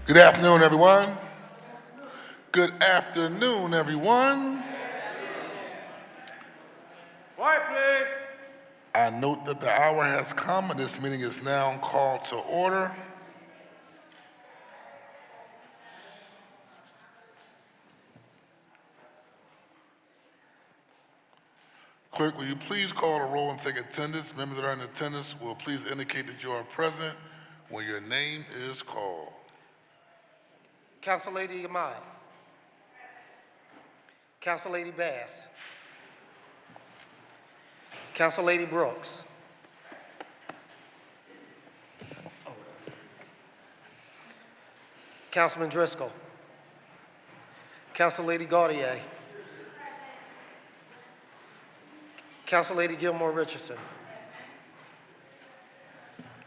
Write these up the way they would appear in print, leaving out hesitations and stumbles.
Good afternoon, everyone. Good afternoon, everyone. Quiet, please. I note that the hour has come and this meeting is now called to order. Clerk, will you please call the roll and take attendance? Members that are in attendance will please indicate that you are present when your name is called. Council Lady Amai. Council Lady Bass. Council Lady Brooks. Councilman Driscoll. Council Lady Gaudier. Council Lady Gilmore Richardson.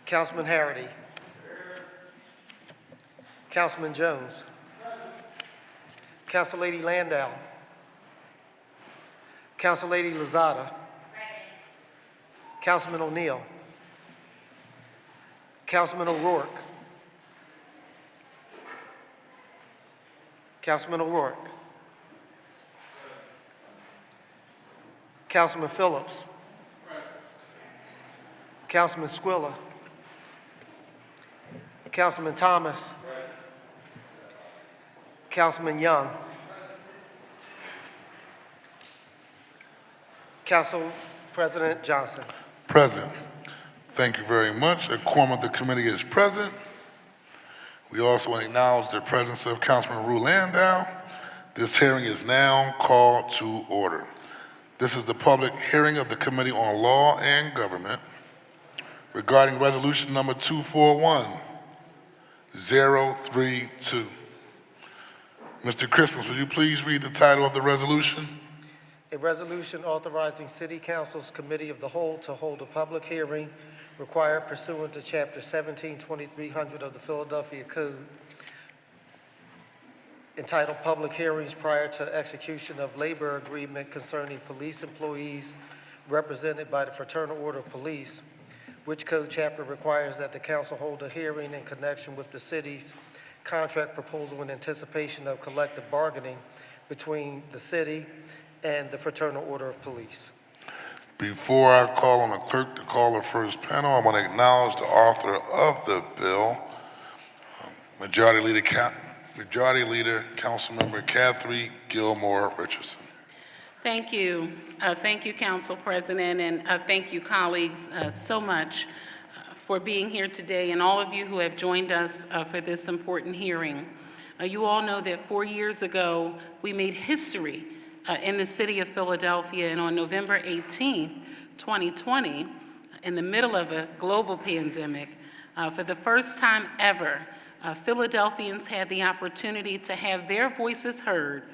Councilman Harity. Councilman Jones. Council Lady Landau. Council Lady Lozada. Councilman O'Neill. Councilman O'Rourke. Councilman O'Rourke. Councilman Phillips. Councilman Squilla. Councilman Thomas. Councilman Young. Council President Johnson. Present. Thank you very much. A quorum of the committee is present. We also acknowledge the presence of Councilman Rue Landau. This hearing is now called to order. This is the public hearing of the Committee on Law and Government regarding resolution number 241-032. Mr. Christmas, would you please read the title of the resolution? A resolution authorizing City Council's Committee of the Whole to hold a public hearing required pursuant to Chapter 172300 of the Philadelphia Code, entitled Public Hearings Prior to Execution of Labor Agreement Concerning Police Employees Represented by the Fraternal Order of Police, which code chapter requires that the council hold a hearing in connection with the city's contract proposal in anticipation of collective bargaining between the city and the Fraternal Order of Police. Before I call on the clerk to call the first panel, I want to acknowledge the author of the bill, Majority Leader Councilmember Catherine Gilmore Richardson. Thank you. Thank you, Council President, and thank you, colleagues, so much for being here today, and all of you who have joined us for this important hearing. You all know that 4 years ago, we made history in the city of Philadelphia, and on November 18th, 2020, in the middle of a global pandemic, for the first time ever, Philadelphians had the opportunity to have their voices heard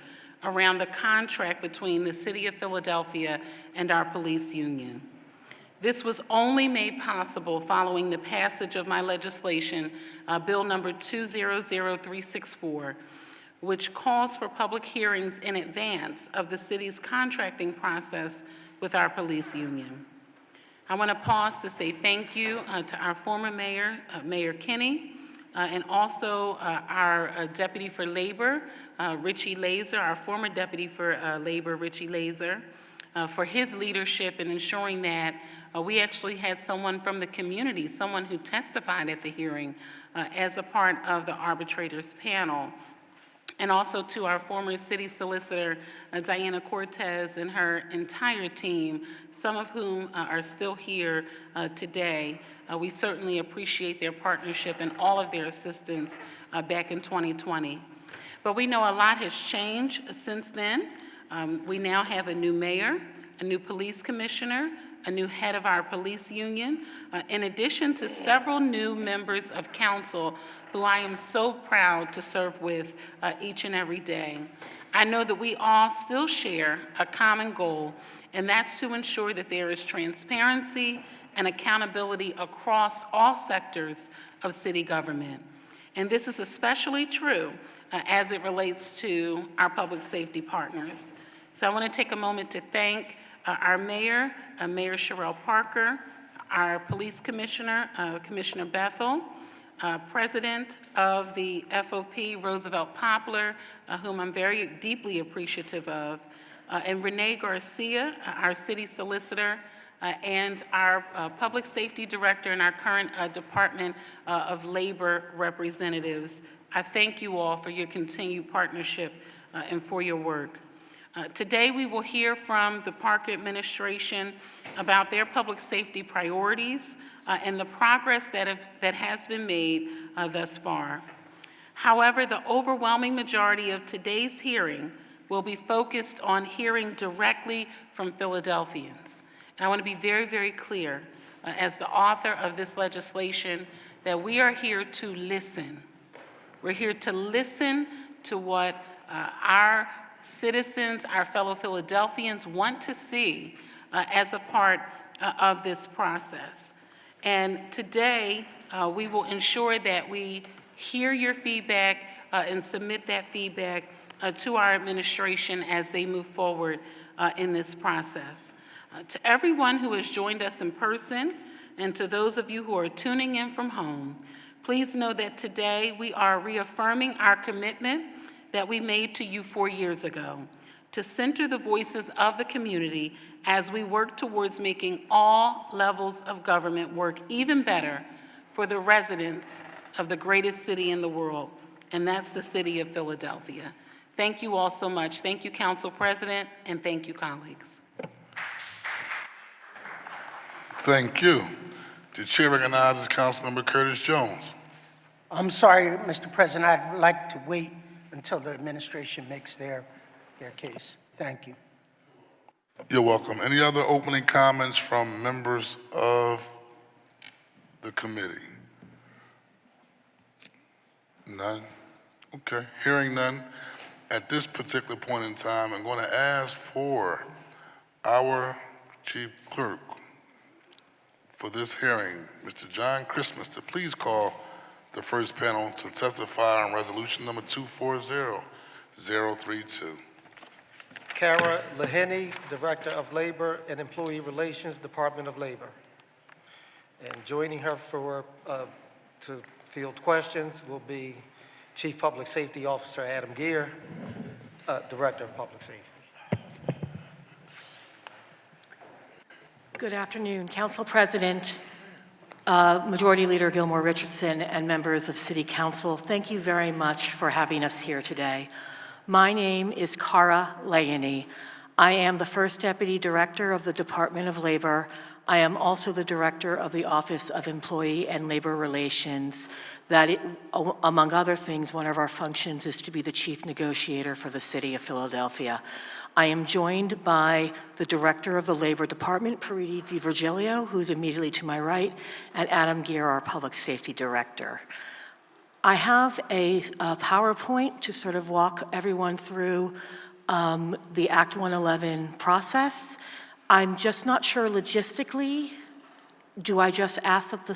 around the contract between the city of Philadelphia and our police union. This was only made possible following the passage of my legislation, Bill number 200364, which calls for public hearings in advance of the city's contracting process with our police union. I want to pause to say thank you to our former mayor, Mayor Kinney, and also our Deputy for Labor, Richie Laser, our former Deputy for Labor, Richie Laser, for his leadership in ensuring that we actually had someone from the community, someone who testified at the hearing as a part of the arbitrators panel. And also to our former city solicitor, Diana Cortez, and her entire team, some of whom are still here today. We certainly appreciate their partnership and all of their assistance back in 2020. But we know a lot has changed since then. We now have a new mayor, a new police commissioner, a new head of our police union, in addition to several new members of council who I am so proud to serve with each and every day. I know that we all still share a common goal, and that's to ensure that there is transparency and accountability across all sectors of city government. And this is especially true as it relates to our public safety partners. So I want to take a moment to thank our mayor, Mayor Sherelle Parker, our police commissioner, Commissioner Bethel, President of the FOP, Roosevelt Poplar, whom I'm very deeply appreciative of, and Renee Garcia, our city solicitor, and our public safety director and our current Department of Labor representatives. I thank you all for your continued partnership and for your work. Today we will hear from the Park administration about their public safety priorities and the progress that has been made thus far. However, the overwhelming majority of today's hearing will be focused on hearing directly from Philadelphians. And I want to be very, very clear, as the author of this legislation, that we are here to listen. We're here to listen to what our citizens, our fellow Philadelphians want to see as a part of this process. And today, we will ensure that we hear your feedback and submit that feedback to our administration as they move forward in this process. To everyone who has joined us in person and to those of you who are tuning in from home, please know that today we are reaffirming our commitment that we made to you 4 years ago to center the voices of the community as we work towards making all levels of government work even better for the residents of the greatest city in the world, and that's the city of Philadelphia. Thank you all so much. Thank you, Council President, and thank you, colleagues. Thank you. The chair recognizes Councilmember Curtis Jones. I'm sorry, Mr. President, I'd like to wait until the administration makes their case. Thank you. You're welcome. Any other opening comments from members of the committee? None? Okay, hearing none. At this particular point in time, I'm going to ask for our chief clerk for this hearing, Mr. John Christmas, to please call the first panel to testify on resolution number 240032. Kara Laheny, Director of Labor and Employee Relations, Department of Labor. And joining her to field questions will be Chief Public Safety Officer Adam Geer, Director of Public Safety. Good afternoon, Council President, Majority Leader Gilmore Richardson, and members of City Council. Thank you very much for having us here today. My name is Kara Laheny. I am the First Deputy Director of the Department of Labor. I am also the Director of the Office of Employee and Labor Relations. Among other things, one of our functions is to be the Chief Negotiator for the City of Philadelphia. I am joined by the Director of the Labor Department, Pariti DiVirgilio, who's immediately to my right, and Adam Geer, our Public Safety Director. I have a PowerPoint to sort of walk everyone through the Act 111 process. I'm just not sure logistically, do I just ask that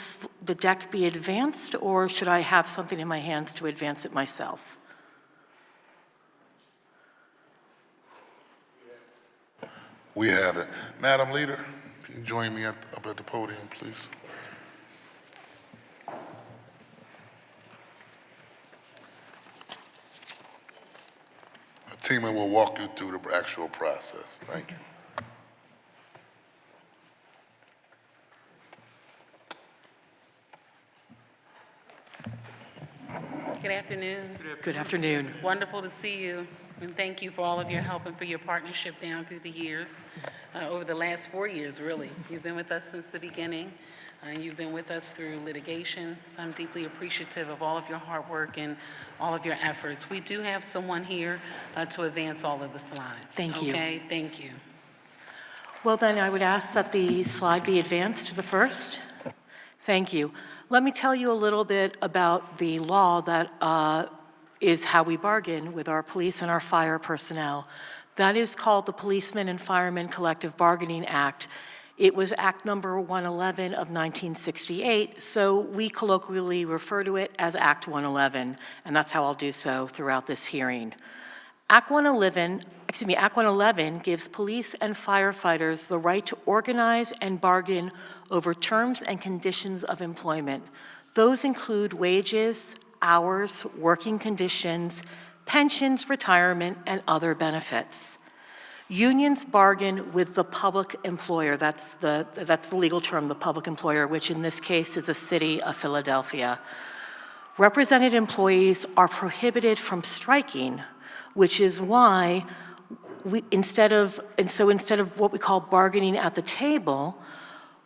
the deck be advanced, or should I have something in my hands to advance it myself? We have it. Madam Leader, can you join me up at the podium, please? Our team will walk you through the actual process. Thank you. Good afternoon. Good afternoon. Wonderful to see you, and thank you for all of your help and for your partnership down through the years, over the last 4 years, really. You've been with us since the beginning, and you've been with us through litigation, so I'm deeply appreciative of all of your hard work and all of your efforts. We do have someone here to advance all of the slides. Thank you. Okay, thank you. Well, then I would ask that the slide be advanced to the first. Thank you. Let me tell you a little bit about the law that is how we bargain with our police and our fire personnel. That is called the Policemen and Firemen Collective Bargaining Act. It was Act number 111 of 1968, so we colloquially refer to it as Act 111, and that's how I'll do so throughout this hearing. Act 111 gives police and firefighters the right to organize and bargain over terms and conditions of employment. Those include wages, hours, working conditions, pensions, retirement, and other benefits. Unions bargain with the public employer, that's the legal term, the public employer, which in this case is the city of Philadelphia. Represented employees are prohibited from striking, which is why instead of what we call bargaining at the table,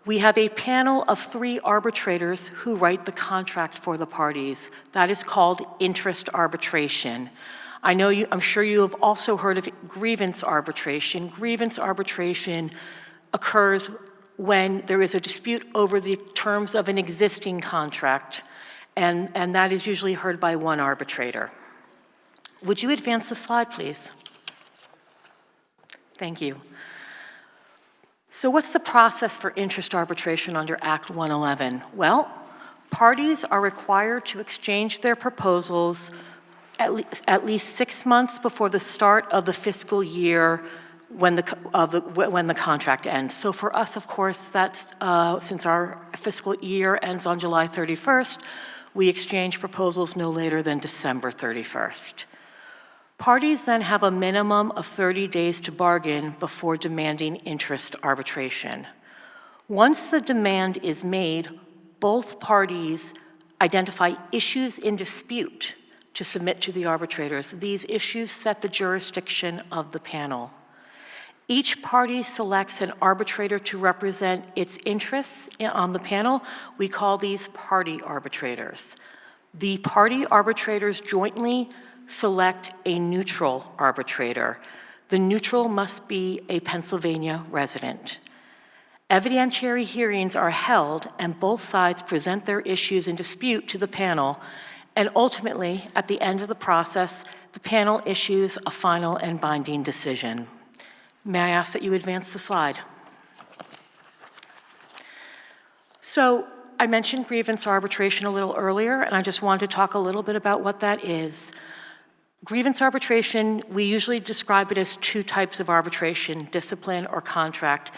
we have a panel of 3 arbitrators who write the contract for the parties. That is called interest arbitration. I'm sure you have also heard of grievance arbitration. Grievance arbitration occurs when there is a dispute over the terms of an existing contract, and that is usually heard by one arbitrator. Would you advance the slide, please? Thank you. So what's the process for interest arbitration under Act 111? Well, parties are required to exchange their proposals at least 6 months before the start of the fiscal year when the contract ends. So for us, of course, that's since our fiscal year ends on July 31st, we exchange proposals no later than December 31st. Parties then have a minimum of 30 days to bargain before demanding interest arbitration. Once the demand is made, both parties identify issues in dispute to submit to the arbitrators. These issues set the jurisdiction of the panel. Each party selects an arbitrator to represent its interests on the panel. We call these party arbitrators. The party arbitrators jointly select a neutral arbitrator. The neutral must be a Pennsylvania resident. Evidentiary hearings are held and both sides present their issues in dispute to the panel, and ultimately, at the end of the process, the panel issues a final and binding decision. May I ask that you advance the slide? So I mentioned grievance arbitration a little earlier, and I just wanted to talk a little bit about what that is. Grievance arbitration, we usually describe it as 2 types of arbitration, discipline or contract.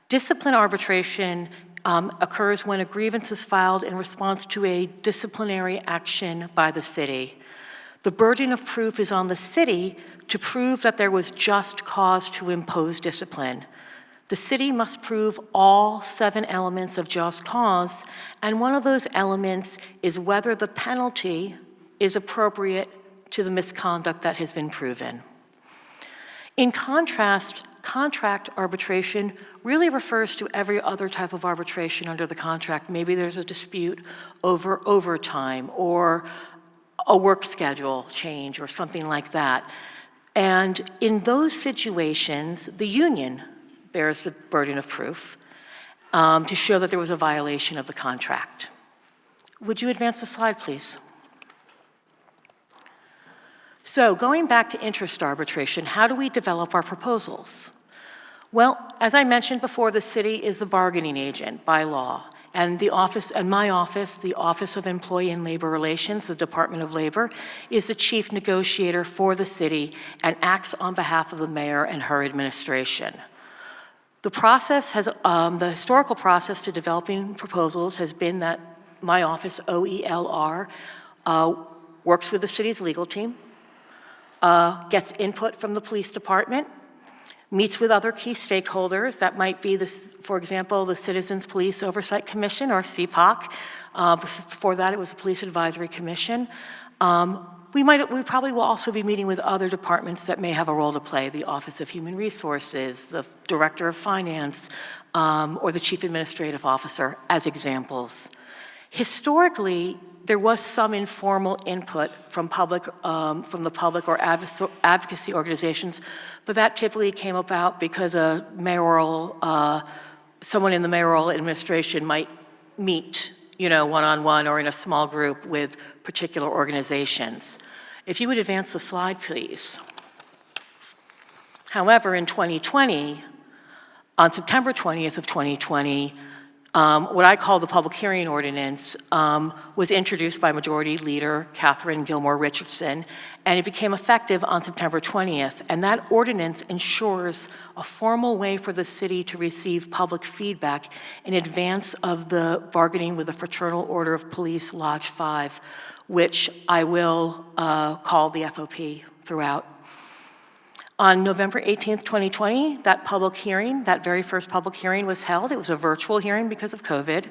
Discipline arbitration occurs when a grievance is filed in response to a disciplinary action by the city. The burden of proof is on the city to prove that there was just cause to impose discipline. The city must prove all 7 elements of just cause, and one of those elements is whether the penalty is appropriate to the misconduct that has been proven. In contrast, contract arbitration really refers to every other type of arbitration under the contract. Maybe there's a dispute over overtime or a work schedule change or something like that. And in those situations, the union bears the burden of proof to show that there was a violation of the contract. Would you advance the slide, please? So going back to interest arbitration, how do we develop our proposals? Well, as I mentioned before, the city is the bargaining agent by law, and my office, the Office of Employee and Labor Relations, the Department of Labor, is the chief negotiator for the city and acts on behalf of the mayor and her administration. The historical process to developing proposals has been that my office, OELR, works with the city's legal team, gets input from the police department, meets with other key stakeholders. That might be, for example, the Citizens Police Oversight Commission, or CPOC. Before that, it was the Police Advisory Commission. We probably will also be meeting with other departments that may have a role to play, the Office of Human Resources, the Director of Finance, or the Chief Administrative Officer, as examples. Historically, there was some informal input from the public or advocacy organizations, but that typically came about because someone in the mayoral administration might meet, one-on-one or in a small group with particular organizations. If you would advance the slide, please. However, in 2020, on September 20th of 2020, What I call the public hearing ordinance was introduced by Majority Leader Catherine Gilmore Richardson, and it became effective on September 20th. And that ordinance ensures a formal way for the city to receive public feedback in advance of the bargaining with the Fraternal Order of Police Lodge 5, which I will call the FOP throughout. On November 18th, 2020, that public hearing, that very first public hearing was held. It was a virtual hearing because of COVID.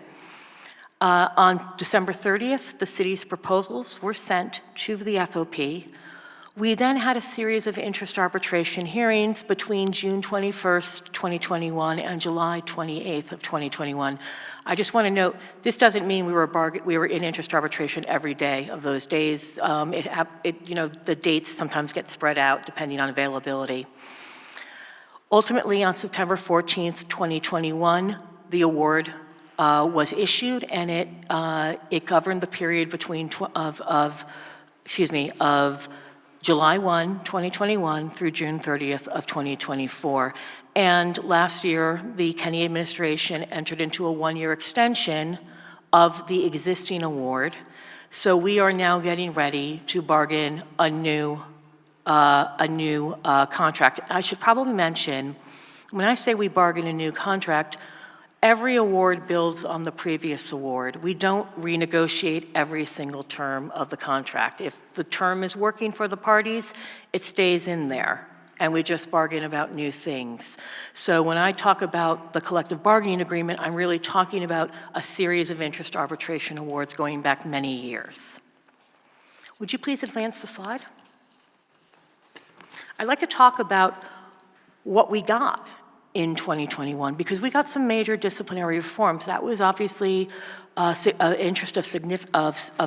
On December 30th, the city's proposals were sent to the FOP. We then had a series of interest arbitration hearings between June 21st, 2021 and July 28th of 2021. I just want to note, this doesn't mean we were in interest arbitration every day of those days. The dates sometimes get spread out depending on availability. Ultimately, on September 14th, 2021, the award was issued, and it governed the period of July 1, 2021 through June 30th of 2024. And last year, the Kenney administration entered into a one-year extension of the existing award. So we are now getting ready to bargain a new contract. I should probably mention, when I say we bargain a new contract, every award builds on the previous award. We don't renegotiate every single term of the contract. If the term is working for the parties, it stays in there, and we just bargain about new things. So when I talk about the collective bargaining agreement, I'm really talking about a series of interest arbitration awards going back many years. Would you please advance the slide? I'd like to talk about what we got in 2021, because we got some major disciplinary reforms. That was obviously an interest of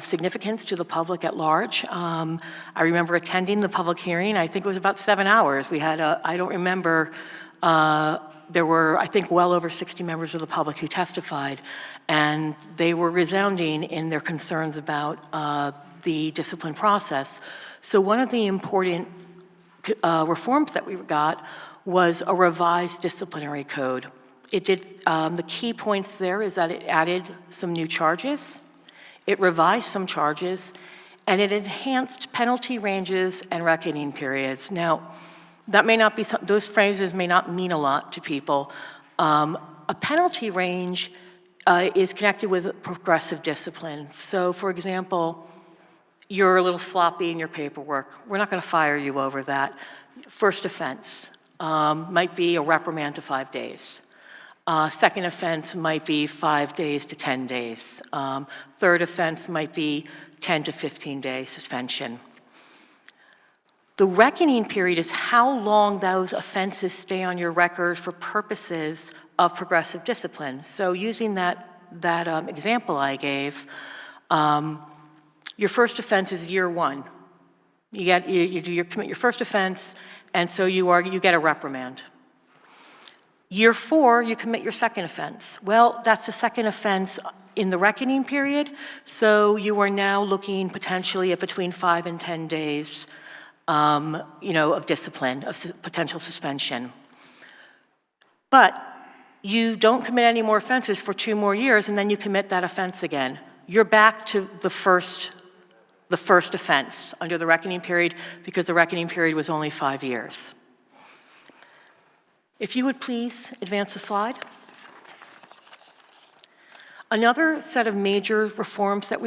significance to the public at large. I remember attending the public hearing. I think it was about 7 hours. We had I don't remember, there were, I think, well over 60 members of the public who testified, and they were resounding in their concerns about the discipline process. So one of the important reforms that we got was a revised disciplinary code. It did, the key points there is that it added some new charges, it revised some charges, and it enhanced penalty ranges and reckoning periods. Now, that may not be, those phrases may not mean a lot to people. A penalty range is connected with progressive discipline. So, for example, you're a little sloppy in your paperwork. We're not going to fire you over that. First offense might be a reprimand to 5 days. Second offense might be 5 days to 10 days. Third offense might be 10 to 15 day suspension. The reckoning period is how long those offenses stay on your record for purposes of progressive discipline. So using that example I gave, your first offense is year one. You commit your first offense, and so you get a reprimand. Year 4, you commit your second offense. Well, that's the second offense in the reckoning period, so you are now looking potentially at between 5 and 10 days, of discipline, of potential suspension. But you don't commit any more offenses for 2 more years, and then you commit that offense again. You're back to the first offense under the reckoning period, because the reckoning period was only 5 years. If you would please advance the slide. Another set of major reforms that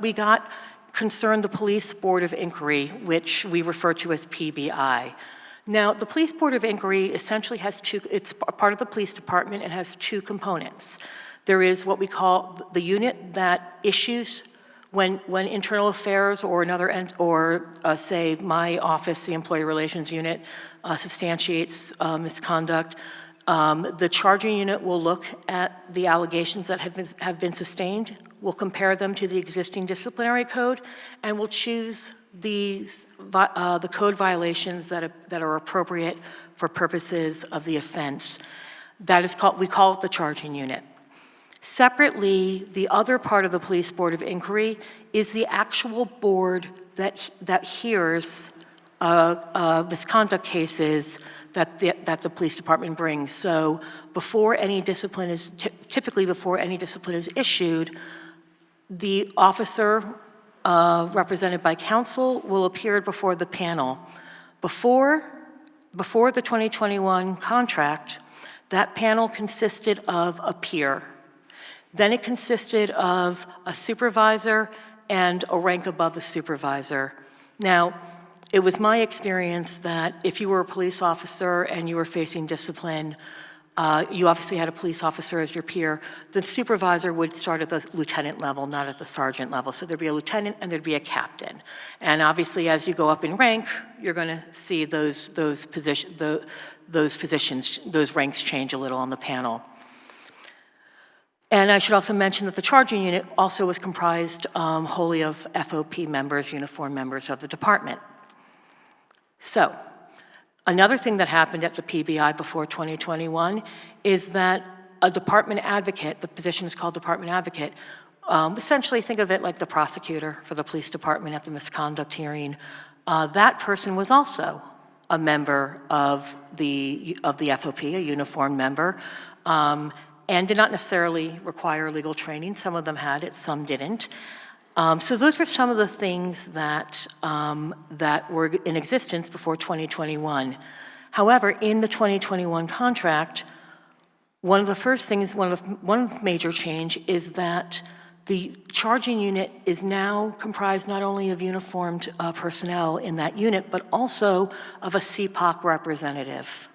we got concerned the Police Board of Inquiry, which we refer to as PBI. Now, the Police Board of Inquiry essentially has it's part of the police department and has 2 components. There is what we call the unit that issues when internal affairs or say my office, the employee relations unit, substantiates misconduct, the charging unit will look at the allegations that have been sustained, will compare them to the existing disciplinary code, and will choose the code violations that are appropriate for purposes of the offense. That is we call it the charging unit. Separately, the other part of the Police Board of Inquiry is the actual board that hears misconduct cases that the police department brings. So before any discipline is, typically before any discipline is issued, the officer represented by counsel will appear before the panel. Before the 2021 contract, that panel consisted of a peer. Then it consisted of a supervisor and a rank above the supervisor. Now, it was my experience that if you were a police officer and you were facing discipline, you obviously had a police officer as your peer. The supervisor would start at the lieutenant level, not at the sergeant level. So there'd be a lieutenant and there'd be a captain. And obviously, as you go up in rank, you're going to see those ranks change a little on the panel. And I should also mention that the charging unit also was comprised wholly of FOP members, uniformed members of the department. So, another thing that happened at the PBI before 2021 is that a department advocate, the position is called department advocate, essentially think of it like the prosecutor for the police department at the misconduct hearing. That person was also a member of the FOP, a uniformed member, and did not necessarily require legal training. Some of them had it, some didn't. So those were some of the things that, that were in existence before 2021. However, in the 2021 contract, one of the first things, one major change is that the charging unit is now comprised not only of uniformed personnel in that unit, but also of a CPOC representative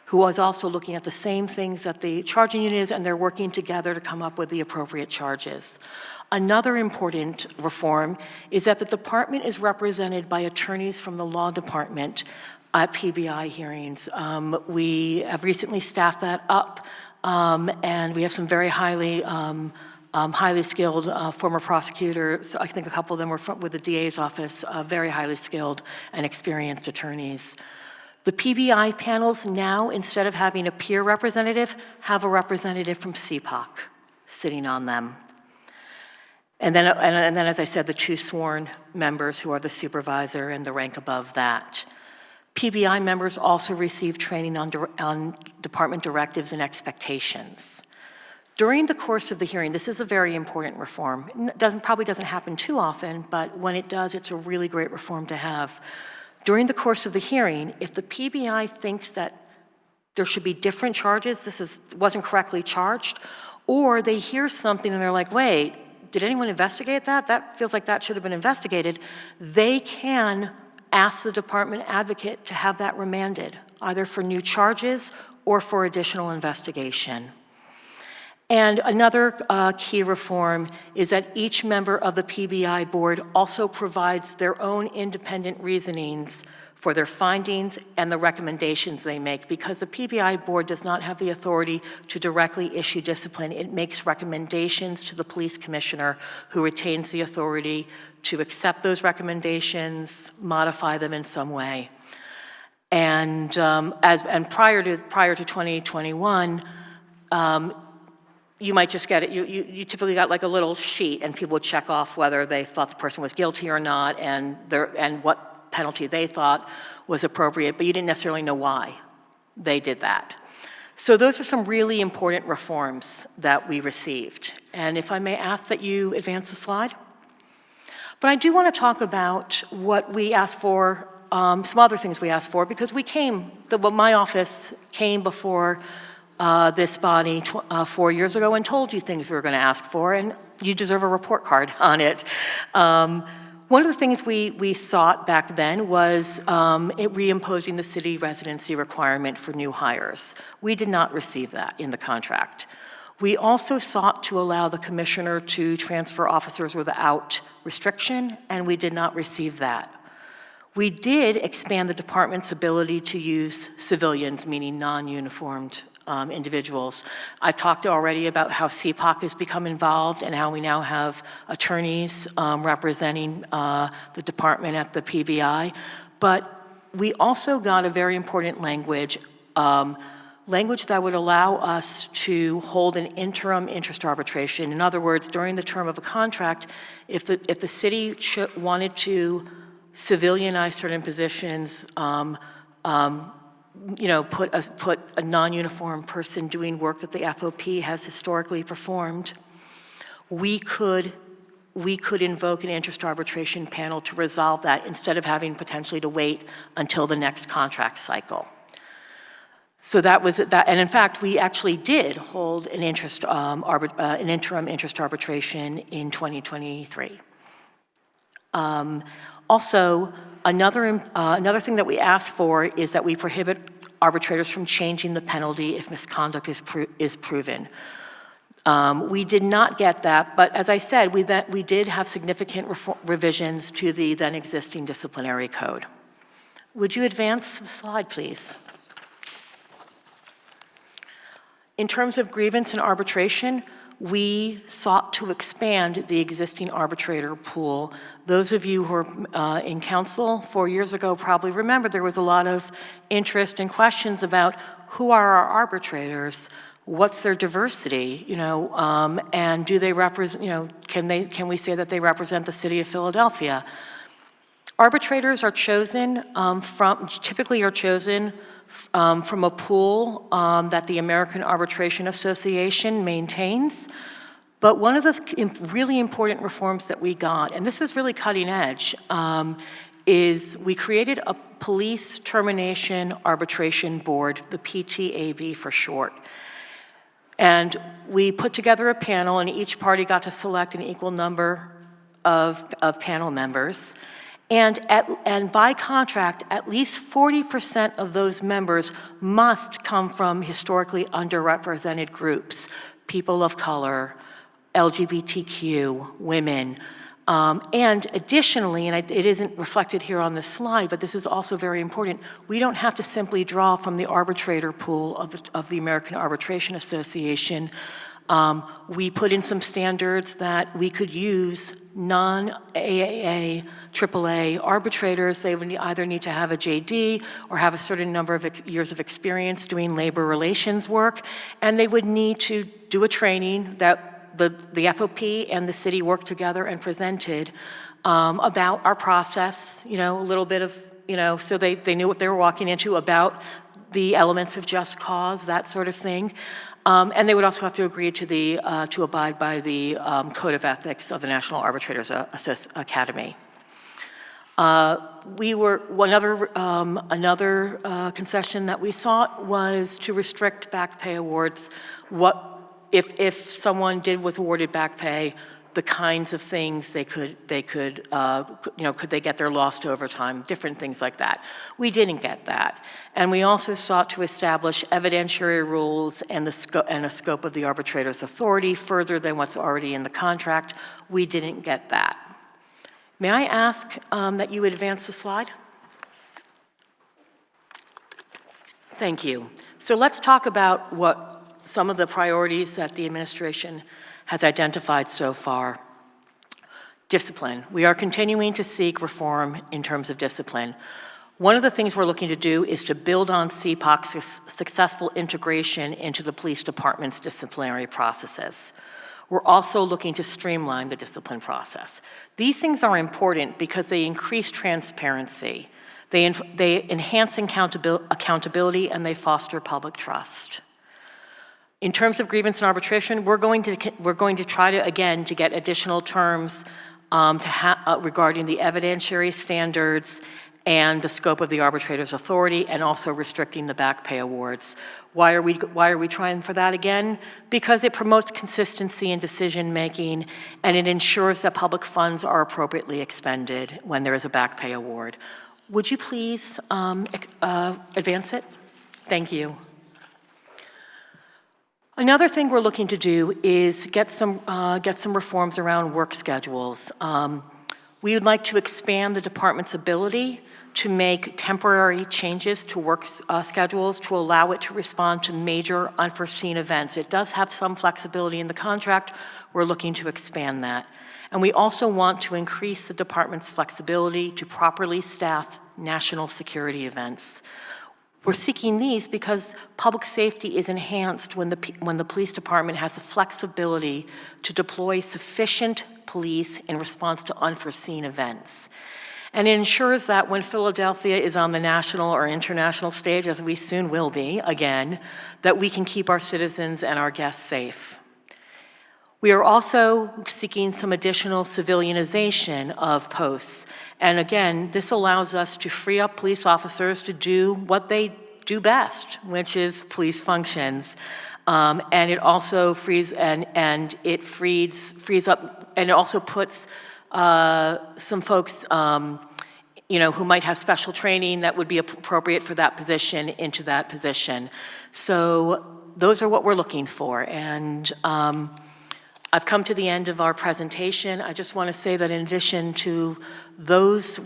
who was also looking at the same things that the charging unit is, and they're working together to come up with the appropriate charges. Another important reform is that the department is represented by attorneys from the law department at PBI hearings. We have recently staffed that up, and we have some very highly skilled former prosecutors. I think a couple of them were with the DA's office, very highly skilled and experienced attorneys. The PBI panels now, instead of having a peer representative, have a representative from CPOC sitting on them. And then, as I said, the two sworn members who are the supervisor and the rank above that. PBI members also receive training on department directives and expectations. During the course of the hearing, this is a very important reform. It probably doesn't happen too often, but when it does, it's a really great reform to have. During the course of the hearing, if the PBI thinks that there should be different charges, wasn't correctly charged, or they hear something and they're like, wait, did anyone investigate that? That feels like that should have been investigated. They can ask the department advocate to have that remanded, either for new charges or for additional investigation. And another key reform is that each member of the PBI board also provides their own independent reasonings for their findings and the recommendations they make. Because the PBI board does not have the authority to directly issue discipline, it makes recommendations to the police commissioner, who retains the authority to accept those recommendations, modify them in some way. And prior to 2021, you might just get it, you typically got like a little sheet and people would check off whether they thought the person was guilty or not and what penalty they thought was appropriate, but you didn't necessarily know why they did that. So those are some really important reforms that we received. And if I may ask that you advance the slide. But I do want to talk about what we asked for, some other things we asked for, because my office came before this body 4 years ago and told you things we were going to ask for, and you deserve a report card on it. One of the things we sought back then was reimposing the city residency requirement for new hires. We did not receive that in the contract. We also sought to allow the commissioner to transfer officers without restriction, and we did not receive that. We did expand the department's ability to use civilians, meaning non-uniformed individuals. I've talked already about how CPOC has become involved and how we now have attorneys representing the department at the PBI. But we also got a very important language that would allow us to hold an interim interest arbitration. In other words, during the term of a contract, if the city wanted to civilianize certain positions, put a non-uniform person doing work that the FOP has historically performed, we could invoke an interest arbitration panel to resolve that instead of having potentially to wait until the next contract cycle. So that was that, and in fact, we actually did hold an interim interest arbitration in 2023. Also, another thing that we asked for is that we prohibit arbitrators from changing the penalty if misconduct is proven. We did not get that, but as I said, we did have significant revisions to the then existing disciplinary code. Would you advance the slide, please? In terms of grievance and arbitration, we sought to expand the existing arbitrator pool. Those of you who are in council 4 years ago probably remember there was a lot of interest and questions about who are our arbitrators, what's their diversity, and do they represent, can we say that they represent the city of Philadelphia? Arbitrators are chosen typically from a pool that the American Arbitration Association maintains. But one of the really important reforms that we got, and this was really cutting edge, is we created a police termination arbitration board, the PTAB for short. And we put together a panel, and each party got to select an equal number of panel members. And by contract, at least 40% of those members must come from historically underrepresented groups, people of color, LGBTQ, women. And additionally, and it isn't reflected here on this slide, but this is also very important, we don't have to simply draw from the arbitrator pool of the American Arbitration Association. We put in some standards that we could use non-AAA, AAA arbitrators. They would either need to have a JD or have a certain number of years of experience doing labor relations work, and they would need to do a training that the FOP and the city worked together and presented about our process, a little bit of, so they knew what they were walking into, about the elements of just cause, that sort of thing. And they would also have to agree to abide by the Code of Ethics of the National Arbitrators Academy. Another concession that we sought was to restrict back pay awards. If someone was awarded back pay, the kinds of things could they get their lost overtime, different things like that. We didn't get that. And we also sought to establish evidentiary rules and a scope of the arbitrator's authority further than what's already in the contract. We didn't get that. May I ask that you advance the slide? Thank you. So let's talk about what some of the priorities that the administration has identified so far. Discipline. We are continuing to seek reform in terms of discipline. One of the things we're looking to do is to build on CPOC's successful integration into the police department's disciplinary processes. We're also looking to streamline the discipline process. These things are important because they increase transparency, they enhance accountability, and they foster public trust. In terms of grievance and arbitration, we're going to try to, again, to get additional terms regarding the evidentiary standards and the scope of the arbitrator's authority, and also restricting the back pay awards. Why are we trying for that again? Because it promotes consistency in decision-making, and it ensures that public funds are appropriately expended when there is a back pay award. Would you please advance it? Thank you. Another thing we're looking to do is get some reforms around work schedules. We would like to expand the department's ability to make temporary changes to work schedules to allow it to respond to major unforeseen events. It does have some flexibility in the contract. We're looking to expand that. And we also want to increase the department's flexibility to properly staff national security events. We're seeking these because public safety is enhanced when the police department has the flexibility to deploy sufficient police in response to unforeseen events. and it ensures that when Philadelphia is on the national or international stage, as we soon will be again, that we can keep our citizens and our guests safe. We are also seeking some additional civilianization of posts. And again, this allows us to free up police officers to do what they do best, which is police functions. And it also frees up, and it also puts some folks, who might have special training that would be appropriate for that position into that position. So those are what we're looking for. And I've come to the end of our presentation. I just want to say that in addition to those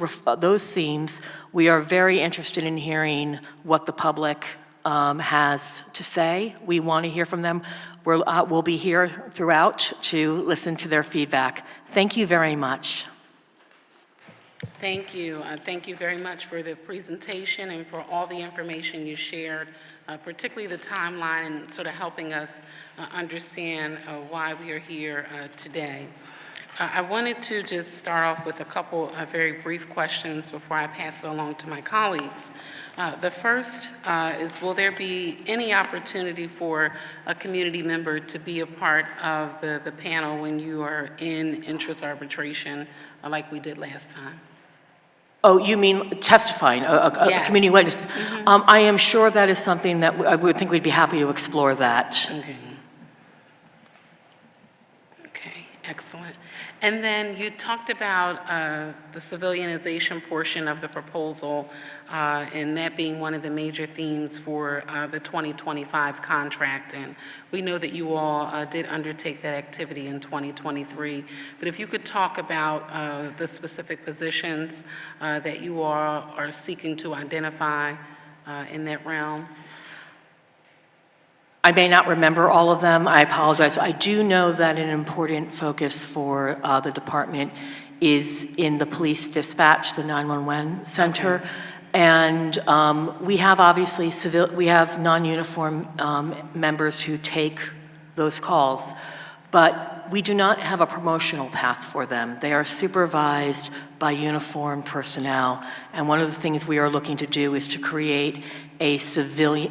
themes, we are very interested in hearing what the public has to say. We want to hear from them. We'll be here throughout to listen to their feedback. Thank you very much. Thank you. Thank you very much for the presentation and for all the information you shared, particularly the timeline and sort of helping us understand why we are here today. I wanted to just start off with a couple of very brief questions before I pass it along to my colleagues. The first is, will there be any opportunity for a community member to be a part of the panel when you are in interest arbitration like we did last time? Oh, you mean testifying, a Yes. community witness? I am sure that is something that I would think we'd be happy to explore that. Okay. Okay, excellent. And then you talked about the civilianization portion of the proposal, and that being one of the major themes for the 2025 contract. And we know that you all did undertake that activity in 2023. But if you could talk about the specific positions that you all are seeking to identify in that realm. I may not remember all of them. I apologize. I do know that an important focus for the department is in the police dispatch, the 911 center. Okay. And we have obviously we have non-uniform members who take those calls, but we do not have a promotional path for them. They are supervised by uniformed personnel. And one of the things we are looking to do is to create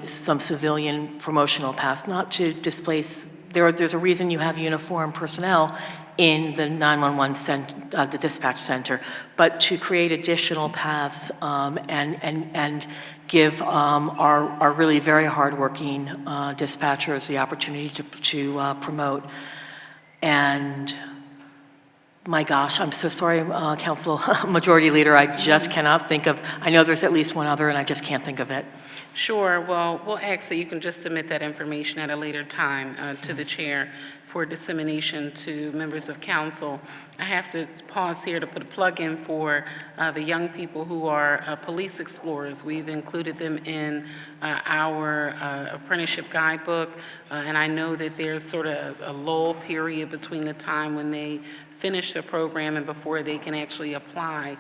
some civilian promotional paths, not to displace. There's a reason you have uniformed personnel in the 911 the dispatch center, but to create additional paths and give our really very hardworking dispatchers the opportunity to promote. And my gosh, I'm so sorry, Council Majority Leader, I just cannot think of, I know there's at least one other and I just can't think of it. Sure. Well, we'll ask that you can just submit that information at a later time to the chair for dissemination to members of council. I have to pause here to put a plug in for the young people who are police explorers. We've included them in our apprenticeship guidebook, and I know that there's sort of a lull period between the time when they finish the program and before they can actually apply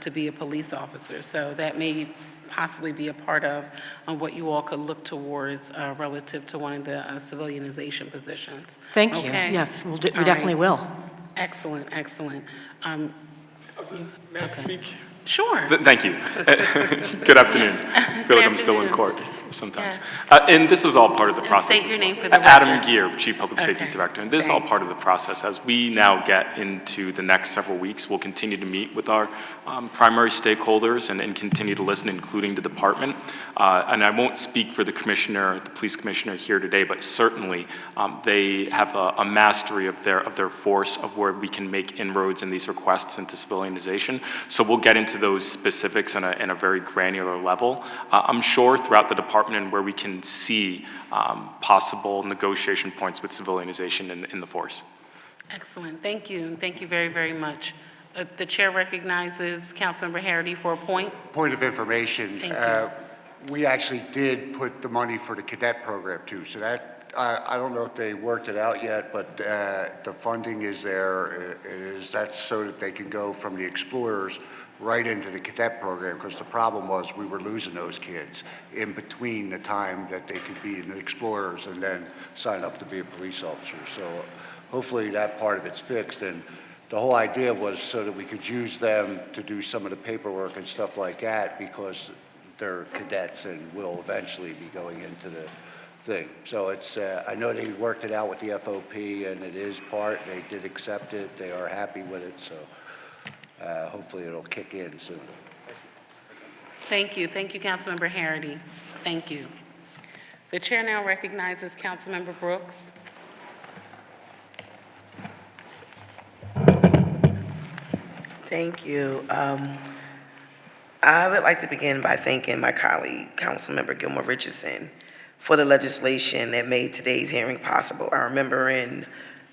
to be a police officer. So that may possibly be a part of what you all could look towards relative to one of the civilianization positions. Thank you. Okay? Yes, we All definitely right. will. Excellent, excellent. May I Okay. speak? Sure. Thank you. Good afternoon. I feel like I'm still in court sometimes. And this is all part of the And process. state as your well. name for the Adam record. Gear, Chief Public Safety Okay. Director. And this is all Thanks. part of the process. As we now get into the next several weeks, we'll continue to meet with our primary stakeholders and continue to listen, including the department. And I won't speak for the commissioner, the police commissioner here today, but certainly they have a mastery of their force of where we can make inroads in these requests into civilianization. So we'll get into those specifics in a very granular level. I'm sure throughout the department and where we can see possible negotiation points with civilianization in the force. Excellent. Thank you. Thank you very, very much. The chair recognizes Councilmember Harity for a point. Point of information. Thank you. We actually did put the money for the cadet program too. So that, I don't know if they worked it out yet, but the funding is there. That's so that they can go from the explorers right into the cadet program, because the problem was we were losing those kids in between the time that they could be in the explorers and then sign up to be a police officer. So hopefully that part of it's fixed. And the whole idea was so that we could use them to do some of the paperwork and stuff like that, because they're cadets and will eventually be going into the thing. So it's, I know they worked it out with the FOP, and it is part, they did accept it, they are happy with it, so hopefully it'll kick in soon. Thank you, Councilmember Harity. Thank you. The chair now recognizes Councilmember Brooks. Thank you. I would like to begin by thanking my colleague, Councilmember Gilmore Richardson, for the legislation that made today's hearing possible. I remember in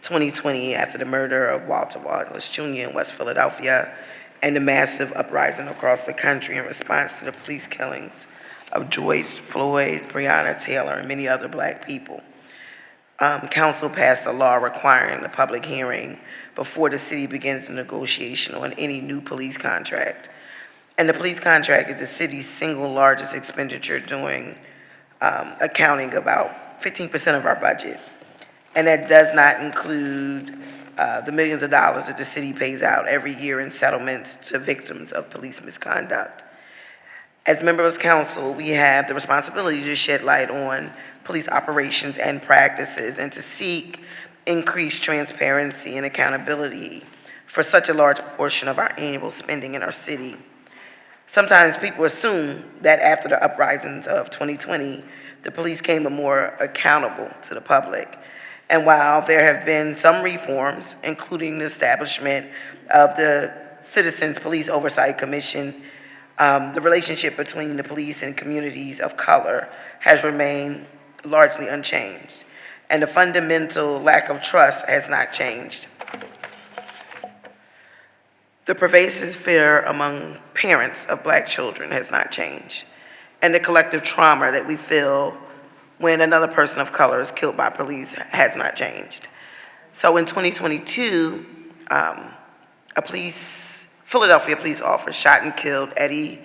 2020, after the murder of Walter Wallace Jr. in West Philadelphia and the massive uprising across the country in response to the police killings of George Floyd, Breonna Taylor, and many other Black people. Council passed a law requiring the public hearing before the city begins the negotiation on any new police contract. And the police contract is the city's single largest expenditure, accounting about 15% of our budget. And that does not include the millions of dollars that the city pays out every year in settlements to victims of police misconduct. As members of council, we have the responsibility to shed light on police operations and practices and to seek increased transparency and accountability for such a large portion of our annual spending in our city. Sometimes people assume that after the uprisings of 2020, the police came more accountable to the public. And while there have been some reforms, including the establishment of the Citizens Police Oversight Commission, the relationship between the police and communities of color has remained largely unchanged, and the fundamental lack of trust has not changed. The pervasive fear among parents of Black children has not changed, and the collective trauma that we feel when another person of color is killed by police has not changed. So in 2022, Philadelphia police officer shot and killed Eddie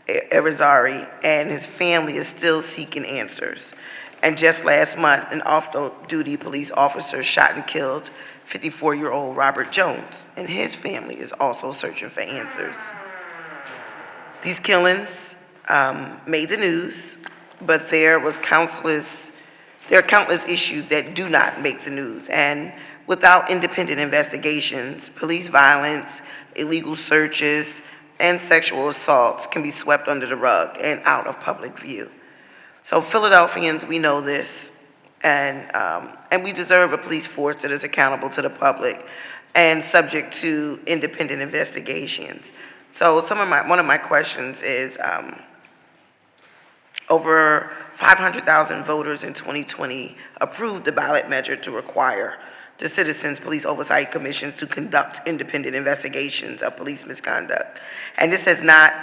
Irizarry, and his family is still seeking answers. And just last month, an off-duty police officer shot and killed 54-year-old Robert Jones, and his family is also searching for answers. These killings made the news, but there are countless issues that do not make the news. And without independent investigations, police violence, illegal searches, and sexual assaults can be swept under the rug and out of public view. So Philadelphians, we know this, and we deserve a police force that is accountable to the public and subject to independent investigations. So one of my questions is, over 500,000 voters in 2020 approved the ballot measure to require the Citizens Police Oversight Commissions to conduct independent investigations of police misconduct. And this has not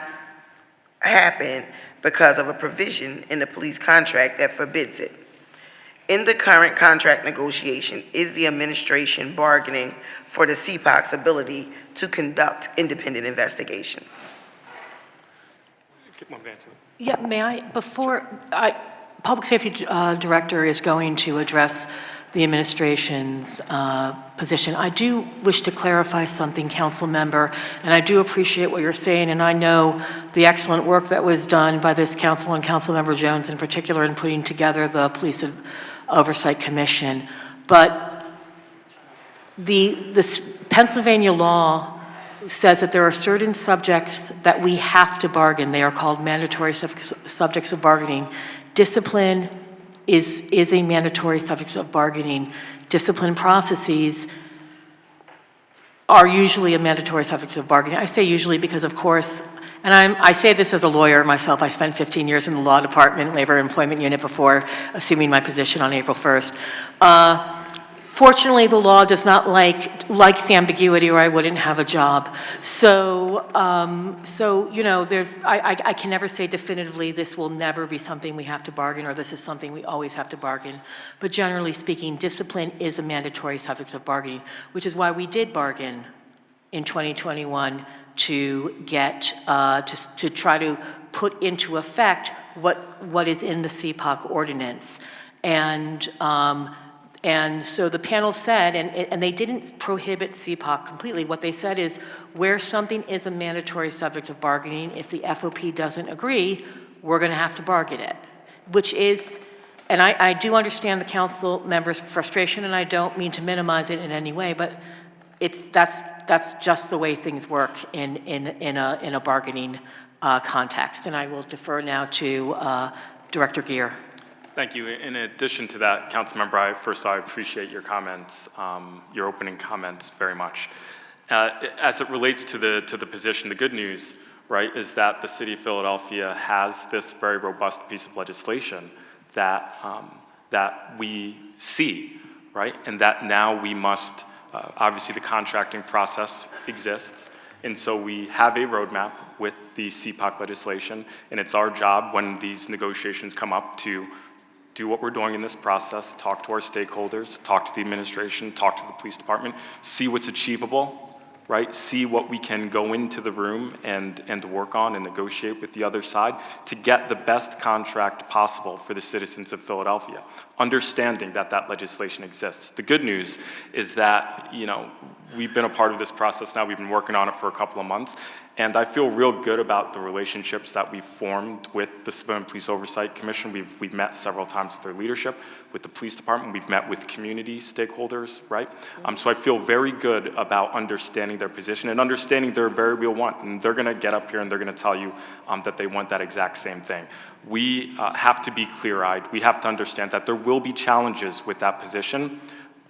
happened because of a provision in the police contract that forbids it. In the current contract negotiation, is the administration bargaining for the CPOC's ability to conduct independent investigations? Yeah, may I, Public Safety Director is going to address the administration's position. I do wish to clarify something, Council Member, and I do appreciate what you're saying, and I know the excellent work that was done by this council and Councilmember Jones in particular in putting together the Police Oversight Commission. But this Pennsylvania law says that there are certain subjects that we have to bargain. They are called mandatory subjects of bargaining. Discipline is a mandatory subject of bargaining. Discipline processes are usually a mandatory subject of bargaining. I say usually because, of course, and I say this as a lawyer myself. I spent 15 years in the law department, labor employment unit before assuming my position on April 1st. Fortunately, the law does not likes ambiguity, or I wouldn't have a job. So you know, I can never say definitively this will never be something we have to bargain, or this is something we always have to bargain. But generally speaking, discipline is a mandatory subject of bargaining, which is why we did bargain in 2021 to get to try to put into effect what is in the CPOC ordinance. And And so the panel said, and they didn't prohibit CPOC completely. What they said is, where something is a mandatory subject of bargaining, if the FOP doesn't agree, we're going to have to bargain it, which is, and I do understand the council members' frustration, and I don't mean to minimize it in any way, but that's just the way things work in a bargaining context. And I will defer now to Director Gear. Thank you. In addition to that, Councilmember, I appreciate your comments, your opening comments very much. As it relates to the position, the good news, right, is that the City of Philadelphia has this very robust piece of legislation that we see, right, and that now we must, obviously the contracting process exists, and so we have a roadmap with the CPOC legislation, and it's our job when these negotiations come up to do what we're doing in this process, talk to our stakeholders, talk to the administration, talk to the police department, see what's achievable, right? See what we can go into the room and work on and negotiate with the other side to get the best contract possible for the citizens of Philadelphia, understanding that that legislation exists. The good news is that, you know, we've been a part of this process now. We've been working on it for a couple of months, and I feel real good about the relationships that we've formed with the Civilian Police Oversight Commission. We've met several times with their leadership, with the police department. We've met with community stakeholders, right? So I feel very good about understanding their position and understanding their very real want. And they're gonna get up here and they're gonna tell you that they want that exact same thing. We have to be clear-eyed. We have to understand that there will be challenges with that position.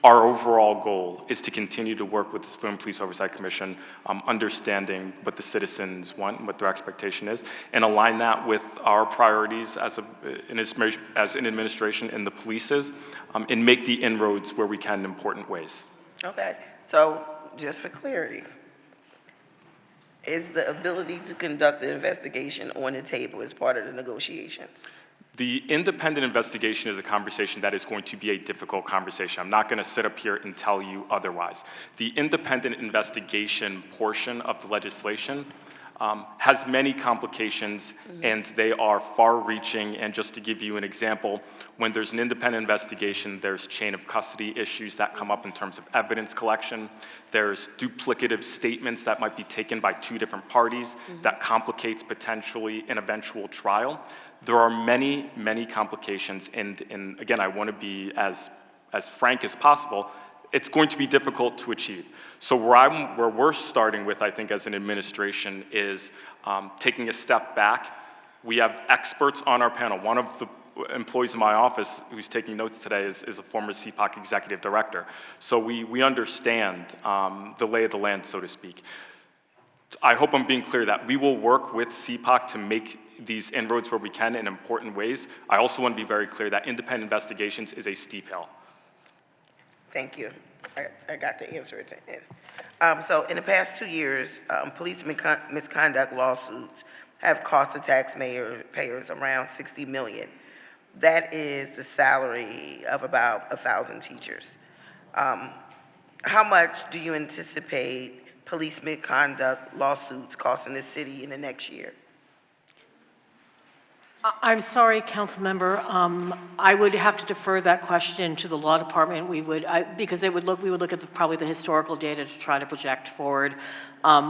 Our overall goal is to continue to work with the Civilian Police Oversight Commission, understanding what the citizens want and what their expectation is, and align that with our priorities as an administration and the police's, and make the inroads where we can in important ways. Okay, so just for clarity, is the ability to conduct the investigation on the table as part of the negotiations? The independent investigation is a conversation that is going to be a difficult conversation. I'm not going to sit up here and tell you otherwise. The independent investigation portion of the legislation has many complications, and they are far-reaching. And just to give you an example, when there's an independent investigation, there's chain of custody issues that come up in terms of evidence collection. There's duplicative statements that might be taken by two different parties that complicates potentially an eventual trial. There are many, many complications, and again, I want to be as frank as possible. It's going to be difficult to achieve. So where we're starting with, I think, as an administration is taking a step back. We have experts on our panel. One of the employees in my office who's taking notes today is a former CPOC executive director. So we understand the lay of the land, so to speak. I hope I'm being clear that we will work with CPOC to make these inroads where we can in important ways. I also want to be very clear that independent investigations is a steep hill. Thank you. I got the answer at the end. So in the past 2 years, police misconduct lawsuits have cost the taxpayers around $60 million. That is the salary of about 1,000 teachers. How much do you anticipate police misconduct lawsuits costing the city in the next year? I'm sorry, Councilmember. I would have to defer that question to the law department. Because we would look at probably the historical data to try to project forward.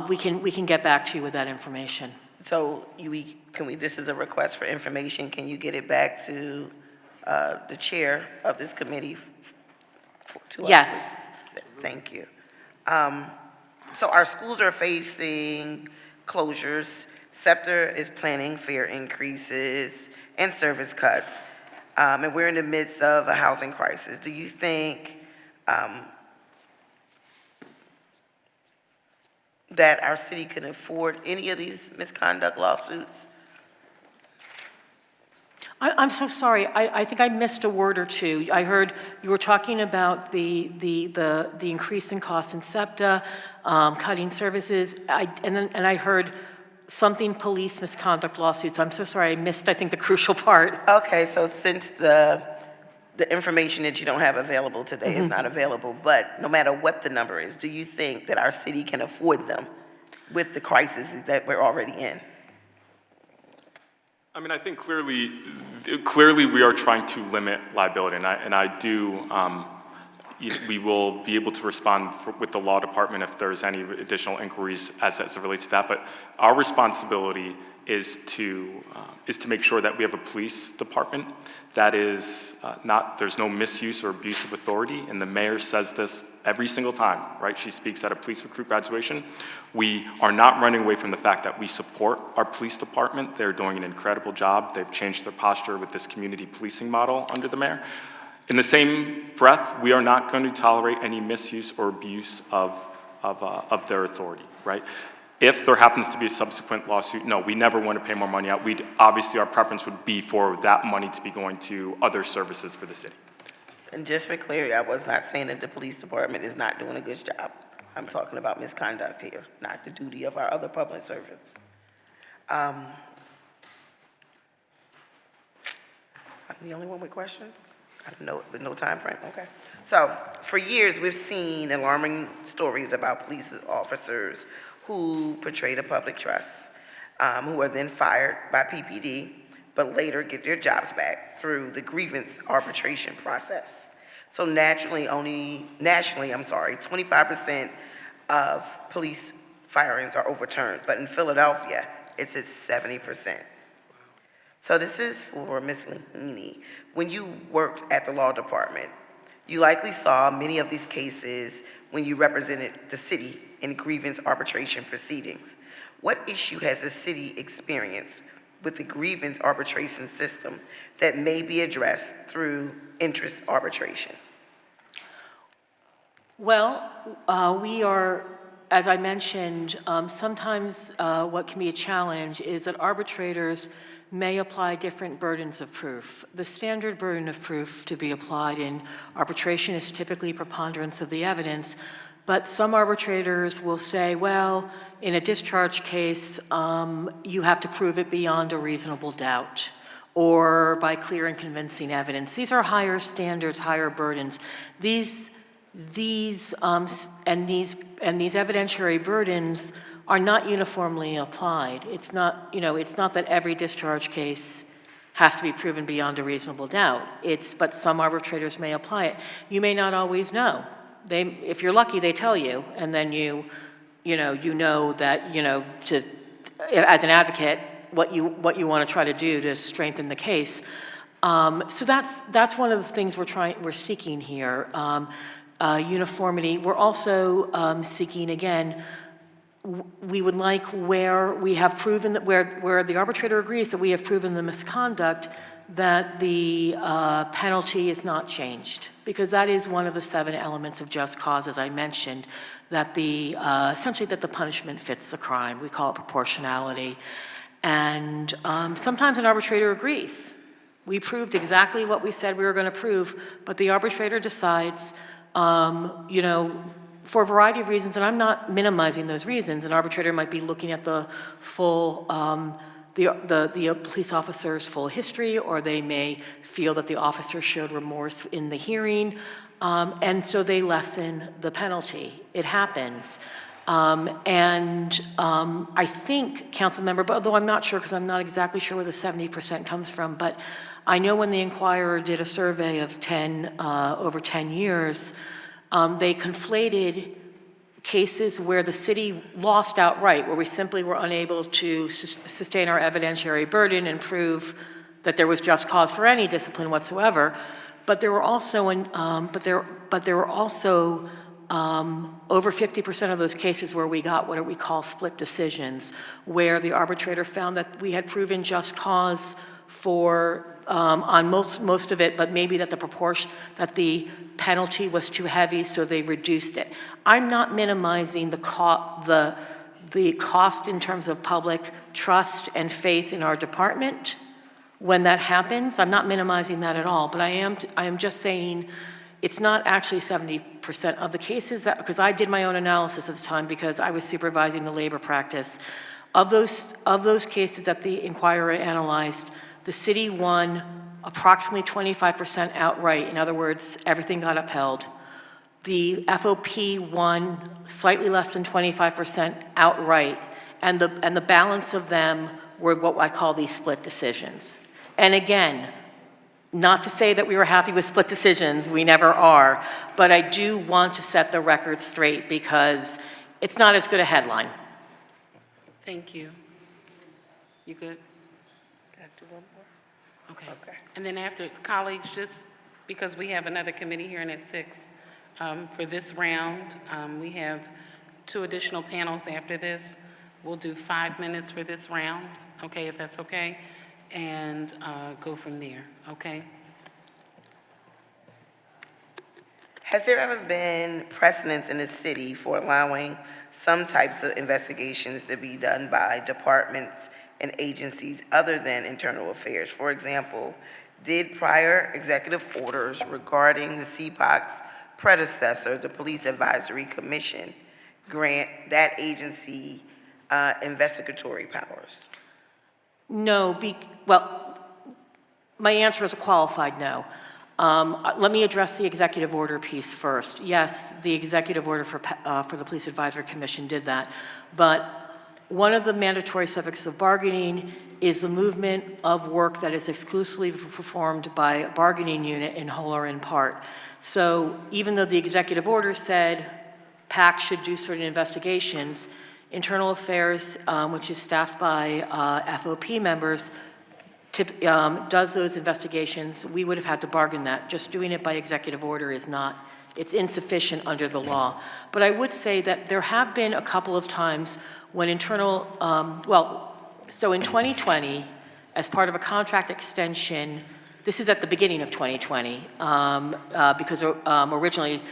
We can get back to you with that information. So this is a request for information. Can you get it back to the chair of this committee to us? Yes. Please? Thank you. So our schools are facing closures. SEPTA is planning fare increases and service cuts, and we're in the midst of a housing crisis. Do you think that our city can afford any of these misconduct lawsuits? I'm so sorry. I think I missed a word or two. I heard you were talking about the increase in costs in SEPTA, cutting services, and I heard something police misconduct lawsuits. I'm so sorry, I missed, I think, the crucial part. Okay, so since the information that you don't have available today is not available, but no matter what the number is, do you think that our city can afford them with the crisis that we're already in? I mean, I think clearly we are trying to limit liability, and I we will be able to respond with the law department if there's any additional inquiries as it relates to that. But our responsibility is to make sure that we have a police department that is there's no misuse or abuse of authority, and the mayor says this every single time, right? She speaks at a police recruit graduation. We are not running away from the fact that we support our police department. They're doing an incredible job. They've changed their posture with this community policing model under the mayor. In the same breath, we are not going to tolerate any misuse or abuse of their authority, right? If there happens to be a subsequent lawsuit, no, we never want to pay more money out. Obviously, our preference would be for that money to be going to other services for the city. And just for clarity, I was not saying that the police department is not doing a good job. I'm talking about misconduct here, not the duty of our other public servants. I'm the only one with questions? I don't know, with no time frame, okay. So, for years, we've seen alarming stories about police officers who portray the public trust, who are then fired by PPD, but later get their jobs back through the grievance arbitration process. So nationally, 25% of police firings are overturned, but in Philadelphia, it's at 70%. So this is for Ms. Lahini. When you worked at the law department, you likely saw many of these cases when you represented the city in grievance arbitration proceedings. What issue has the city experienced with the grievance arbitration system that may be addressed through interest arbitration? Well, we are, as I mentioned, sometimes what can be a challenge is that arbitrators may apply different burdens of proof. The standard burden of proof to be applied in arbitration is typically preponderance of the evidence, but some arbitrators will say, well, in a discharge case, you have to prove it beyond a reasonable doubt, or by clear and convincing evidence. These are higher standards, higher burdens. These evidentiary burdens are not uniformly applied. It's not that every discharge case has to be proven beyond a reasonable doubt. But some arbitrators may apply it. You may not always know. If you're lucky, they tell you, and then you know that, as an advocate, what you want to try to do to strengthen the case. So that's one of the things we're seeking here. Uniformity. We're also seeking, again, we would like where we have proven that where the arbitrator agrees that we have proven the misconduct, that the penalty is not changed, because that is one of the 7 elements of just cause, as I mentioned, that essentially that the punishment fits the crime. We call it proportionality. And sometimes an arbitrator agrees. We proved exactly what we said we were going to prove, but the arbitrator decides, for a variety of reasons, and I'm not minimizing those reasons. An arbitrator might be looking at the full, the police officer's full history, or they may feel that the officer showed remorse in the hearing, and so they lessen the penalty. It happens. I think, council member, but although I'm not sure because I'm not exactly sure where the 70% comes from, but I know when the Inquirer did a survey of over 10 years, they conflated cases where the city lost outright, where we simply were unable to sustain our evidentiary burden and prove that there was just cause for any discipline whatsoever. But there were also, over 50% of those cases where we got what we call split decisions, where the arbitrator found that we had proven just cause for on most of it, but maybe that the penalty was too heavy, so they reduced it. I'm not minimizing the cost in terms of public trust and faith in our department when that happens. I'm not minimizing that at all, but I am just saying it's not actually 70% of the cases, because I did my own analysis at the time because I was supervising the labor practice. Of those cases that the Inquirer analyzed, the city won approximately 25% outright. In other words, everything got upheld. The FOP won slightly less than 25% outright, and the balance of them were what I call these split decisions. And again, Not to say that we were happy with split decisions, we never are, but I do want to set the record straight because it's not as good a headline. Thank you. You good? Can I do one more? Okay. Okay. And then after, colleagues, just because we have another committee hearing at 6, for this round, we have 2 additional panels after this. We'll do 5 minutes for this round, okay, if that's okay, and go from there, okay? Has there ever been precedence in the city for allowing some types of investigations to be done by departments and agencies other than internal affairs? For example, did prior executive orders regarding the CPOC's predecessor, the Police Advisory Commission, grant that agency investigatory powers? No, well, my answer is a qualified no. Let me address the executive order piece first. Yes, the executive order for the Police Advisory Commission did that, but one of the mandatory subjects of bargaining is the movement of work that is exclusively performed by a bargaining unit in whole or in part. So even though the executive order said PAC should do certain investigations, Internal Affairs, which is staffed by FOP members, does those investigations. We would have had to bargain that. Just doing it by executive order is not, it's insufficient under the law. But I would say that there have been a couple of times when internal, so in 2020, as part of a contract extension, this is at the beginning of 2020, because originally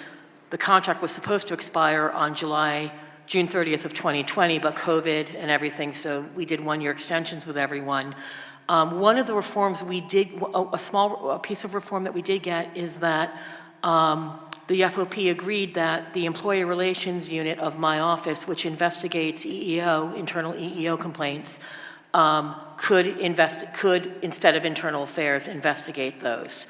the contract was supposed to expire on June 30th of 2020, but COVID and everything, so we did one-year extensions with everyone. One of the reforms we did, a small piece of reform that we did get is that the FOP agreed that the Employee Relations Unit of my office, which investigates EEO, internal EEO complaints, could, instead of Internal Affairs, investigate those.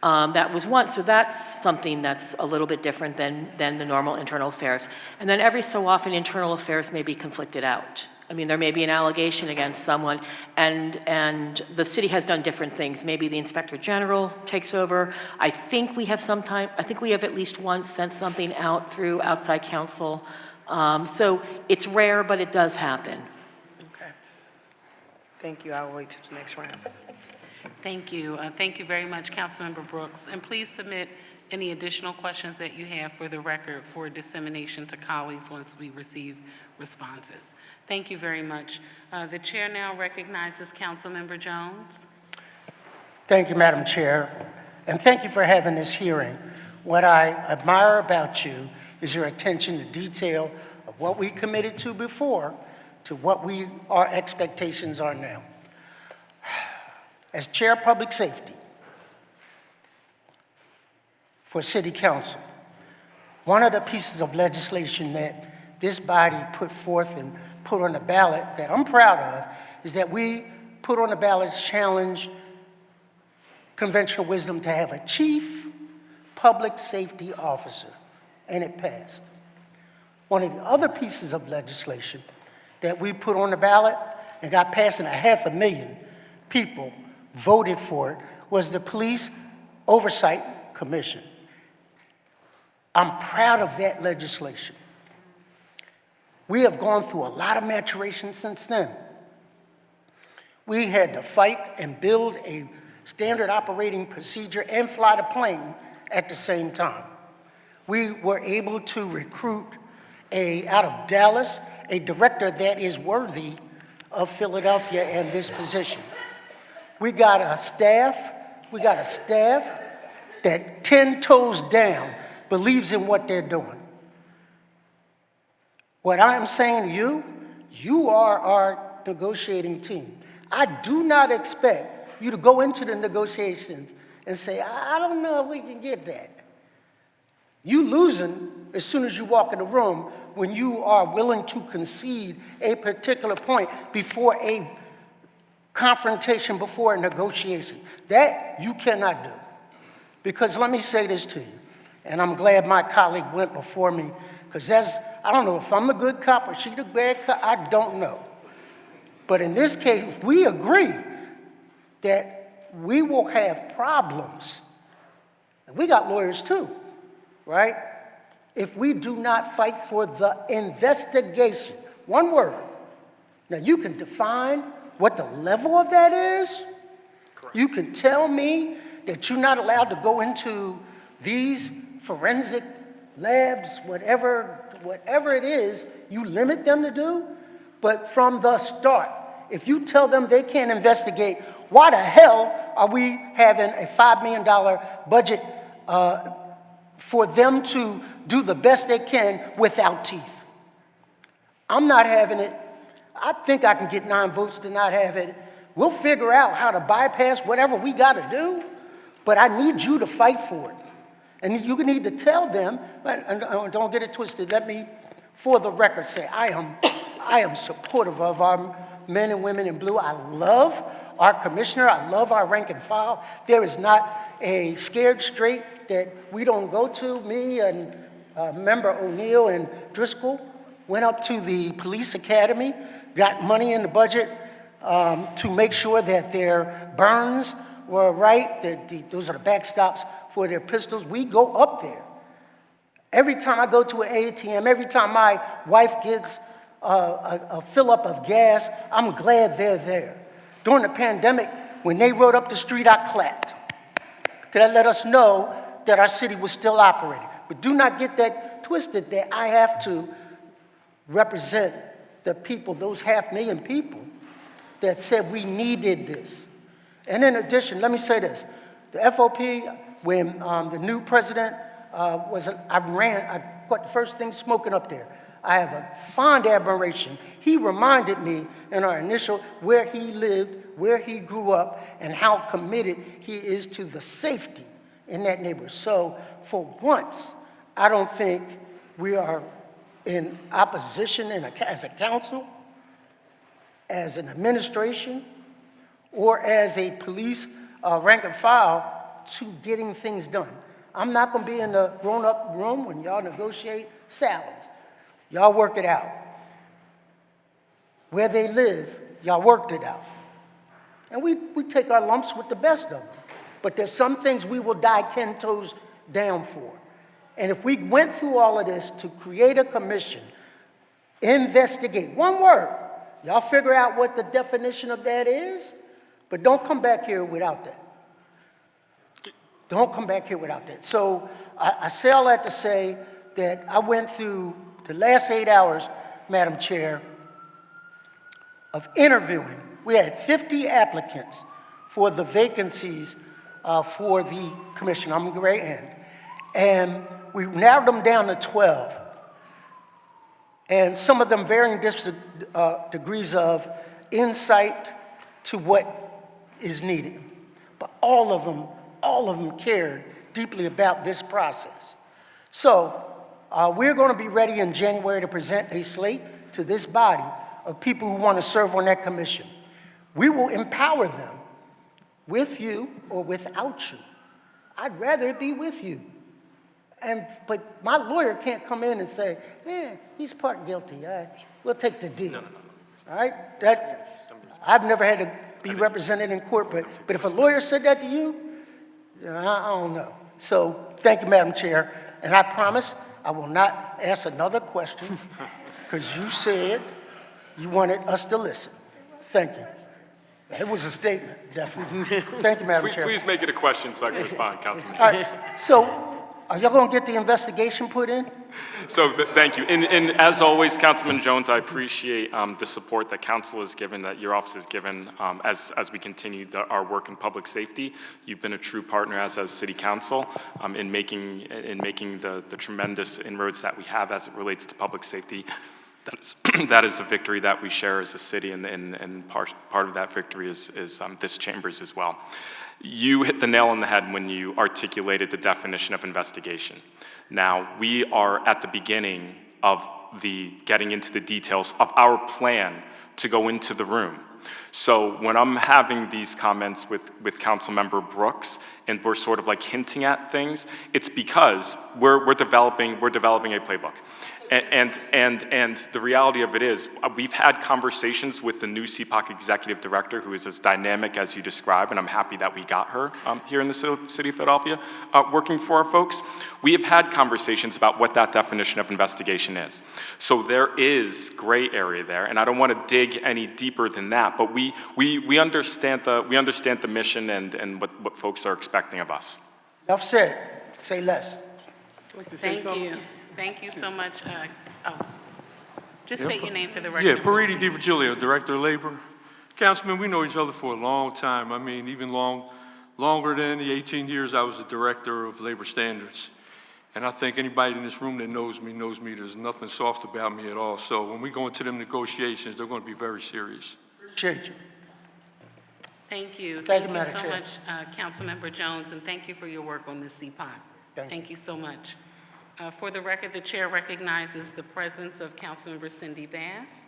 That was one, so that's something that's a little bit different than the normal Internal Affairs. And then every so often, Internal Affairs may be conflicted out. I mean, there may be an allegation against someone, and the city has done different things. Maybe the Inspector General takes over. I think we have at least once sent something out through outside counsel. So it's rare, but it does happen. Okay. Thank you. I'll wait till the next round. Thank you. Thank you very much, Councilmember Brooks. And please submit any additional questions that you have for the record for dissemination to colleagues once we receive responses. Thank you very much. The chair now recognizes Councilmember Jones. Thank you, Madam Chair, and thank you for having this hearing. What I admire about you is your attention to detail of what we committed to before to what our expectations are now. As Chair of Public Safety for City Council, one of the pieces of legislation that this body put forth and put on the ballot that I'm proud of is that we put on the ballot challenge conventional wisdom to have a chief public safety officer, and it passed. One of the other pieces of legislation that we put on the ballot and got passed, and 500,000 people voted for it, was the Police Oversight Commission. I'm proud of that legislation. We have gone through a lot of maturation since then. We had to fight and build a standard operating procedure and fly the plane at the same time. We were able to recruit out of Dallas, a director that is worthy of Philadelphia and this position. We got a staff that 10 toes down believes in what they're doing. What I'm saying to you, you are our negotiating team. I do not expect you to go into the negotiations and say, I don't know if we can get that. You losing as soon as you walk in the room when you are willing to concede a particular point before a confrontation, before a negotiation. That you cannot do. Because let me say this to you, and I'm glad my colleague went before me, because I don't know if I'm the good cop or she the bad cop, I don't know. But in this case, we agree that we will have problems, and we got lawyers too, right? If we do not fight for the investigation, one word. Now, you can define what the level of that is. Correct. You can tell me that you're not allowed to go into these forensic labs, whatever it is, you limit them to do. But from the start, if you tell them they can't investigate, why the hell are we having a $5 million budget for them to do the best they can without teeth? I'm not having it. I think I can get 9 votes to not have it. We'll figure out how to bypass whatever we got to do, but I need you to fight for it. And you need to tell them, and don't get it twisted, let me, for the record, say I am supportive of our men and women in blue. I love our commissioner. I love our rank and file. There is not a scared straight that we don't go to. Me and member O'Neill and Driscoll went up to the police academy, got money in the budget to make sure that their burns were right, that those are the backstops for their pistols. We go up there. Every time I go to an ATM, every time my wife gets a fill-up of gas, I'm glad they're there. During the pandemic, when they rode up the street, I clapped. That let us know that our city was still operating. But do not get that twisted that I have to represent the people, those 500,000 people that said we needed this. And in addition, let me say this. The FOP, when the new president I got the first thing smoking up there. I have a fond admiration. He reminded me in our initial where he lived, where he grew up, and how committed he is to the safety in that neighborhood. So for once, I don't think we are in opposition as a council, as an administration, or as a police rank and file to getting things done. I'm not going to be in the grown-up room when y'all negotiate salaries. Y'all work it out. Where they live, y'all worked it out. And we take our lumps with the best of them. But there's some things we will die 10 toes down for. And if we went through all of this to create a commission, investigate, one word, y'all figure out what the definition of that is, but don't come back here without that. Don't come back here without that. So I say all that to say that I went through the last 8 hours, Madam Chair, of interviewing. We had 50 applicants for the vacancies for the commission. I'm at the very end. And we narrowed them down to 12. And some of them varying degrees of insight to what is needed. But all of them cared deeply about this process. So we're going to be ready in January to present a slate to this body of people who want to serve on that commission. We will empower them with you or without you. I'd rather it be with you. But my lawyer can't come in and say, he's part guilty. We'll take the deal. No. All right? I've never had to be represented in court, but if a lawyer said that to you, I don't know. So thank you, Madam Chair. And I promise I will not ask another question because you said you wanted us to listen. Thank you. It was a statement, definitely. Thank you, Madam Chair. Please make it a question so I can respond, Councilman. All right, so are y'all going to get the investigation put in? So thank you. And as always, Councilman Jones, I appreciate the support that council has given, that your office has given as we continue our work in public safety. You've been a true partner as city council in making the tremendous inroads that we have as it relates to public safety. That is a victory that we share as a city, and part of that victory is this chamber's as well. You hit the nail on the head when you articulated the definition of investigation. Now, we are at the beginning of getting into the details of our plan to go into the room. So when I'm having these comments with Councilmember Brooks, and we're sort of like hinting at things, it's because we're developing a playbook. And the reality of it is, we've had conversations with the new CPOC executive director, who is as dynamic as you describe, and I'm happy that we got her here in the city of Philadelphia, working for our folks. We have had conversations about what that definition of investigation is. So there is gray area there, and I don't want to dig any deeper than that, but we understand the mission and what folks are expecting of us. Enough said. Say less. Thank you. Thank you so much. Just state your name for the record. Yeah, Paridi DiVirgilio, Director of Labor. Councilman, we know each other for a long time. I mean, even longer than the 18 years I was the Director of Labor Standards. And I think anybody in this room that knows me there's nothing soft about me at all. So when we go into them negotiations, they're going to be very serious. Appreciate you. Thank you. Thank you, Thank you Madam so Chair. much, Councilmember Jones, and thank you for your work on this CPOC. Thank you so much. For the record, the chair recognizes the presence of Councilmember Cindy Bass.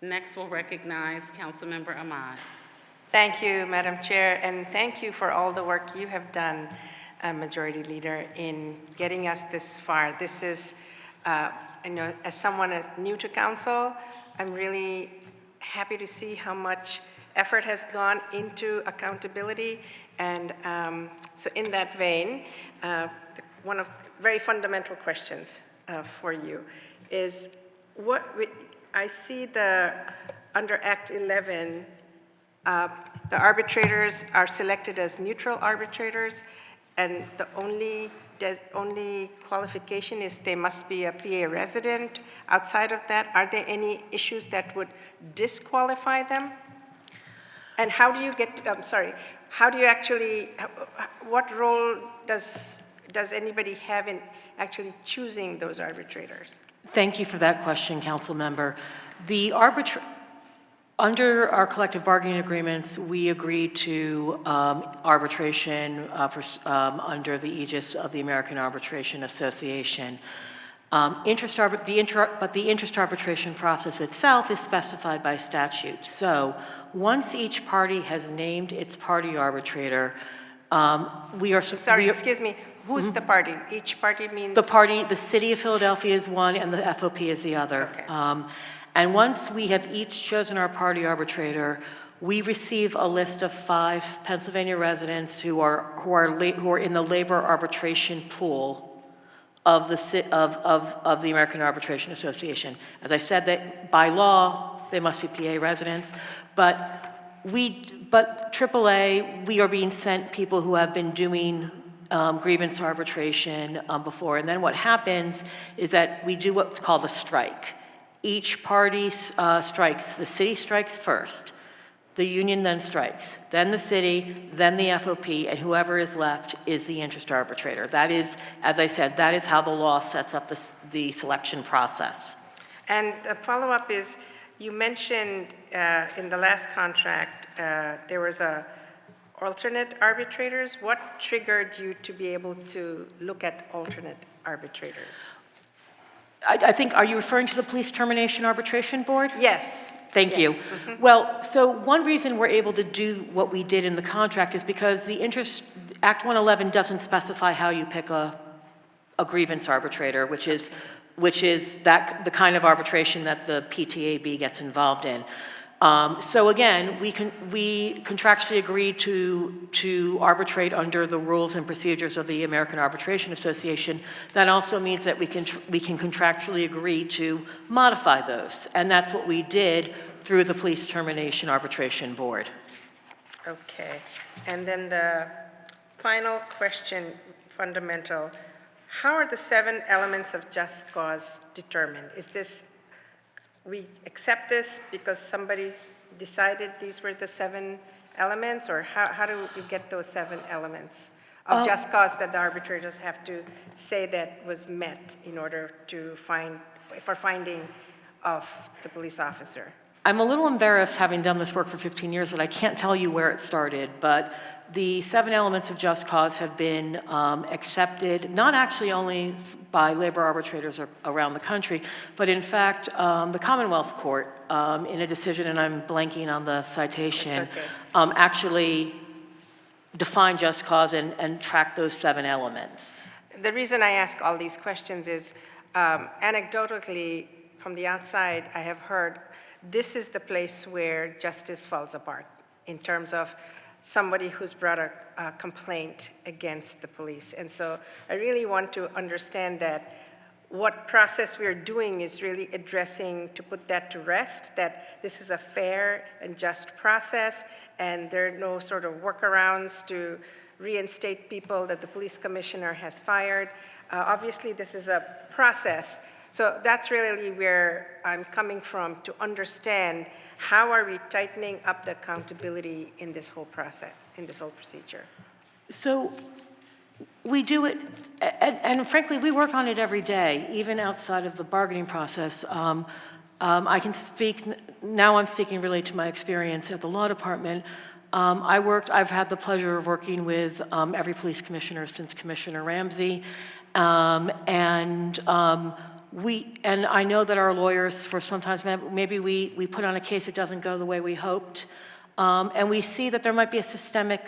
Next, we'll recognize Councilmember Ahmad. Thank you, Madam Chair, and thank you for all the work you have done, Majority Leader, in getting us this far. This is, I know, as someone as new to council, I'm really happy to see how much effort has gone into accountability. And so in that vein, one of very fundamental questions for you is I see under Act 11, the arbitrators are selected as neutral arbitrators, and the only qualification is they must be a PA resident. Outside of that, are there any issues that would disqualify them? And how do you how do you actually, what role does anybody have in actually choosing those arbitrators? Thank you for that question, Council Member. Under our collective bargaining agreements, we agreed to arbitration under the aegis of the American Arbitration Association. But the interest arbitration process itself is specified by statute. So once each party has named its party arbitrator, excuse me, who's the party? Each party means? The City of Philadelphia is one and the FOP is the other. Okay. And once we have each chosen our party arbitrator, we receive a list of 5 Pennsylvania residents who are in the labor arbitration pool of the American Arbitration Association. As I said, that by law they must be PA residents, but AAA, we are being sent people who have been doing grievance arbitration before, and then what happens is that we do what's called a strike. Each party strikes. The city strikes first. The union then strikes. Then the city, then the FOP, and whoever is left is the interest arbitrator. That is, as I said, that is how the law sets up the selection process. And the follow-up is, you mentioned in the last contract there was alternate arbitrators. What triggered you to be able to look at alternate arbitrators? I think, are you referring to the Police Termination Arbitration Board? Yes. Thank you. Mm-hmm. Well, so one reason we're able to do what we did in the contract is because Act 111 doesn't specify how you pick a grievance arbitrator, which is the kind of arbitration that the PTAB gets involved in. So again, we contractually agreed to arbitrate under the rules and procedures of the American Arbitration Association. That also means that we can contractually agree to modify those, and that's what we did through the Police Termination Arbitration Board. Okay, and then the final question, fundamental. How are the 7 elements of just cause determined? Is this, we accept this because somebody decided these were the 7 elements, or how do we get those 7 elements of just cause that the arbitrators have to say that was met in order to for finding of the police officer? I'm a little embarrassed, having done this work for 15 years, that I can't tell you where it started, but the 7 elements of just cause have been accepted, not actually only by labor arbitrators around the country, but in fact, the Commonwealth Court, in a decision, and I'm blanking on the citation, actually defined just cause and tracked those 7 elements. The reason I ask all these questions is Anecdotally, from the outside, I have heard this is the place where justice falls apart in terms of somebody who's brought a complaint against the police. And so I really want to understand that what process we're doing is really addressing to put that to rest, that this is a fair and just process, and there are no sort of workarounds to reinstate people that the police commissioner has fired. Obviously, this is a process. So that's really where I'm coming from, to understand how are we tightening up the accountability in this whole process, in this whole procedure. So we do it, and frankly, we work on it every day, even outside of the bargaining process. I can speak, now I'm speaking really to my experience at the law department. I've had the pleasure of working with every police commissioner since Commissioner Ramsey. And I know that our lawyers, for sometimes, maybe we put on a case that doesn't go the way we hoped. And we see that there might be a systemic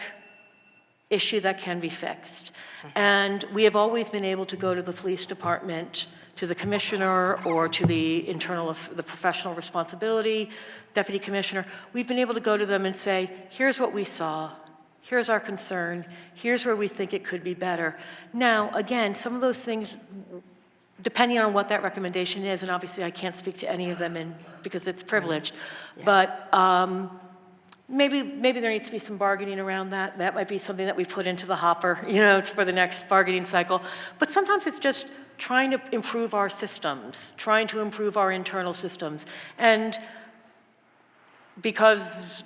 issue that can be fixed. And we have always been able to go to the police department, to the commissioner, or to the the professional responsibility deputy commissioner. We've been able to go to them and say, here's what we saw, here's our concern, here's where we think it could be better. Now, again, some of those things, depending on what that recommendation is, and obviously I can't speak to any of them because it's privileged, but maybe there needs to be some bargaining around that. That might be something that we put into the hopper, for the next bargaining cycle. But sometimes it's just trying to improve our systems, trying to improve our internal systems. And because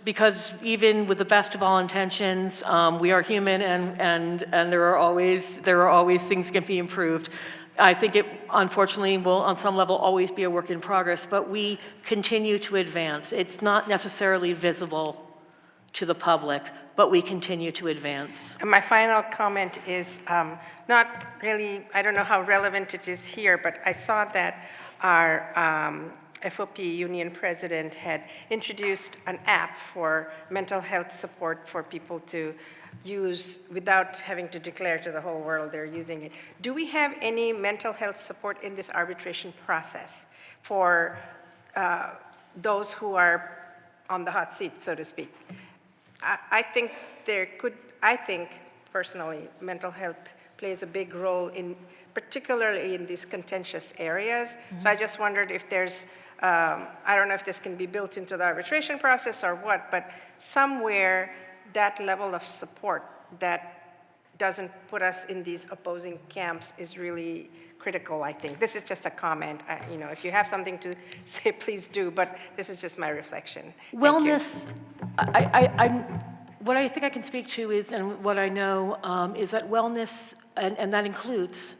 even with the best of all intentions, we are human, and there are always things that can be improved. I think it, unfortunately, will on some level always be a work in progress, but we continue to advance. It's not necessarily visible to the public, but we continue to advance. And my final comment is not really, I don't know how relevant it is here, but I saw that our FOP union president had introduced an app for mental health support for people to use without having to declare to the whole world they're using it. Do we have any mental health support in this arbitration process for those who are on the hot seat, so to speak? I think personally, mental health plays a big role particularly in these contentious areas. Mm-hmm. So I just wondered if there's, I don't know if this can be built into the arbitration process or what, but somewhere that level of support that doesn't put us in these opposing camps is really critical, I think. This is just a comment. If you have something to say, please do, but this is just my reflection. Wellness, what I think I can speak to is, and what I know, is that wellness, and that includes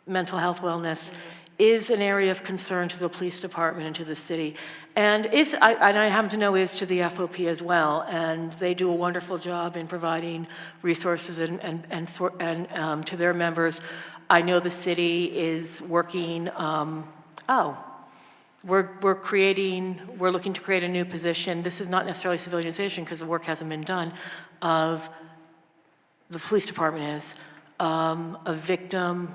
mental health wellness, is an area of concern to the police department and to the city. And I happen to know is to the FOP as well, and they do a wonderful job in providing resources and to their members. I know the city is working, we're looking to create a new position. This is not necessarily civilianization because the work hasn't been done, of the police department is, a victim,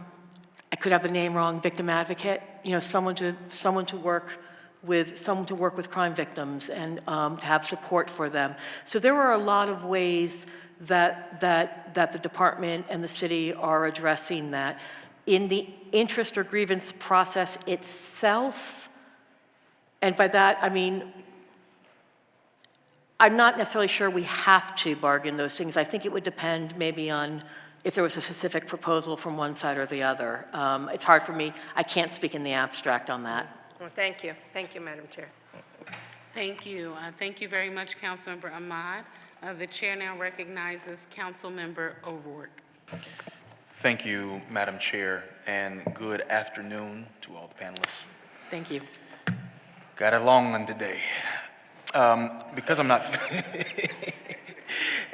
I could have the name wrong, victim advocate, someone to work with crime victims and to have support for them. So there are a lot of ways that the department and the city are addressing that. In the interest or grievance process itself, and by that I mean, I'm not necessarily sure we have to bargain those things. I think it would depend maybe on if there was a specific proposal from one side or the other. It's hard for me, I can't speak in the abstract on that. Well, thank you. Thank you, Madam Chair. Thank you. Thank you very much, Councilmember Ahmad. The chair now recognizes Councilmember O'Rourke. Thank you, Madam Chair, and good afternoon to all the panelists. Thank you. Got a long one today. Because I'm not,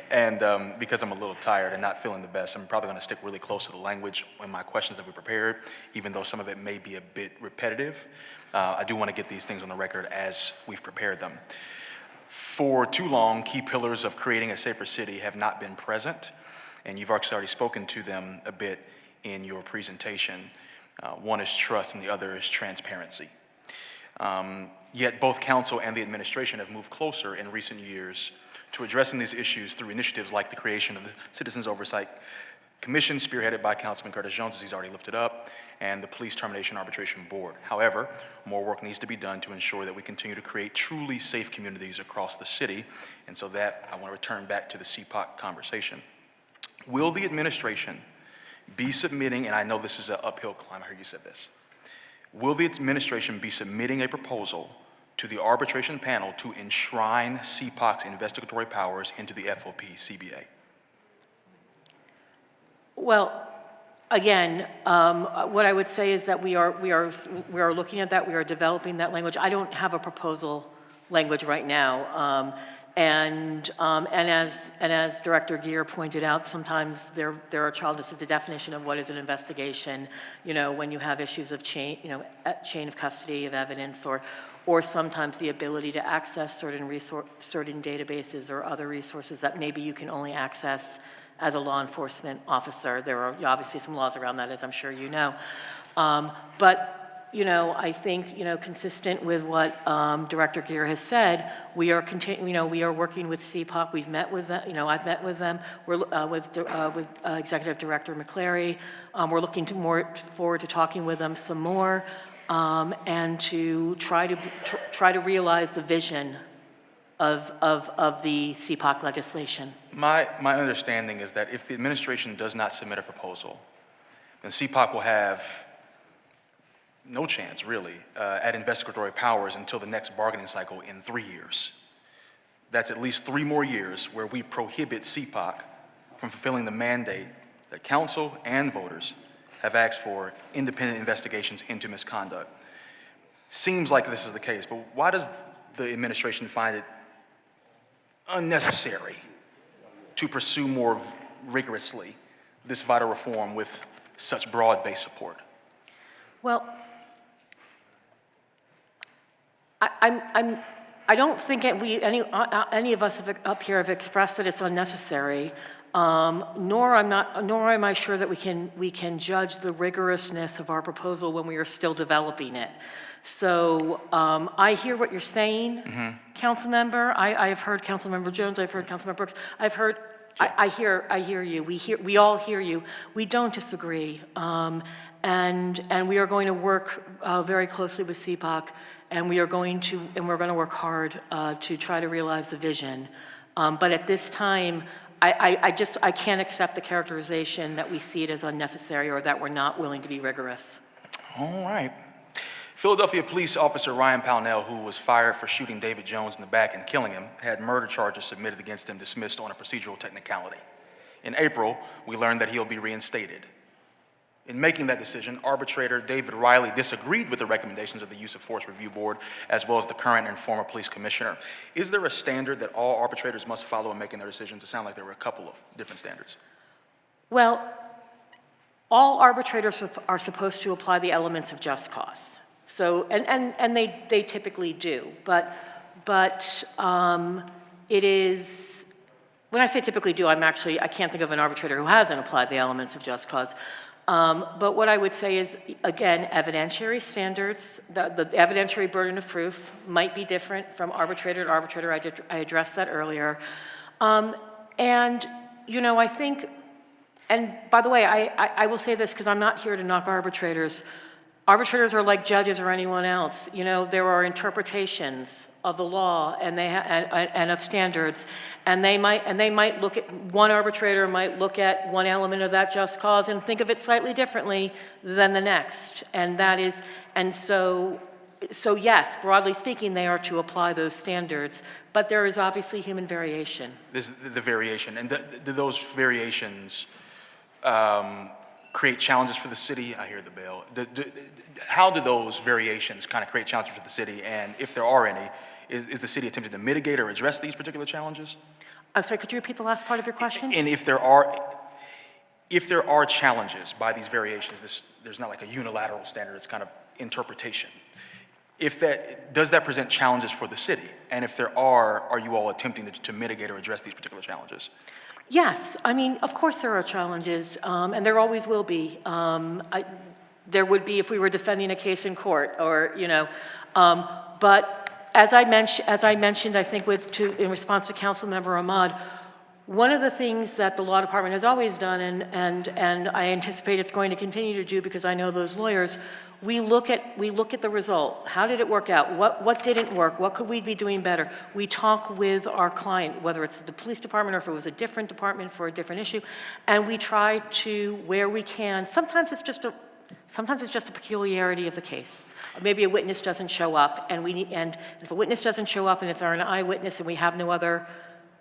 and because I'm a little tired and not feeling the best, I'm probably going to stick really close to the language in my questions that we prepared, even though some of it may be a bit repetitive. I do want to get these things on the record as we've prepared them. For too long, key pillars of creating a safer city have not been present, and you've actually already spoken to them a bit in your presentation. One is trust and the other is transparency. Yet both council and the administration have moved closer in recent years to addressing these issues through initiatives like the creation of the Citizens Oversight Commission, spearheaded by Councilman Curtis Jones, as he's already lifted up, and the Police Termination Arbitration Board. However, more work needs to be done to ensure that we continue to create truly safe communities across the city, and so that I want to return back to the CPOC conversation. Will the administration be submitting, and I know this is an uphill climb, I heard you said this, will the administration be submitting a proposal to the arbitration panel to enshrine CPOC's investigatory powers into the FOP CBA? Well, again, what I would say is that we are looking at that. We are developing that language. I don't have a proposal language right now. And as Director Geer pointed out, sometimes there are challenges to the definition of what is an investigation. You know, when you have issues of chain of custody of evidence, or sometimes the ability to access certain databases or other resources that maybe you can only access as a law enforcement officer. There are obviously some laws around that, as I'm sure you know. But you know, I think, you know, consistent with what Director Geer has said, we are we are working with CPOC. We've met with them. You know, I've met with them. We're with Executive Director McCleary. We're looking forward to talking with them some more, and to try to realize the vision of the CPOC legislation. My understanding is that if the administration does not submit a proposal, then CPOC will have no chance, really, at investigatory powers until the next bargaining cycle in 3 years. That's at least 3 more years where we prohibit CPOC from fulfilling the mandate that council and voters have asked for independent investigations into misconduct. Seems like this is the case, but why does the administration find it unnecessary to pursue more rigorously this vital reform with such broad-based support? Well, I don't think any of us up here have expressed that it's unnecessary, nor am I sure that we can judge the rigorousness of our proposal when we are still developing it. So I hear what you're saying, Council Member. I've heard Council Member Jones. I've heard Council Member Brooks. I've heard. Sure. I hear you. We all hear you. We don't disagree, and we are going to work very closely with CPOC, and we're going to work hard to try to realize the vision. But at this time, I can't accept the characterization that we see it as unnecessary or that we're not willing to be rigorous. All right. Philadelphia police officer Ryan Pownell, who was fired for shooting David Jones in the back and killing him, had murder charges submitted against him dismissed on a procedural technicality. In April, we learned that he'll be reinstated. In making that decision, arbitrator David Riley disagreed with the recommendations of the Use of Force Review Board, as well as the current and former police commissioner. Is there a standard that all arbitrators must follow in making their decisions? It sounds like there were a couple of different standards. Well, all arbitrators are supposed to apply the elements of just cause. So, and they typically do, but it is, when I say typically do, I can't think of an arbitrator who hasn't applied the elements of just cause. But what I would say is, again, evidentiary standards, the evidentiary burden of proof might be different from arbitrator to arbitrator. I addressed that earlier. And, you know, I think, and by the way, I will say this because I'm not here to knock arbitrators. Arbitrators are like judges or anyone else. You know, there are interpretations of the law and of standards, and they might look at, one arbitrator might look at one element of that just cause and think of it slightly differently than the next. And that is, and so yes, broadly speaking, they are to apply those standards, but there is obviously human variation. There's the variation, and do those variations create challenges for the city? I hear the bell. How do those variations kind of create challenges for the city? And if there are any, is the city attempting to mitigate or address these particular challenges? I'm sorry, could you repeat the last part of your question? And if there are challenges by these variations, there's not like a unilateral standard, it's kind of interpretation. Does that present challenges for the city? And if there are you all attempting to mitigate or address these particular challenges? Yes, I mean, of course there are challenges, and there always will be. there would be if we were defending a case in court, or, but as I mentioned, I think in response to Councilmember Ahmad, one of the things that the law department has always done, and I anticipate it's going to continue to do because I know those lawyers, we look at the result. How did it work out? What didn't work? What could we be doing better? We talk with our client, whether it's the police department or if it was a different department for a different issue, and we try to, where we can, sometimes it's just a peculiarity of the case. Maybe a witness doesn't show up, and if a witness doesn't show up and it's an eyewitness and we have no other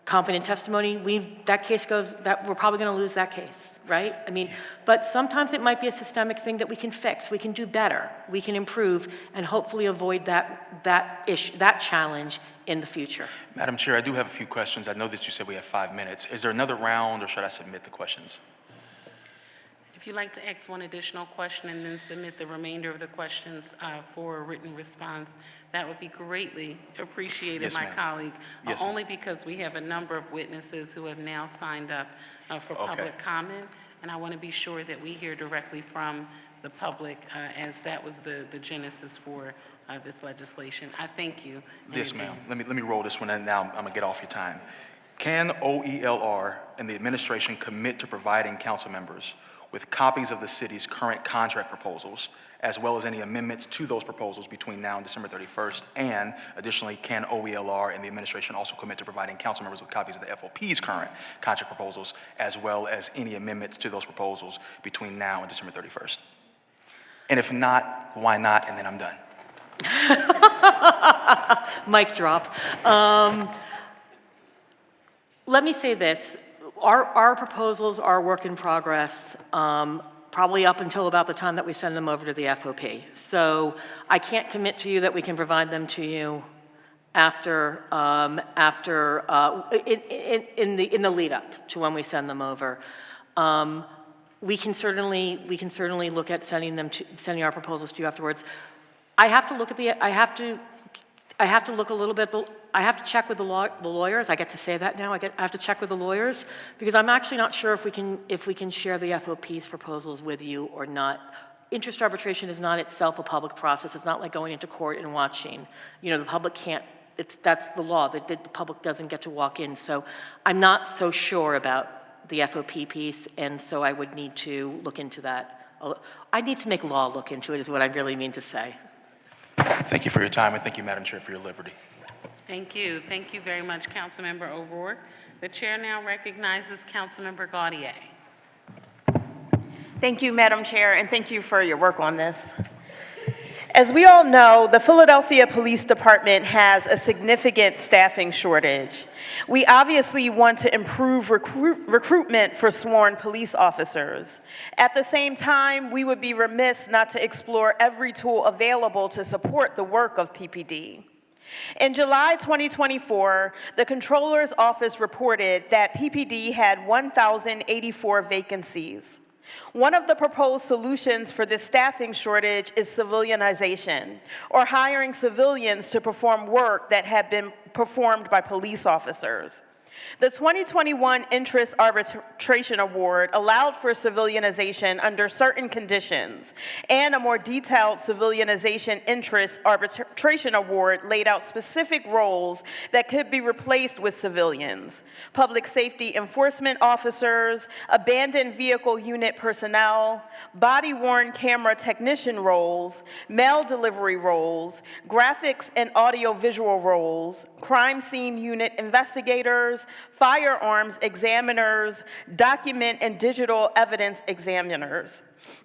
competent testimony, we're probably going to lose that case, right? I mean, but sometimes it might be a systemic thing that we can fix, we can do better, we can improve, and hopefully avoid that challenge in the future. Madam Chair, I do have a few questions. I know that you said we have 5 minutes. Is there another round, or should I submit the questions? If you'd like to ask one additional question and then submit the remainder of the questions for a written response, that would be greatly appreciated, Yes, my ma'am. colleague. Yes, ma'am. Only because we have a number of witnesses who have now signed up for public comment, and I want to be sure that we hear directly from the public, as that was the genesis for this legislation. I thank you. Yes, ma'am. Let me roll this one, and now I'm going to get off your time. Can OELR and the administration commit to providing council members with copies of the city's current contract proposals, as well as any amendments to those proposals between now and December 31st? And additionally, can OELR and the administration also commit to providing council members with copies of the FOP's current contract proposals, as well as any amendments to those proposals between now and December 31st? And if not, why not? And then I'm done. Mic drop. Let me say this. Our proposals are a work in progress, probably up until about the time that we send them over to the FOP. So I can't commit to you that we can provide them to you in the lead up to when we send them over. We can certainly look at sending our proposals to you afterwards. I have to look a little bit. I have to check with the lawyers. I get to say that now. I have to check with the lawyers because I'm actually not sure if we can share the FOP's proposals with you or not. Interest arbitration is not itself a public process. It's not like going into court and watching. The public can't. That's the law. The public doesn't get to walk in. So I'm not so sure about the FOP piece, and so I would need to look into that. I need to make law look into it, is what I really mean to say. Thank you for your time, and thank you, Madam Chair, for your liberty. Thank you. Thank you very much, Councilmember O'Rourke. The chair now recognizes Councilmember Gaudier. Thank you, Madam Chair, and thank you for your work on this. As we all know, the Philadelphia Police Department has a significant staffing shortage. We obviously want to improve recruitment for sworn police officers. At the same time, we would be remiss not to explore every tool available to support the work of PPD. In July 2024, the Comptroller's Office reported that PPD had 1,084 vacancies. One of the proposed solutions for this staffing shortage is civilianization, or hiring civilians to perform work that had been performed by police officers. The 2021 Interest Arbitration Award allowed for civilianization under certain conditions, and a more detailed civilianization interest arbitration award laid out specific roles that could be replaced with civilians: public safety enforcement officers, abandoned vehicle unit personnel, body-worn camera technician roles, mail delivery roles, graphics and audio-visual roles, crime scene unit investigators, firearms examiners, document and digital evidence examiners.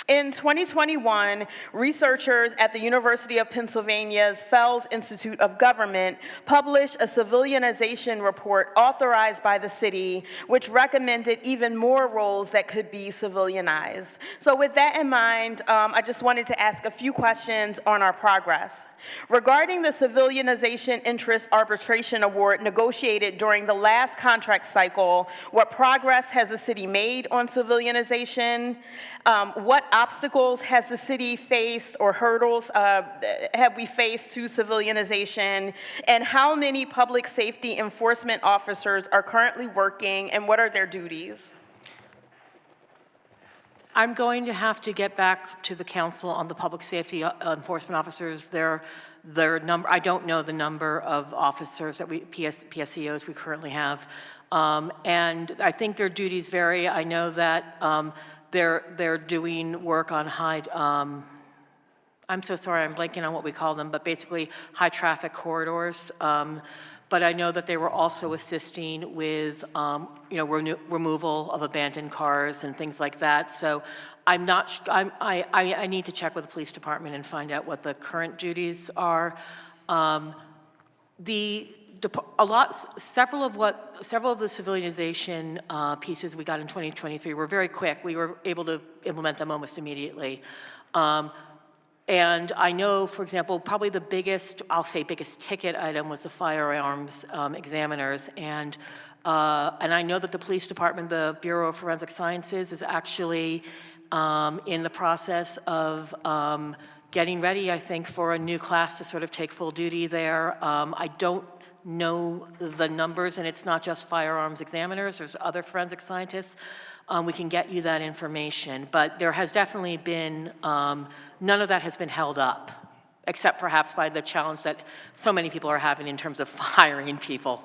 In 2021, researchers at the University of Pennsylvania's Fels Institute of Government published a civilianization report authorized by the city, which recommended even more roles that could be civilianized. So with that in mind, I just wanted to ask a few questions on our progress. Regarding the Civilianization Interest Arbitration Award negotiated during the last contract cycle, what progress has the city made on civilianization? What obstacles has the city faced, or hurdles have we faced to civilianization? And how many public safety enforcement officers are currently working, and what are their duties? I'm going to have to get back to the council on the public safety enforcement officers. Their number, I don't know the number of officers that PSEOs we currently have. And I think their duties vary. I know that they're doing work on I'm so sorry, I'm blanking on what we call them, but basically high traffic corridors. But I know that they were also assisting with, removal of abandoned cars and things like that. So I'm not, I need to check with the police department and find out what the current duties are. Several of the civilization pieces we got in 2023 were very quick. We were able to implement them almost immediately. And I know, for example, probably the biggest ticket item was the firearms examiners. And I know that the police department, the Bureau of Forensic Sciences, is actually in the process of getting ready, I think, for a new class to sort of take full duty there. I don't know the numbers, and it's not just firearms examiners, there's other forensic scientists. We can get you that information, but there has definitely been, none of that has been held up, except perhaps by the challenge that so many people are having in terms of hiring people.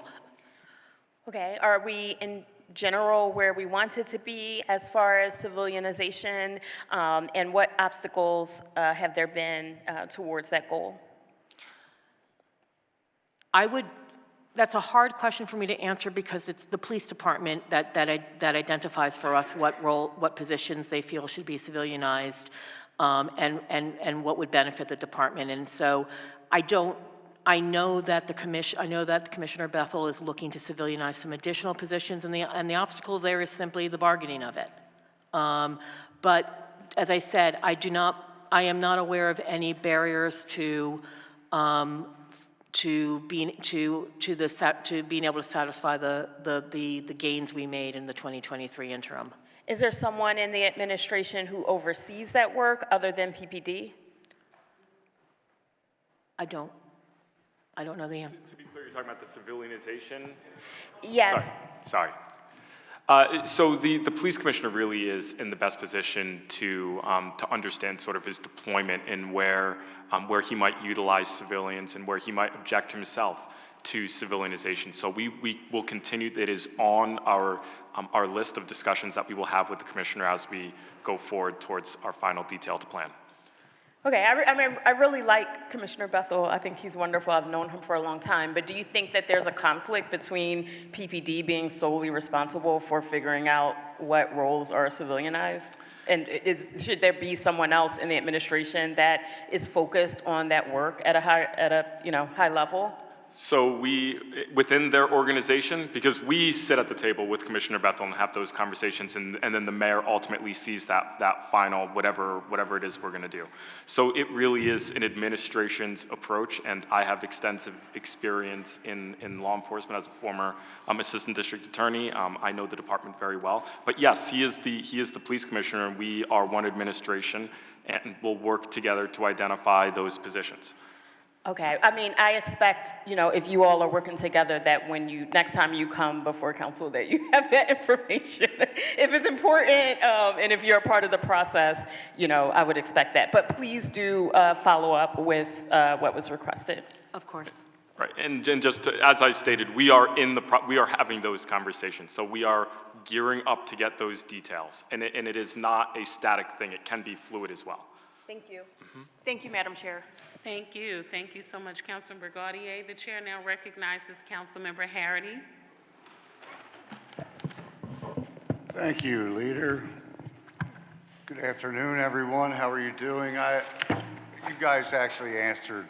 Okay, are we in general where we wanted to be as far as civilianization, and what obstacles have there been towards that goal? That's a hard question for me to answer because it's the police department that identifies for us what positions they feel should be civilianized, and what would benefit the department. And so I know that Commissioner Bethel is looking to civilianize some additional positions, and the obstacle there is simply the bargaining of it. But as I said, I am not aware of any barriers to being able to satisfy the gains we made in the 2023 interim. Is there someone in the administration who oversees that work other than PPD? I don't know the answer. To be clear, you're talking about the civilianization? Yes. Sorry. So the police commissioner really is in the best position to understand sort of his deployment and where he might utilize civilians and where he might object himself to civilianization. So we will continue. It is on our list of discussions that we will have with the commissioner as we go forward towards our final detailed plan. Okay, I really like Commissioner Bethel. I think he's wonderful. I've known him for a long time. But do you think that there's a conflict between PPD being solely responsible for figuring out what roles are civilianized? And should there be someone else in the administration that is focused on that work at a high level? So within their organization, because we sit at the table with Commissioner Bethel and have those conversations, and then the mayor ultimately sees that final, whatever it is we're gonna do. So it really is an administration's approach, and I have extensive experience in law enforcement as a former assistant district attorney. I know the department very well. But yes, he is the police commissioner, and we are one administration, and we'll work together to identify those positions. Okay, I mean, I expect, if you all are working together, that next time you come before council, that you have that information. If it's important, and if you're a part of the process, I would expect that. But please do follow up with what was requested. Of course. Right, and just as I stated, we are having those conversations. So we are gearing up to get those details, and it is not a static thing. It can be fluid as well. Thank you. Thank you, Madam Chair. Thank you. Thank you so much, Councilmember Gaudier. The chair now recognizes Councilmember Harity. Thank you, Leader. Good afternoon, everyone. How are you doing? You guys actually answered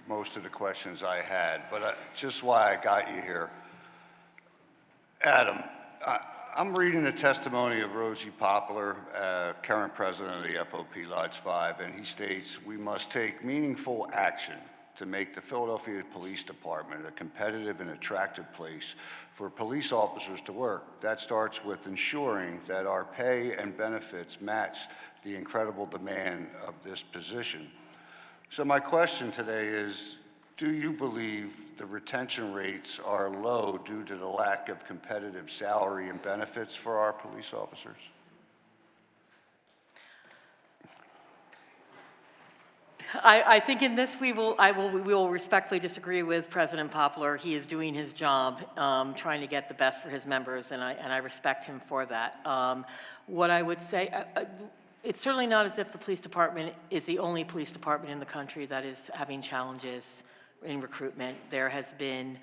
most of the questions I had, but just why I got you here. Adam, I'm reading the testimony of Rosie Poplar, current president of the FOP Lodge 5, and he states, "We must take meaningful action to make the Philadelphia Police Department a competitive and attractive place for police officers to work. That starts with ensuring that our pay and benefits match the incredible demand of this position." So my question today is, do you believe the retention rates are low due to the lack of competitive salary and benefits for our police officers? I think in this, we will respectfully disagree with President Poplar. He is doing his job, trying to get the best for his members, and I respect him for that. What I would say, it's certainly not as if the police department is the only police department in the country that is having challenges in recruitment. There has been,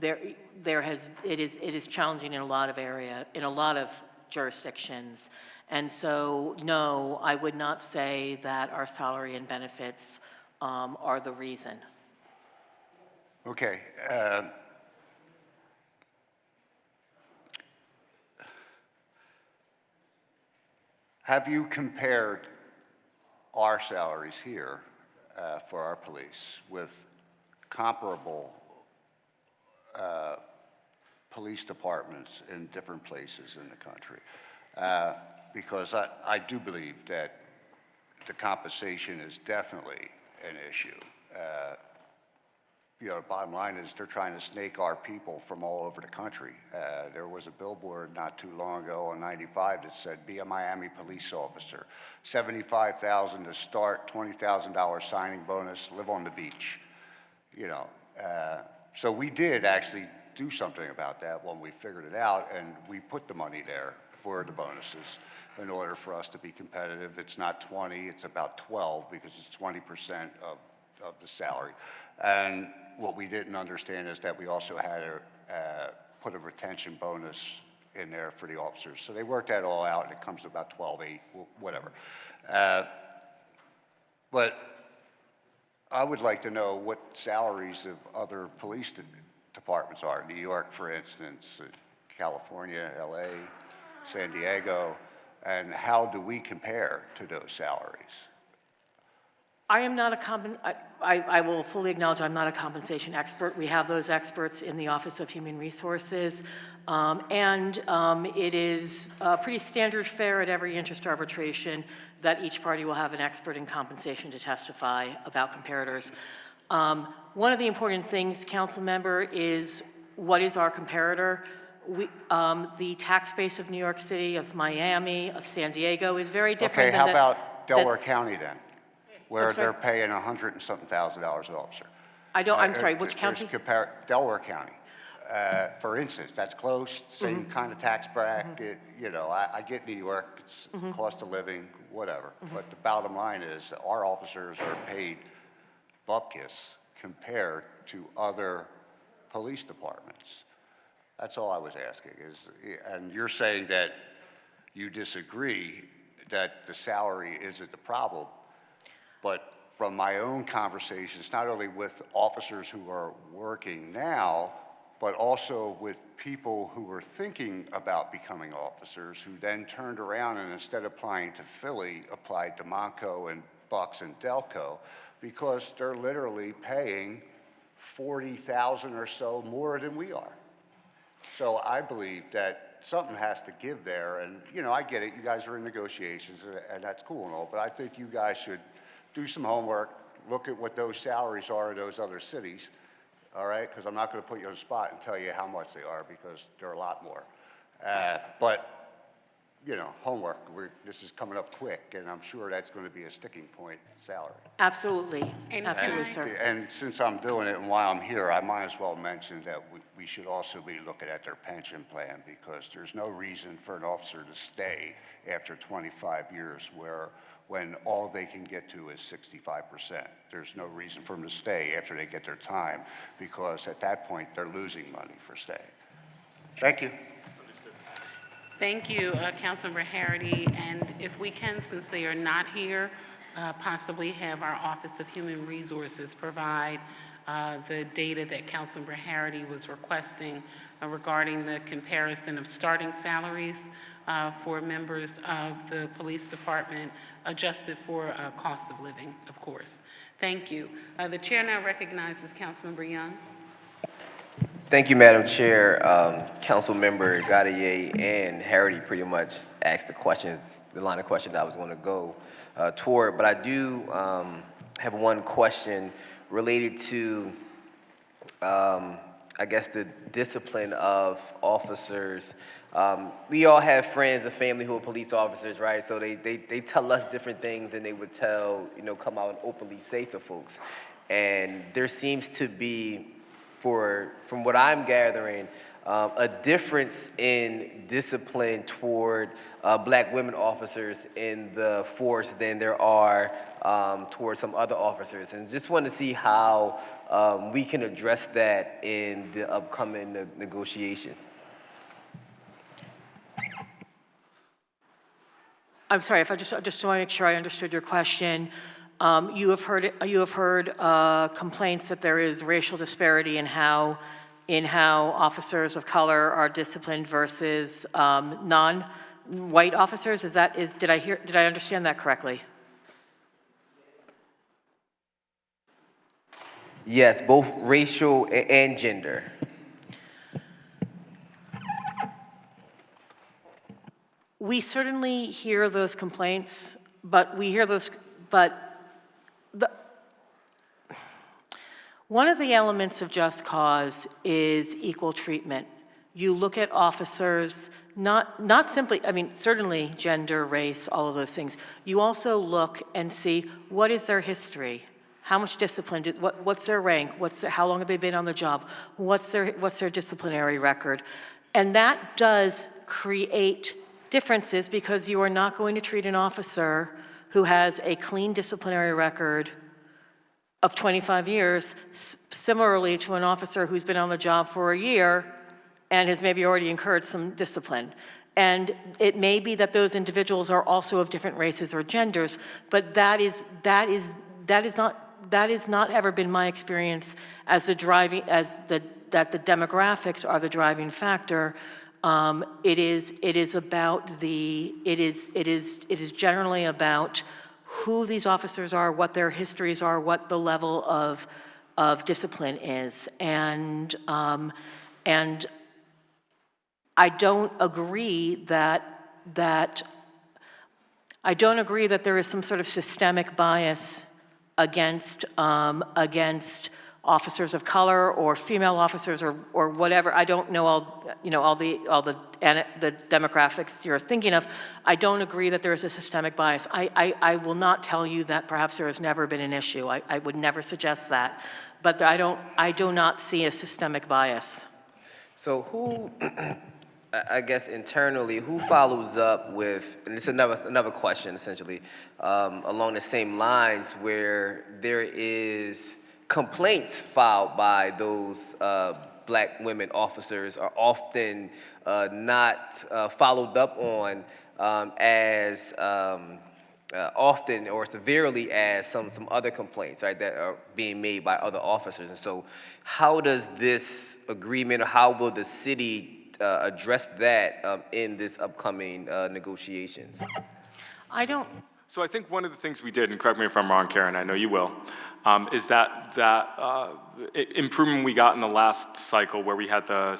it is challenging in a lot of jurisdictions. And so, no, I would not say that our salary and benefits are the reason. Okay. Have you compared our salaries here for our police with comparable police departments in different places in the country? Because I do believe that the compensation is definitely an issue. You know, bottom line is they're trying to snake our people from all over the country. There was a billboard not too long ago on 95 that said, "Be a Miami police officer. $75,000 to start, $20,000 signing bonus, live on the beach." You know, so we did actually do something about that when we figured it out, and we put the money there for the bonuses in order for us to be competitive. It's not 20, it's about 12 because it's 20% of the salary. And what we didn't understand is that we also had to put a retention bonus in there for the officers. So they worked that all out, and it comes to about 12.8, whatever. But I would like to know what salaries of other police departments are. New York, for instance, California, LA, San Diego, and how do we compare to those salaries? I am not I will fully acknowledge I'm not a compensation expert. We have those experts in the Office of Human Resources. It is pretty standard fare at every interest arbitration that each party will have an expert in compensation to testify about comparators. One of the important things, council member, is what is our comparator? The tax base of New York City, of Miami, of San Diego is very different. Okay, how about Delaware County then, where they're paying $100 and something thousand an officer? I'm sorry, which county? Delaware County. For instance, that's close, same kind of tax bracket. You know, I get New York, it's cost of living, whatever. But the bottom line is our officers are paid bupkis compared to other police departments. That's all I was asking and you're saying that you disagree that the salary isn't the problem, but from my own conversations, not only with officers who are working now, but also with people who were thinking about becoming officers who then turned around and instead of applying to Philly, applied to Montco and Bucks and Delco because they're literally paying $40,000 or so more than we are. So I believe that something has to give there, and you know, I get it, you guys are in negotiations, and that's cool and all, but I think you guys should do some homework, look at what those salaries are in those other cities, all right? Because I'm not going to put you on the spot and tell you how much they are, because they're a lot more. But, you know, homework, this is coming up quick, and I'm sure that's going to be a sticking point, salary. Absolutely, absolutely, sir. And since I'm doing it and while I'm here, I might as well mention that we should also be looking at their pension plan because there's no reason for an officer to stay after 25 years when all they can get to is 65%. There's no reason for them to stay after they get their time because at that point they're losing money for staying. Thank you. Thank you, Councilmember Harity. And if we can, since they are not here, possibly have our Office of Human Resources provide the data that Councilmember Harity was requesting regarding the comparison of starting salaries for members of the police department, adjusted for cost of living, of course. Thank you. The chair now recognizes Councilmember Young. Thank you, Madam Chair. Councilmember Gaudier and Harity pretty much asked the line of questions I was going to go toward, but I do have one question related to, I guess, the discipline of officers We all have friends and family who are police officers, right? So they tell us different things than they would tell, come out and openly say to folks. And there seems to be, from what I'm gathering, a difference in discipline toward black women officers in the force than there are towards some other officers. And just want to see how we can address that in the upcoming negotiations. I'm sorry, if I just want to make sure I understood your question. You have heard complaints that there is racial disparity in how officers of color are disciplined versus non-white officers. Did I understand that correctly? Yes, both racial and gender. We certainly hear those complaints, but one of the elements of just cause is equal treatment. You look at officers, not simply, certainly gender, race, all of those things. You also look and see what is their history, how much discipline, what's their rank, how long have they been on the job, what's their disciplinary record. And that does create differences because you are not going to treat an officer who has a clean disciplinary record of 25 years similarly to an officer who's been on the job for a year and has maybe already incurred some discipline. And it may be that those individuals are also of different races or genders, but that is not ever been my experience as that the demographics are the driving factor. It is generally about who these officers are, what their histories are, what the level of discipline is, and I don't agree that there is some sort of systemic bias against officers of color or female officers or whatever. I don't know all the demographics you're thinking of. I don't agree that there is a systemic bias. I will not tell you that perhaps there has never been an issue. I would never suggest that, but I do not see a systemic bias. So who, I guess internally, who follows up with, and it's another question essentially, along the same lines where there is complaints filed by those black women officers are often not followed up on as often or severely as some other complaints, right, that are being made by other officers. And so how does this agreement, or how will the city address that in this upcoming negotiations? So I think one of the things we did, and correct me if I'm wrong, Karen, I know you will, is that improvement we got in the last cycle where we had the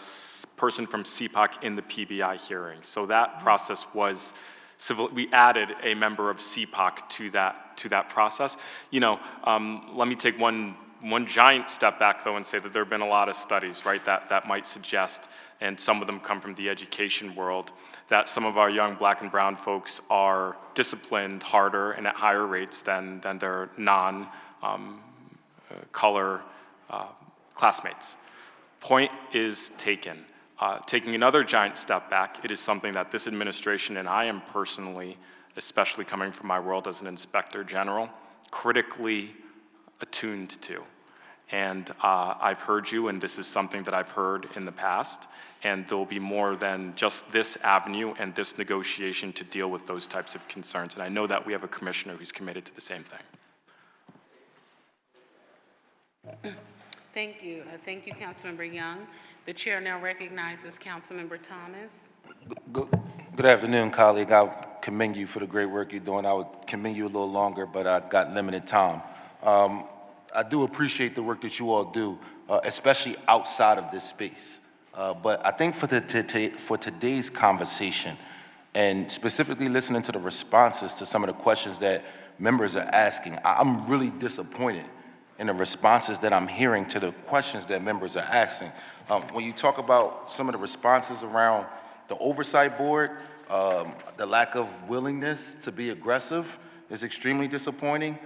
person from CPOC in the PBI hearing. So that process was civil. We added a member of CPOC to that process. Let me take one giant step back though and say that there have been a lot of studies, right, that might suggest, and some of them come from the education world, that some of our young black and brown folks are disciplined harder and at higher rates than their non-color classmates. Point is taken. Taking another giant step back, it is something that this administration and I am personally, especially coming from my world as an inspector general, critically attuned to. And I've heard you, and this is something that I've heard in the past, and there'll be more than just this avenue and this negotiation to deal with those types of concerns. And I know that we have a commissioner who's committed to the same thing. Thank you. Thank you, Councilmember Young. The chair now recognizes Councilmember Thomas. Good afternoon, colleague. I commend you for the great work you're doing. I would commend you a little longer, but I got limited time. I do appreciate the work that you all do, especially outside of this space. But I think for today's conversation, and specifically listening to the responses to some of the questions that members are asking, I'm really disappointed in the responses that I'm hearing to the questions that members are asking. When you talk about some of the responses around the oversight board, the lack of willingness to be aggressive is extremely disappointing.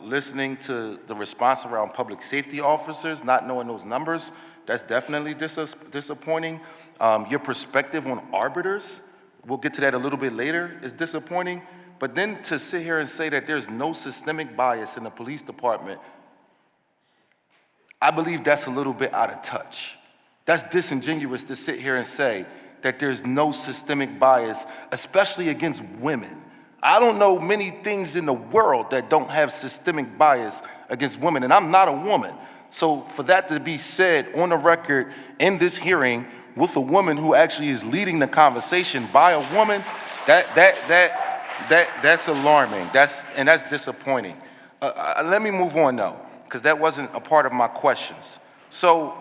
Listening to the response around public safety officers, not knowing those numbers, that's definitely disappointing. Your perspective on arbiters, we'll get to that a little bit later, is disappointing. But then to sit here and say that there's no systemic bias in the police department, I believe that's a little bit out of touch. That's disingenuous to sit here and say that there's no systemic bias, especially against women. I don't know many things in the world that don't have systemic bias against women, and I'm not a woman. So for that to be said on the record in this hearing with a woman who actually is leading the conversation by a woman, that's alarming. That's disappointing. Let me move on though, because that wasn't a part of my questions. So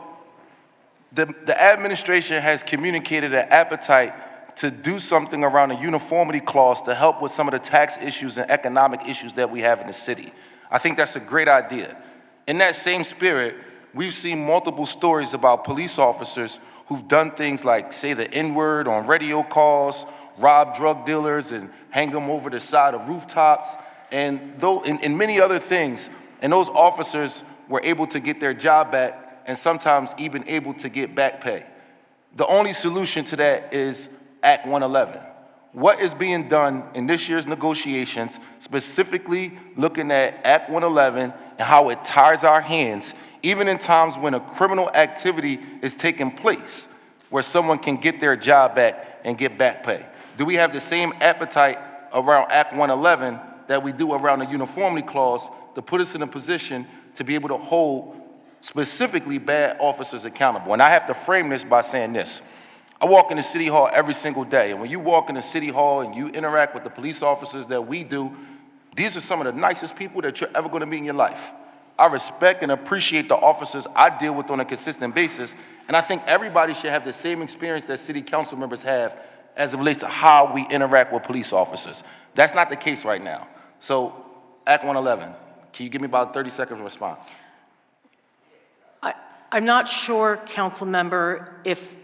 the administration has communicated an appetite to do something around a uniformity clause to help with some of the tax issues and economic issues that we have in the city. I think that's a great idea. In that same spirit, we've seen multiple stories about police officers who've done things like say the N-word on radio calls, rob drug dealers and hang them over the side of rooftops, and many other things. And those officers were able to get their job back and sometimes even able to get back pay. The only solution to that is Act 111. What is being done in this year's negotiations, specifically looking at Act 111 and how it ties our hands, even in times when a criminal activity is taking place, where someone can get their job back and get back pay? Do we have the same appetite around Act 111 that we do around the uniformity clause to put us in a position to be able to hold specifically bad officers accountable? And I have to frame this by saying this. I walk into City Hall every single day, and when you walk into City Hall and you interact with the police officers that we do, these are some of the nicest people that you're ever going to meet in your life. I respect and appreciate the officers I deal with on a consistent basis, and I think everybody should have the same experience that city council members have as it relates to how we interact with police officers. That's not the case right now. So, Act 111, can you give me about 30 seconds response? I'm not sure, council member, if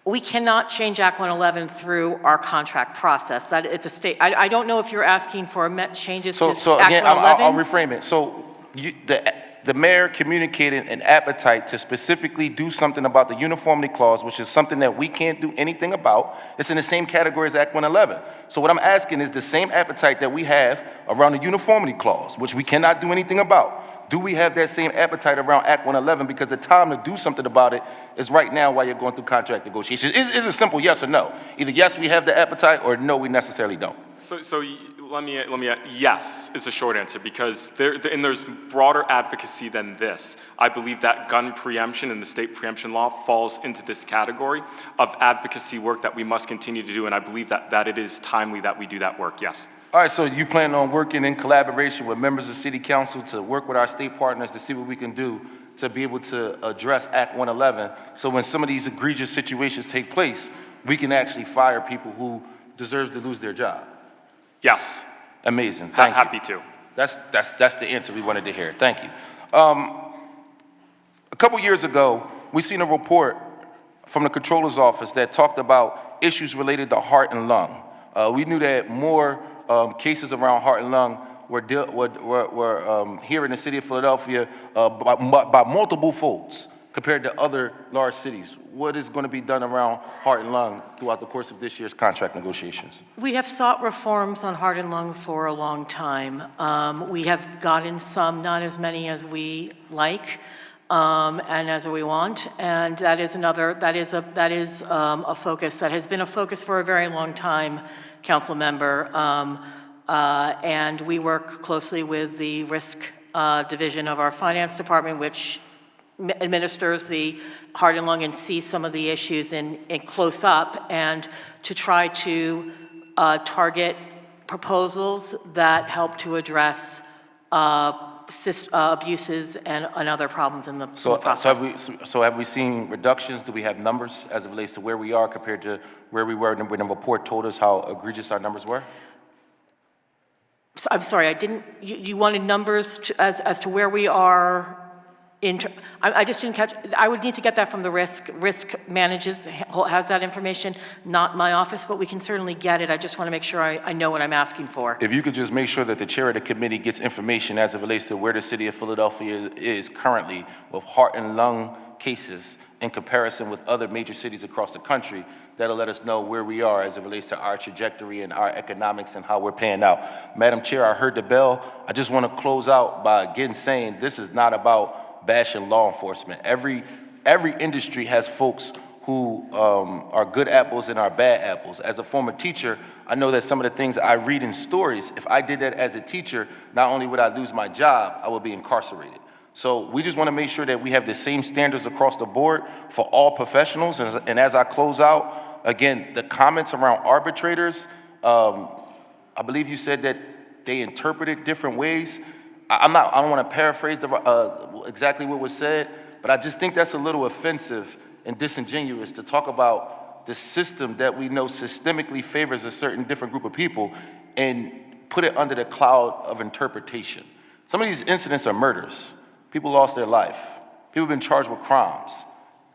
we cannot change Act 111 through our contract process. That it's a state. I don't know if you're asking for changes to Act 111. Again, I'll reframe it. So the mayor communicated an appetite to specifically do something about the uniformity clause, which is something that we can't do anything about. It's in the same category as Act 111. So what I'm asking is the same appetite that we have around the uniformity clause, which we cannot do anything about. Do we have that same appetite around Act 111? Because the time to do something about it is right now while you're going through contract negotiations. It's a simple yes or no. Either yes, we have the appetite, or no, we necessarily don't. So let me yes is the short answer, because there's broader advocacy than this. I believe that gun preemption and the state preemption law falls into this category of advocacy work that we must continue to do, and I believe that it is timely that we do that work, yes. All right, so you plan on working in collaboration with members of City Council to work with our state partners to see what we can do to be able to address Act 111, so when some of these egregious situations take place, we can actually fire people who deserve to lose their job? Yes. Amazing, thank you. Happy to. That's the answer we wanted to hear, thank you. A couple years ago, we seen a report from the Controller's Office that talked about issues related to heart and lung. We knew that more cases around heart and lung were here in the city of Philadelphia by multiple folds compared to other large cities. What is going to be done around heart and lung throughout the course of this year's contract negotiations? We have sought reforms on heart and lung for a long time. We have gotten some, not as many as we like, and as we want, and that is a focus that has been a focus for a very long time, council member, and we work closely with the risk division of our finance department, which administers the heart and lung and sees some of the issues in close up, and to try to target proposals that help to address abuses and other problems in the process. So have we seen reductions? Do we have numbers as it relates to where we are compared to where we were when the report told us how egregious our numbers were? I'm sorry, I didn't, you wanted numbers as to where we are? I just didn't catch, I would need to get that from the risk manages, has that information, not my office, but we can certainly get it. I just want to make sure I know what I'm asking for. If you could just make sure that the chair of the committee gets information as it relates to where the city of Philadelphia is currently with heart and lung cases in comparison with other major cities across the country, that'll let us know where we are as it relates to our trajectory and our economics and how we're paying out. Madam Chair, I heard the bell. I just want to close out by again saying this is not about bashing law enforcement. Every industry has folks who are good apples and are bad apples. As a former teacher, I know that some of the things I read in stories, if I did that as a teacher, not only would I lose my job, I would be incarcerated. So we just want to make sure that we have the same standards across the board for all professionals. And as I close out, again, the comments around arbitrators, I believe you said that they interpret it different ways. I don't want to paraphrase exactly what was said, but I just think that's a little offensive and disingenuous to talk about the system that we know systemically favors a certain different group of people and put it under the cloud of interpretation. Some of these incidents are murders. People lost their life. People have been charged with crimes.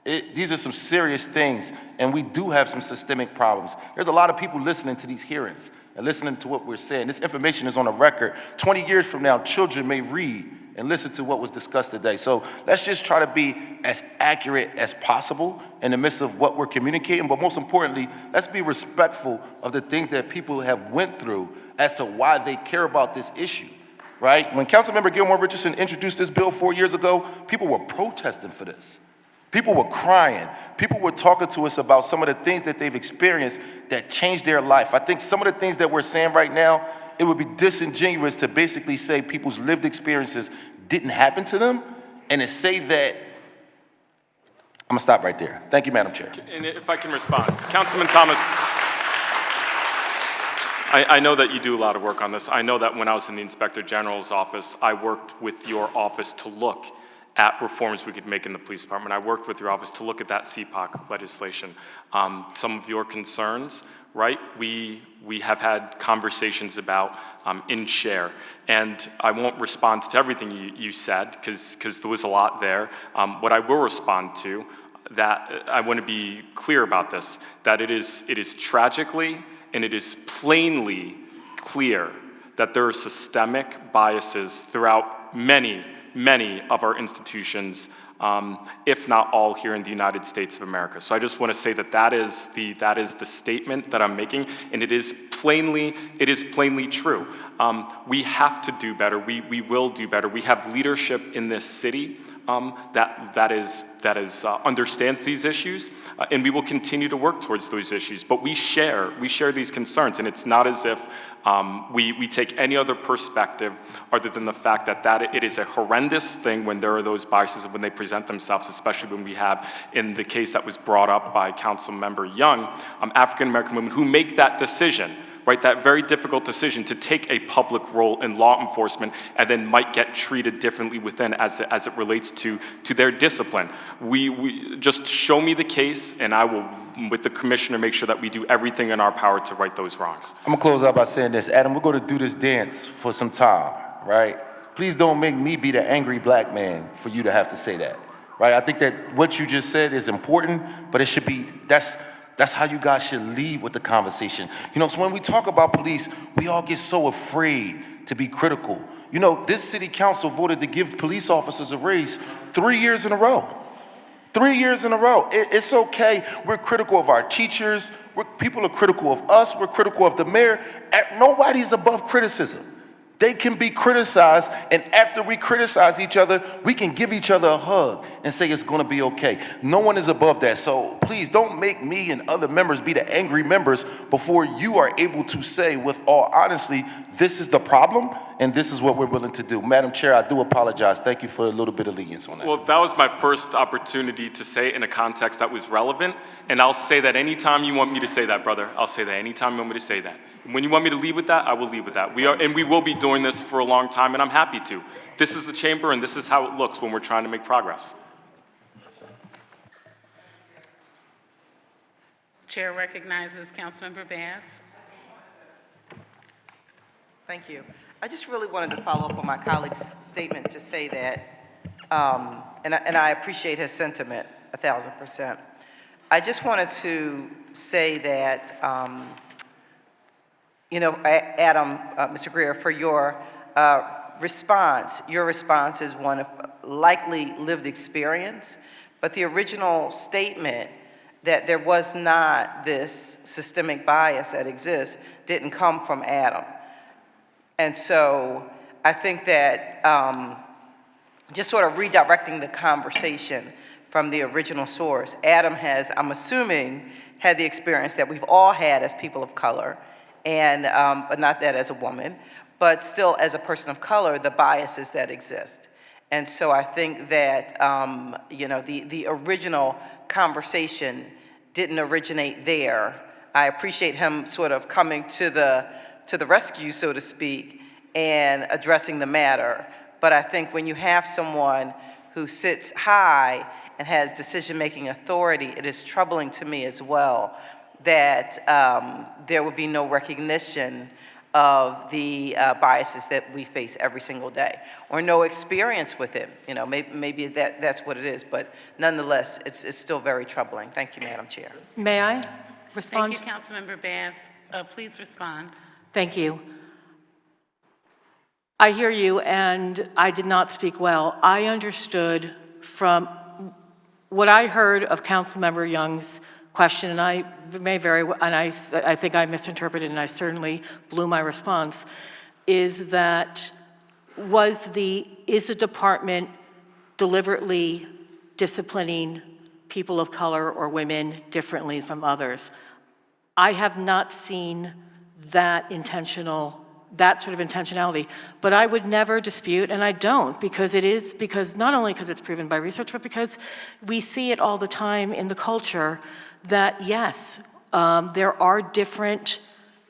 These are some serious things, and we do have some systemic problems. There's a lot of people listening to these hearings and listening to what we're saying. This information is on a record. 20 years from now, children may read and listen to what was discussed today. So let's just try to be as accurate as possible in the midst of what we're communicating, but most importantly, let's be respectful of the things that people have went through as to why they care about this issue, right? When Councilmember Gilmore Richardson introduced this bill 4 years ago, people were protesting for this. People were crying. People were talking to us about some of the things that they've experienced that changed their life. I think some of the things that we're saying right now, it would be disingenuous to basically say people's lived experiences didn't happen to them and to say that. I'm gonna stop right there. Thank you, Madam Chair. And if I can respond, Councilman Thomas, I know that you do a lot of work on this. I know that when I was in the Inspector General's office, I worked with your office to look at reforms we could make in the police department. I worked with your office to look at that CPOC legislation. Some of your concerns, right? We have had conversations about in share, and I won't respond to everything you said because there was a lot there. What I will respond to, that I want to be clear about this, that it is tragically and it is plainly clear that there are systemic biases throughout many of our institutions, if not all here in the United States of America. So I just want to say that that is the statement that I'm making, and it is plainly true. We have to do better. We will do better. We have leadership in this city that understands these issues, and we will continue to work towards those issues. But we share these concerns, and it's not as if we take any other perspective other than the fact that it is a horrendous thing when there are those biases and when they present themselves, especially when we have, in the case that was brought up by Councilmember Young, African-American women who make that decision, right, that very difficult decision to take a public role in law enforcement and then might get treated differently within as it relates to their discipline. We just show me the case, and I will, with the commissioner, make sure that we do everything in our power to right those wrongs. I'm gonna close out by saying this. Adam, we're gonna do this dance for some time, right? Please don't make me be the angry black man for you to have to say that, right? I think that what you just said is important, but it should be, that's how you guys should lead with the conversation. You know, so when we talk about police, we all get so afraid to be critical. You know, this city council voted to give police officers a raise 3 years in a row. 3 years in a row. It's okay. We're critical of our teachers. People are critical of us. We're critical of the mayor. Nobody's above criticism. They can be criticized, and after we criticize each other, we can give each other a hug and say it's gonna be okay. No one is above that, so please don't make me and other members be the angry members before you are able to say with all honesty, this is the problem, and this is what we're willing to do. Madam Chair, I do apologize. Thank you for a little bit of lenience on that. Well, that was my first opportunity to say it in a context that was relevant, and I'll say that anytime you want me to say that, brother. I'll say that anytime you want me to say that. When you want me to lead with that, I will lead with that. We will be doing this for a long time, and I'm happy to. This is the chamber, and this is how it looks when we're trying to make progress. Chair recognizes Councilmember Bass. Thank you. I just really wanted to follow up on my colleague's statement to say that And I appreciate his sentiment 1,000%. I just wanted to say that, Adam, Mr. Greer, for your response is one of likely lived experience, but the original statement that there was not this systemic bias that exists didn't come from Adam. And so I think that just sort of redirecting the conversation from the original source, Adam has, I'm assuming, had the experience that we've all had as people of color, and but not that as a woman, but still as a person of color, the biases that exist. And so I think that the original conversation didn't originate there. I appreciate him sort of coming to the rescue, so to speak, and addressing the matter. But I think when you have someone who sits high and has decision-making authority, it is troubling to me as well that there would be no recognition of the biases that we face every single day, or no experience with it. Maybe that's what it is, but nonetheless, it's still very troubling. Thank you, Madam Chair. May I respond? Thank you, Councilmember Bass. Please respond. Thank you. I hear you, and I did not speak well. I understood from what I heard of Councilmember Young's question, and I may very well, and I think I misinterpreted, and I certainly blew my response, is that is the department deliberately disciplining people of color or women differently from others? I have not seen that sort of intentionality, but I would never dispute, and I don't, because not only because it's proven by research, but because we see it all the time in the culture that yes, there are different,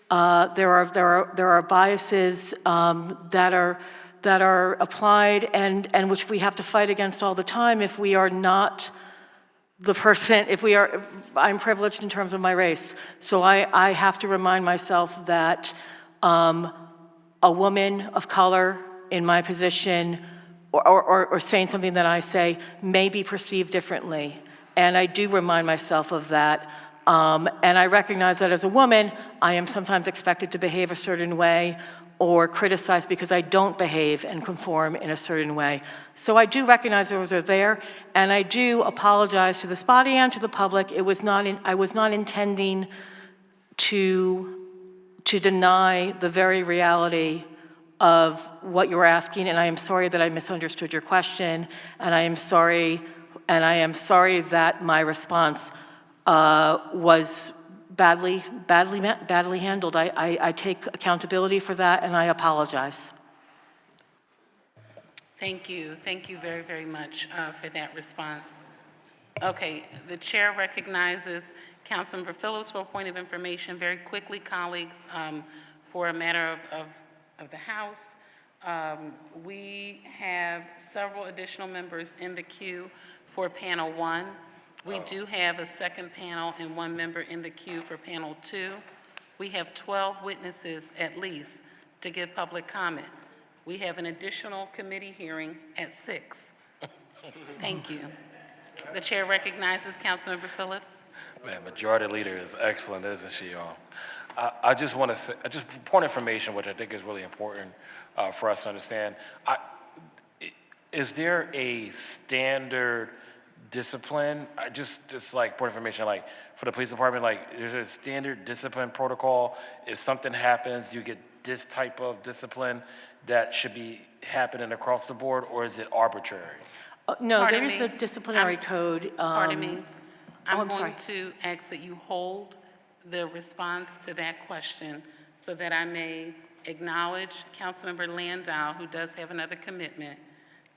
there are biases that are applied and which we have to fight against all the time if we are not the person, I'm privileged in terms of my race, so I have to remind myself that a woman of color in my position or saying something that I say may be perceived differently. And I do remind myself of that. And I recognize that as a woman, I am sometimes expected to behave a certain way or criticized because I don't behave and conform in a certain way. So I do recognize those are there, and I do apologize to this body and to the public. I was not intending to deny the very reality of what you were asking, and I am sorry that I misunderstood your question, and I am sorry that my response was badly handled. I take accountability for that, and I apologize. Thank you very, very much for that response. Okay, the chair recognizes Councilmember Phillips for a point of information. Very quickly, colleagues, for a matter of the House, we have several additional members in the queue for panel 1. We do have a second panel and 1 member in the queue for panel 2. We have 12 witnesses at least to give public comment. We have an additional committee hearing at 6. Thank you. The chair recognizes Councilmember Phillips. Man, Majority Leader is excellent, isn't she, y'all? I just want to say, just point information, which I think is really important for us to understand. Is there a standard discipline? Just like point information, like for the police department, like there's a standard discipline protocol. If something happens, you get this type of discipline that should be happening across the board, or is it arbitrary? No, there is a disciplinary code. Pardon me. I'm sorry. going to ask that you hold the response to that question so that I may acknowledge Councilmember Landau, who does have another commitment.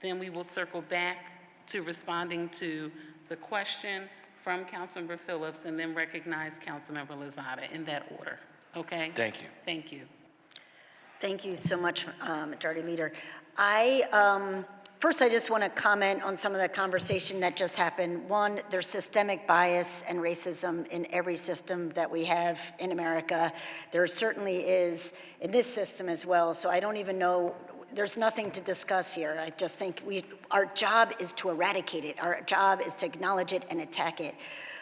Then we will circle back to responding to the question from Councilmember Phillips and then recognize Councilmember Lozada in that order. Okay? Thank you. Thank you. Thank you so much, Majority Leader. First, I just want to comment on some of the conversation that just happened. One, there's systemic bias and racism in every system that we have in America. There certainly is in this system as well, so I don't even know, there's nothing to discuss here. I just think our job is to eradicate it. Our job is to acknowledge it and attack it.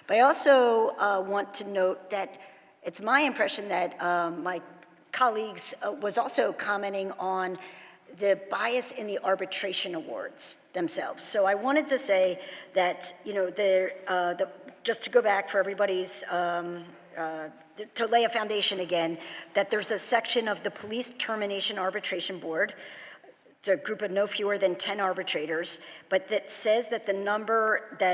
But I also want to note that it's my impression that my colleagues was also commenting on the bias in the arbitration awards themselves. So I wanted to say that, just to go back for everybody's, to lay a foundation again, that there's a section of the Police Termination Arbitration Board, it's a group of no fewer than 10 arbitrators, but that says that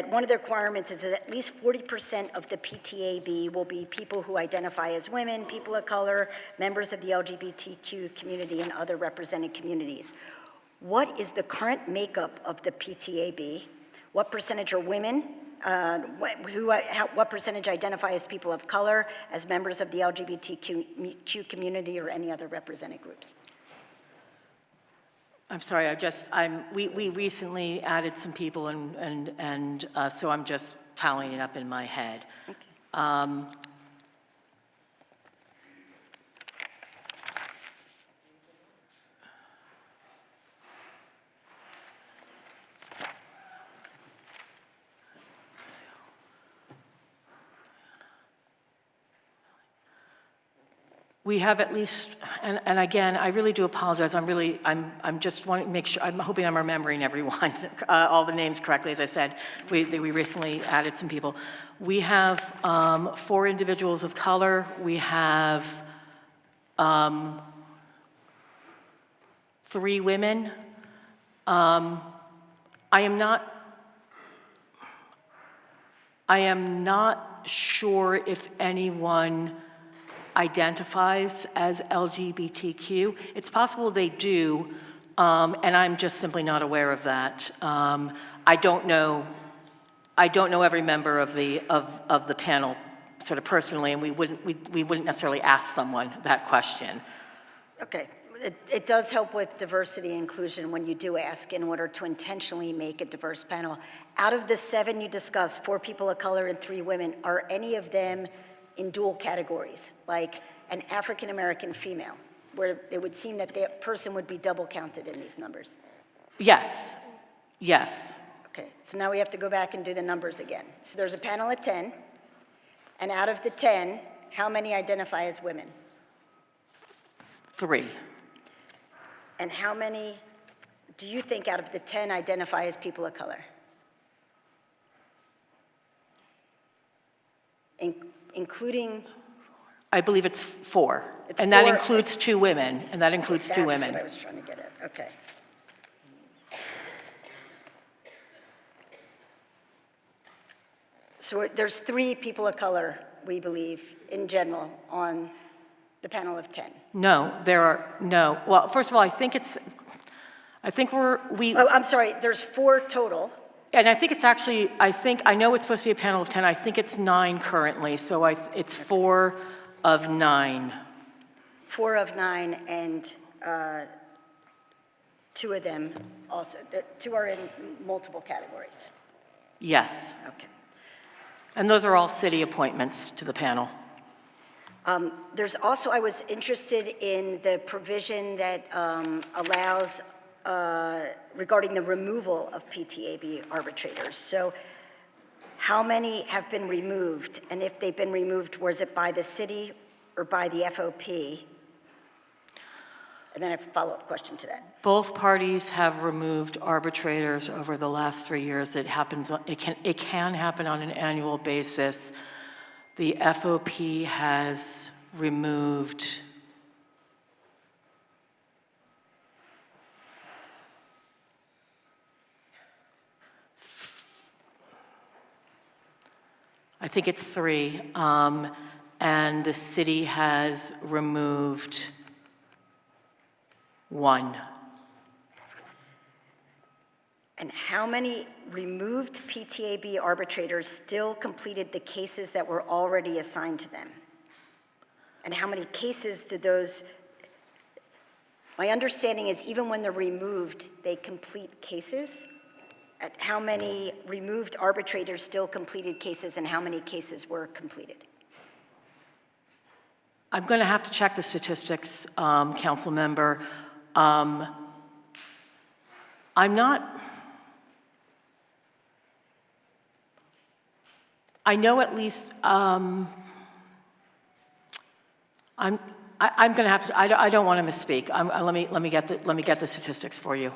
one of the requirements is that at least 40% of the PTAB will be people who identify as women, people of color, members of the LGBTQ community, and other represented communities. What is the current makeup of the PTAB? What percentage are women? What percentage identify as people of color, as members of the LGBTQ community, or any other represented groups? I'm sorry, we recently added some people, and so I'm just tallying it up in my head. Okay. We have at least, and again, I really do apologize. I'm just wanting to make sure, I'm hoping I'm remembering everyone, all the names correctly. As I said, we recently added some people. We have 4 individuals of color. We have 3 women. I am not sure if anyone identifies as LGBTQ. It's possible they do, and I'm just simply not aware of that. I don't know every member of the panel sort of personally, and we wouldn't necessarily ask someone that question. Okay. It does help with diversity and inclusion when you do ask in order to intentionally make a diverse panel. Out of the 7 you discussed, 4 people of color and 3 women, are any of them in dual categories, like an African-American female, where it would seem that that person would be double counted in these numbers? Yes, yes. Okay, so now we have to go back and do the numbers again. So there's a panel of 10, and out of the 10, how many identify as women? 3. And how many do you think out of the 10 identify as people of color? Including? I believe it's 4. It's and 4. That includes 2 women, and that includes 2 women. That's what I was trying to get at, okay. So there's 3 people of color, we believe, in general, on the panel of 10. No, there are, no. Well, first of all, I think Oh, I'm sorry, there's 4 total. And I think it's actually, I know it's supposed to be a panel of 10. I think it's 9 currently, so it's 4 of 9. 4 of 9, and 2 of them also. The 2 are in multiple categories. Yes. Okay. And those are all city appointments to the panel. There's also, I was interested in the provision that allows regarding the removal of PTAB arbitrators. So how many have been removed? And if they've been removed, was it by the city or by the FOP? And then a follow-up question to that. Both parties have removed arbitrators over the last 3 years. It can happen on an annual basis. The FOP has removed I think it's 3, and the city has removed 1. And how many removed PTAB arbitrators still completed the cases that were already assigned to them? And how many cases did those, my understanding is even when they're removed, they complete cases? At how many removed arbitrators still completed cases, and how many cases were completed? I'm going to have to check the statistics, council member. I'm not, I know at least, I'm going to have to, I don't want to misspeak. Let me get the statistics for you.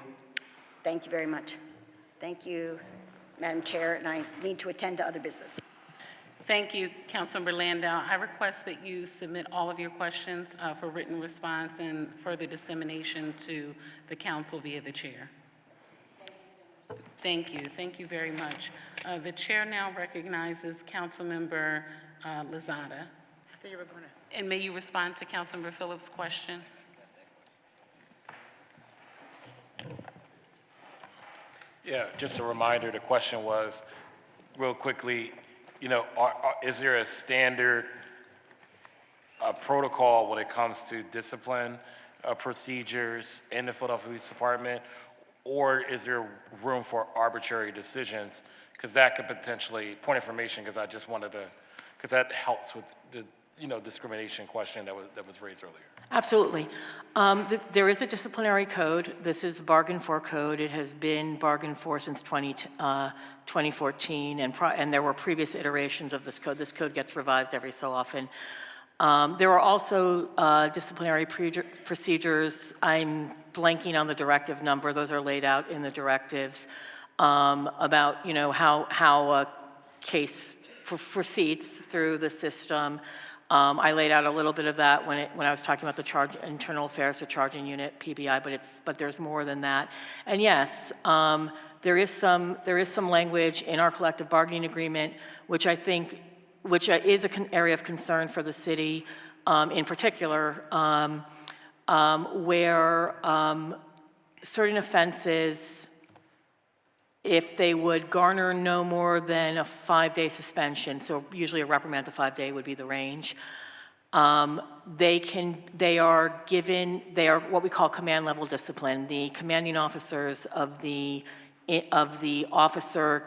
Thank you very much. Thank you, Madam Chair, and I need to attend to other business. Thank you, Councilmember Landau. I request that you submit all of your questions for written response and further dissemination to the council via the chair. Thank you very much. The chair now recognizes Councilmember Lozada. And may you respond to Councilmember Phillips' question? Yeah, just a reminder, the question was, real quickly, you know, is there a standard protocol when it comes to discipline procedures in the Philadelphia Police Department, or is there room for arbitrary decisions? Because that could potentially, point information, because I just wanted to, because that helps with the, you know, discrimination question that was raised earlier. Absolutely. There is a disciplinary code. This is a bargained for code. It has been bargained for since 2014, and there were previous iterations of this code. This code gets revised every so often. There are also disciplinary procedures. I'm blanking on the directive number. Those are laid out in the directives about, you know, how a case proceeds through the system. I laid out a little bit of that when I was talking about the internal affairs, the charging unit, PBI, but there's more than that. And yes, there is some language in our collective bargaining agreement, which I think, which is an area of concern for the city, in particular, where certain offenses, if they would garner no more than a 5-day suspension, so usually a reprimand to 5-day would be the range, they are what we call command level discipline. The commanding officers of the officer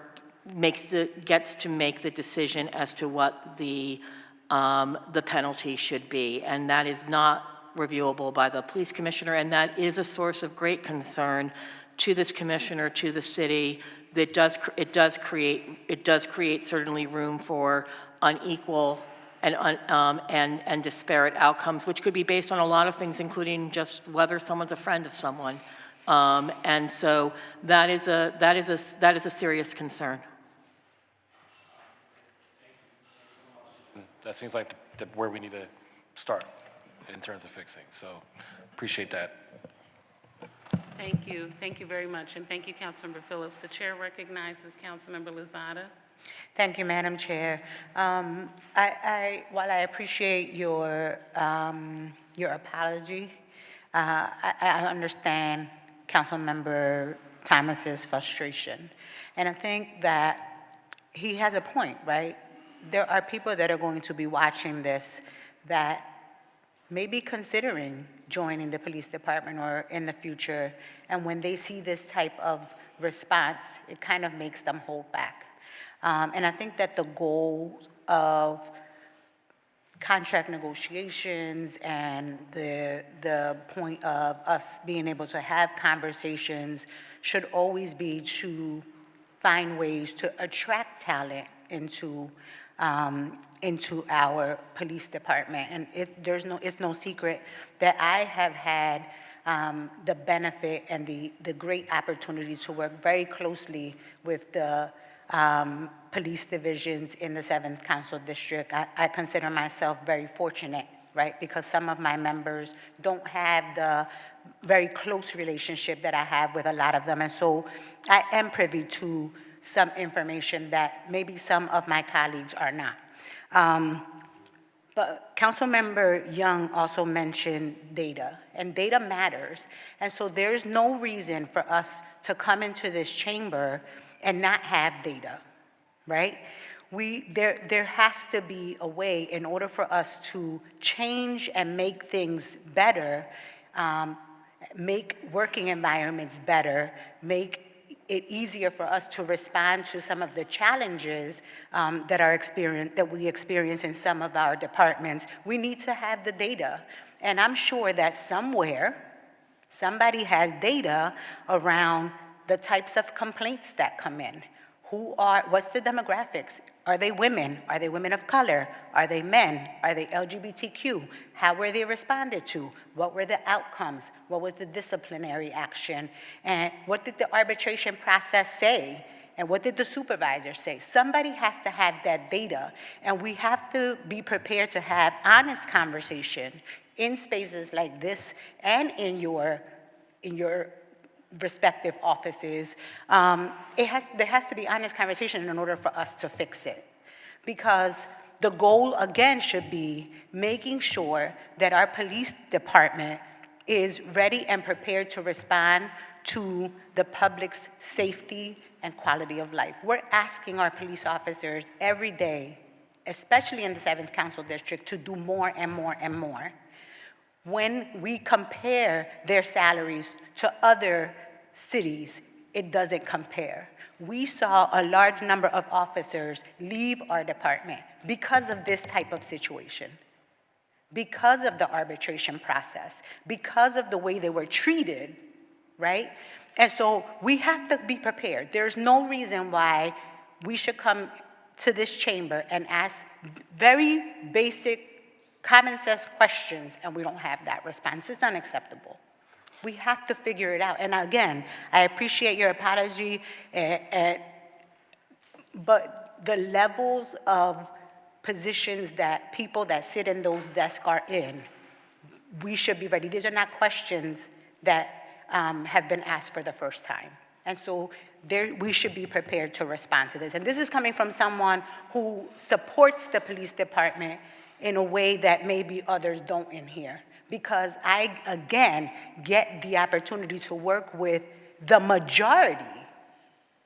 gets to make the decision as to what the penalty should be, and that is not reviewable by the police commissioner, and that is a source of great concern to this commissioner, to the city. That does create certainly room for unequal and disparate outcomes, which could be based on a lot of things, including just whether someone's a friend of someone, and so that is a serious concern. That seems like where we need to start in terms of fixing. So appreciate that. Thank you very much, and thank you, Councilmember Phillips. The chair recognizes Councilmember Lozada. Thank you, Madam Chair. While I appreciate your apology, I understand Councilmember Thomas's frustration, and I think that he has a point, right? There are people that are going to be watching this that may be considering joining the police department or in the future, and when they see this type of response, it kind of makes them hold back. And I think that the goal of contract negotiations and the point of us being able to have conversations should always be to find ways to attract talent into our police department. And it's no secret that I have had the benefit and the great opportunity to work very closely with the police divisions in the 7th Council District. I consider myself very fortunate, right? Because some of my members don't have the very close relationship that I have with a lot of them. And so I am privy to some information that maybe some of my colleagues are not. But Councilmember Young also mentioned data, and data matters. And so there's no reason for us to come into this chamber and not have data, right? There has to be a way in order for us to change and make things better, make working environments better, make it easier for us to respond to some of the challenges that we experience in some of our departments. We need to have the data. And I'm sure that somewhere, somebody has data around the types of complaints that come in. What's the demographics? Are they women? Are they women of color? Are they men? Are they LGBTQ? How were they responded to? What were the outcomes? What was the disciplinary action? And what did the arbitration process say? And what did the supervisor say? Somebody has to have that data, and we have to be prepared to have honest conversation in spaces like this and in your respective offices. There has to be honest conversation in order for us to fix it. Because the goal, again, should be making sure that our police department is ready and prepared to respond to the public's safety and quality of life. We're asking our police officers every day, especially in the 7th Council District, to do more and more and more. When we compare their salaries to other cities, it doesn't compare. We saw a large number of officers leave our department because of this type of situation, because of the arbitration process, because of the way they were treated, right? And so we have to be prepared. There's no reason why we should come to this chamber and ask very basic, common sense questions and we don't have that response. It's unacceptable. We have to figure it out. And again, I appreciate your apology, but the levels of positions that people that sit in those desks are in, we should be ready. These are not questions that have been asked for the first time. And so we should be prepared to respond to this. And this is coming from someone who supports the police department in a way that maybe others don't in here. Because I, again, get the opportunity to work with the majority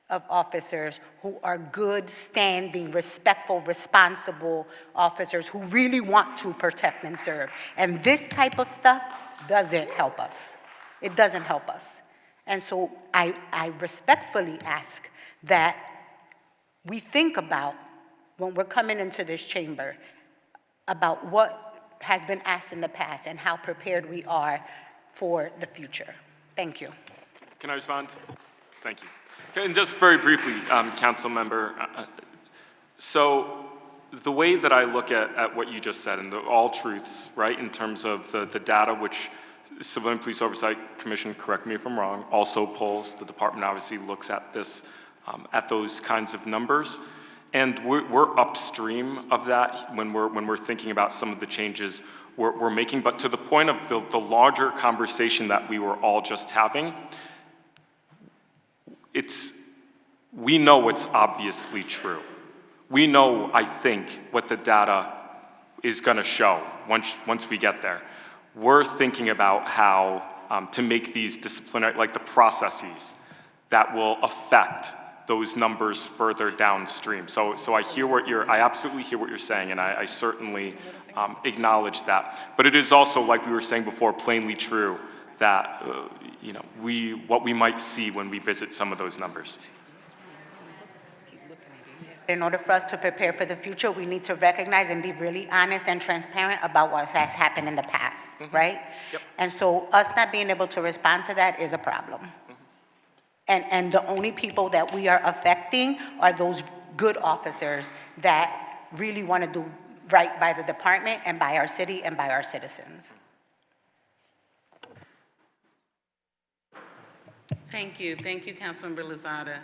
of officers who are good, standing, respectful, responsible officers who really want to protect and serve. And this type of stuff doesn't help us. It doesn't help us. And so I respectfully ask that we think about, when we're coming into this chamber, about what has been asked in the past and how prepared we are for the future. Thank you. Can I respond? Thank you. Okay, and just very briefly, Council Member, so the way that I look at what you just said, and all truths, right, in terms of the data which Civilian Police Oversight Commission, correct me if I'm wrong, also polls, the department obviously looks at this, at those kinds of numbers. And we're upstream of that when we're thinking about some of the changes we're making. But to the point of the larger conversation that we were all just having, we know it's obviously true. We know, I think, what the data is going to show once we get there. We're thinking about how to make these disciplinary, like the processes that will affect those numbers further downstream. So I absolutely hear what you're saying, and I certainly acknowledge that. But it is also, like we were saying before, plainly true that what we might see when we visit some of those numbers. In order for us to prepare for the future, we need to recognize and be really honest and transparent about what has happened in the past, right? Yep. And so us not being able to respond to that is a problem. And the only people that we are affecting are those good officers that really want to do right by the department and by our city and by our citizens. Thank you, Councilmember Lozada.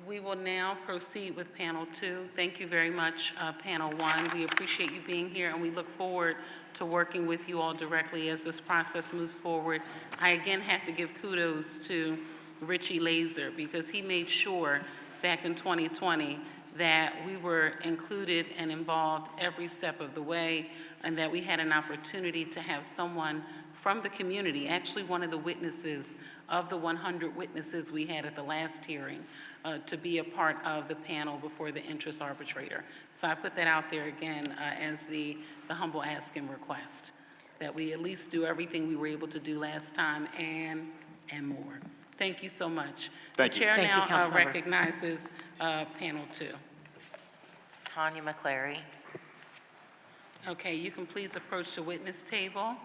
We will now proceed with panel 2. Thank you very much, panel 1. We appreciate you being here, and we look forward to working with you all directly as this process moves forward. I again have to give kudos to Richie Laser, because he made sure back in 2020 that we were included and involved every step of the way, and that we had an opportunity to have someone from the community, actually one of the witnesses of the 100 witnesses we had at the last hearing, to be a part of the panel before the interest arbitrator. So I put that out there again as the humble ask and request, that we at least do everything we were able to do last time and more. Thank you so much. Thank you. The chair Thank you, now Councilmember. recognizes panel 2. Tanya McClary. Okay, you can please approach the witness table.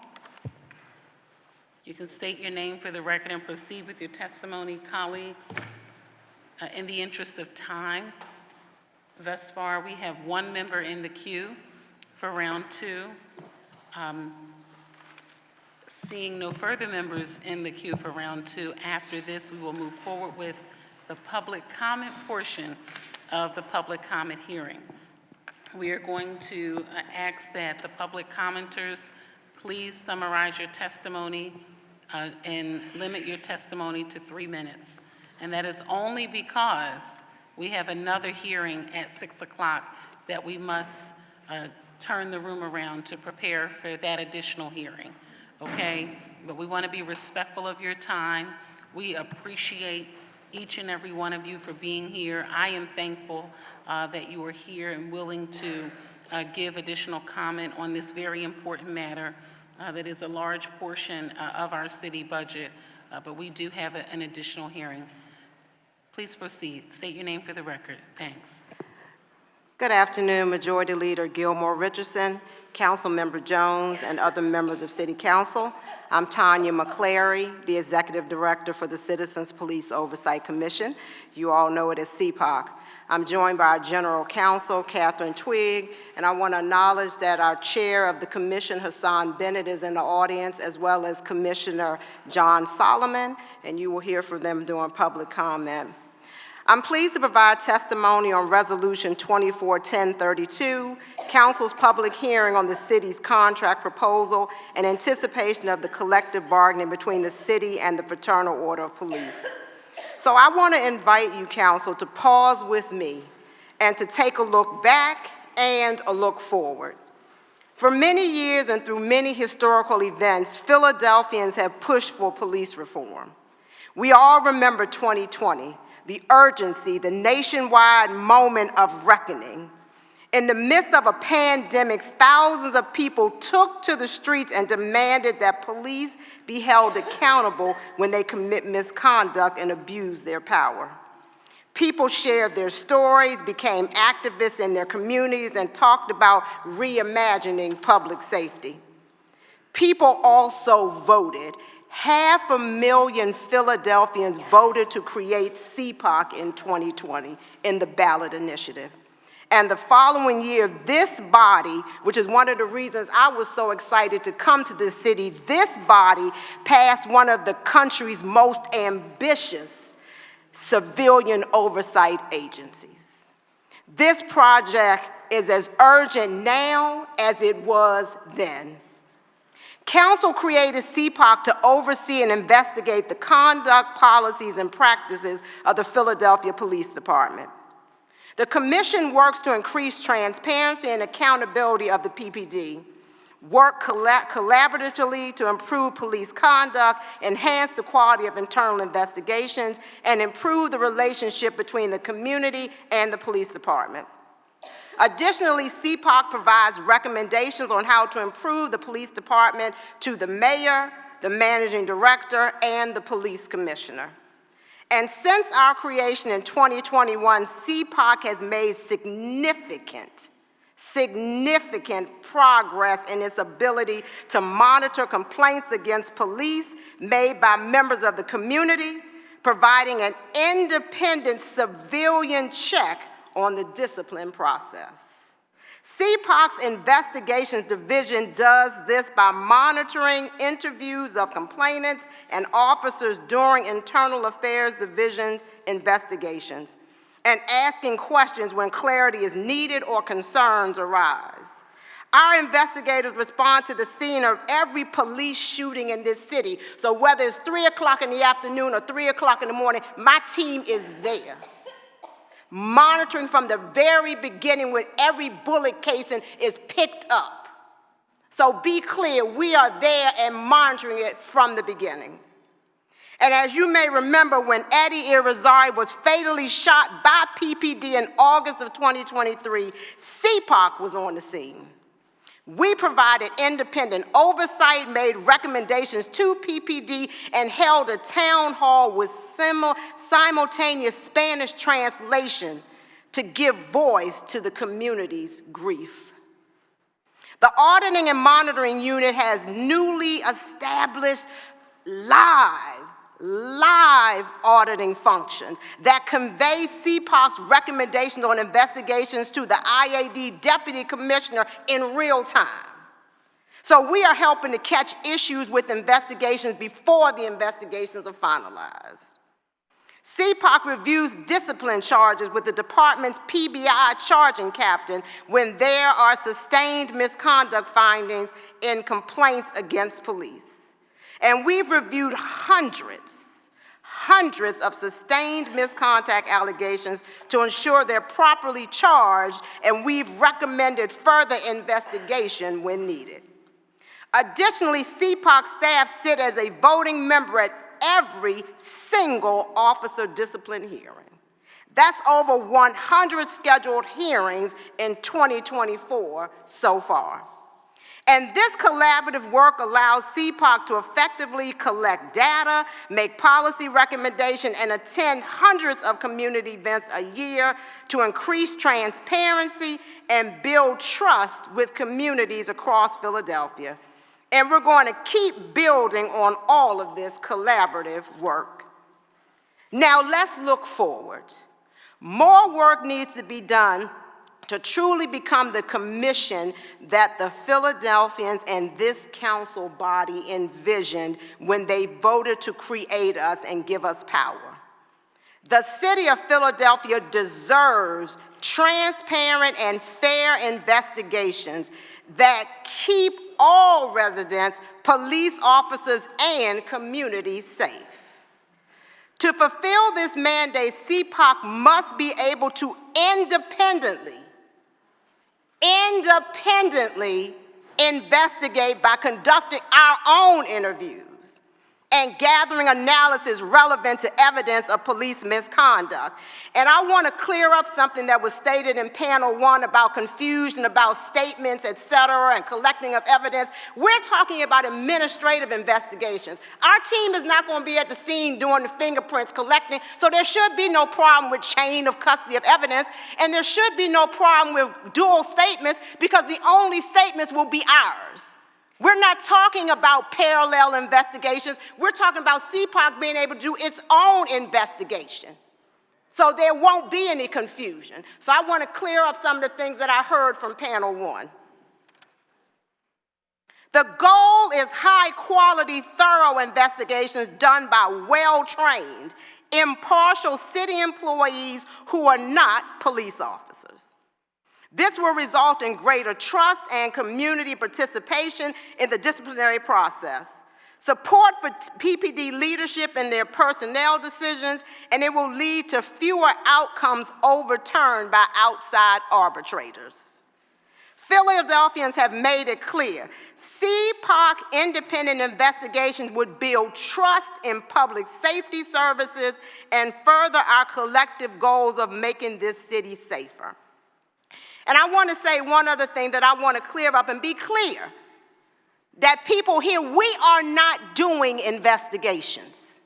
You can state your name for the record and proceed with your testimony, colleagues. In the interest of time, thus far, we have one member in the queue for round two. Seeing no further members in the queue for round two, after this, we will move forward with the public comment portion of the public comment hearing. We are going to ask that the public commenters please summarize your testimony and limit your testimony to 3 minutes. And that is only because we have another hearing at 6 o'clock that we must turn the room around to prepare for that additional hearing, okay? But we want to be respectful of your time. We appreciate each and every one of you for being here. I am thankful that you are here and willing to give additional comment on this very important matter that is a large portion of our city budget, but we do have an additional hearing. Please proceed. State your name for the record. Thanks. Good afternoon, Majority Leader Gilmore Richardson, Council Member Jones, and other members of City Council. I'm Tanya McClary, the Executive Director for the Citizens Police Oversight Commission. You all know it as CPOC. I'm joined by our General Counsel, Catherine Twigg, and I want to acknowledge that our Chair of the Commission, Hassan Bennett, is in the audience, as well as Commissioner John Solomon, and you will hear from them during public comment. I'm pleased to provide testimony on Resolution 241032, Council's public hearing on the city's contract proposal in anticipation of the collective bargaining between the city and the Fraternal Order of Police. So I want to invite you, Council, to pause with me and to take a look back and a look forward. For many years and through many historical events, Philadelphians have pushed for police reform. We all remember 2020, the urgency, the nationwide moment of reckoning. In the midst of a pandemic, thousands of people took to the streets and demanded that police be held accountable when they commit misconduct and abuse their power. People shared their stories, became activists in their communities, and talked about reimagining public safety. People also voted. 500,000 Philadelphians voted to create CPOC in 2020 in the ballot initiative. And the following year, this body, which is one of the reasons I was so excited to come to this city, this body passed one of the country's most ambitious civilian oversight agencies. This project is as urgent now as it was then. Council created CPOC to oversee and investigate the conduct, policies, and practices of the Philadelphia Police Department. The Commission works to increase transparency and accountability of the PPD, work collaboratively to improve police conduct, enhance the quality of internal investigations, and improve the relationship between the community and the police department. Additionally, CPOC provides recommendations on how to improve the police department to the mayor, the managing director, and the police commissioner. And since our creation in 2021, CPOC has made significant progress in its ability to monitor complaints against police made by members of the community, providing an independent civilian check on the discipline process. CPOC's Investigations Division does this by monitoring interviews of complainants and officers during Internal Affairs Division investigations and asking questions when clarity is needed or concerns arise. Our investigators respond to the scene of every police shooting in this city. So whether it's 3 o'clock in the afternoon or 3 o'clock in the morning, my team is there, monitoring from the very beginning when every bullet casing is picked up. So be clear, we are there and monitoring it from the beginning. And as you may remember, when Eddie Irizarry was fatally shot by PPD in August of 2023, CPOC was on the scene. We provided independent oversight, made recommendations to PPD, and held a town hall with simultaneous Spanish translation to give voice to the community's grief. The Auditing and Monitoring Unit has newly established live auditing functions that convey CPOC's recommendations on investigations to the IAD Deputy Commissioner in real time. So we are helping to catch issues with investigations before the investigations are finalized. CPOC reviews discipline charges with the department's PBI charging captain when there are sustained misconduct findings in complaints against police. And we've reviewed hundreds of sustained misconduct allegations to ensure they're properly charged, and we've recommended further investigation when needed. Additionally, CPOC staff sit as a voting member at every single officer discipline hearing. That's over 100 scheduled hearings in 2024 so far. And this collaborative work allows CPOC to effectively collect data, make policy recommendations, and attend hundreds of community events a year to increase transparency and build trust with communities across Philadelphia. And we're going to keep building on all of this collaborative work. Now let's look forward. More work needs to be done to truly become the commission that the Philadelphians and this council body envisioned when they voted to create us and give us power. The city of Philadelphia deserves transparent and fair investigations that keep all residents, police officers, and communities safe. To fulfill this mandate, CPOC must be able to independently investigate by conducting our own interviews and gathering analysis relevant to evidence of police misconduct. And I want to clear up something that was stated in panel 1 about confusion about statements, et cetera, and collecting of evidence. We're talking about administrative investigations. Our team is not going to be at the scene doing the fingerprints collecting, so there should be no problem with chain of custody of evidence, and there should be no problem with dual statements because the only statements will be ours. We're not talking about parallel investigations. We're talking about CPOC being able to do its own investigation. So there won't be any confusion. So I want to clear up some of the things that I heard from panel 1. The goal is high-quality, thorough investigations done by well-trained, impartial city employees who are not police officers. This will result in greater trust and community participation in the disciplinary process, support for PPD leadership in their personnel decisions, and it will lead to fewer outcomes overturned by outside arbitrators. Philadelphians have made it clear, CPOC independent investigations would build trust in public safety services and further our collective goals of making this city safer. And I want to say one other thing that I want to clear up and be clear, that people here, we are not doing investigations.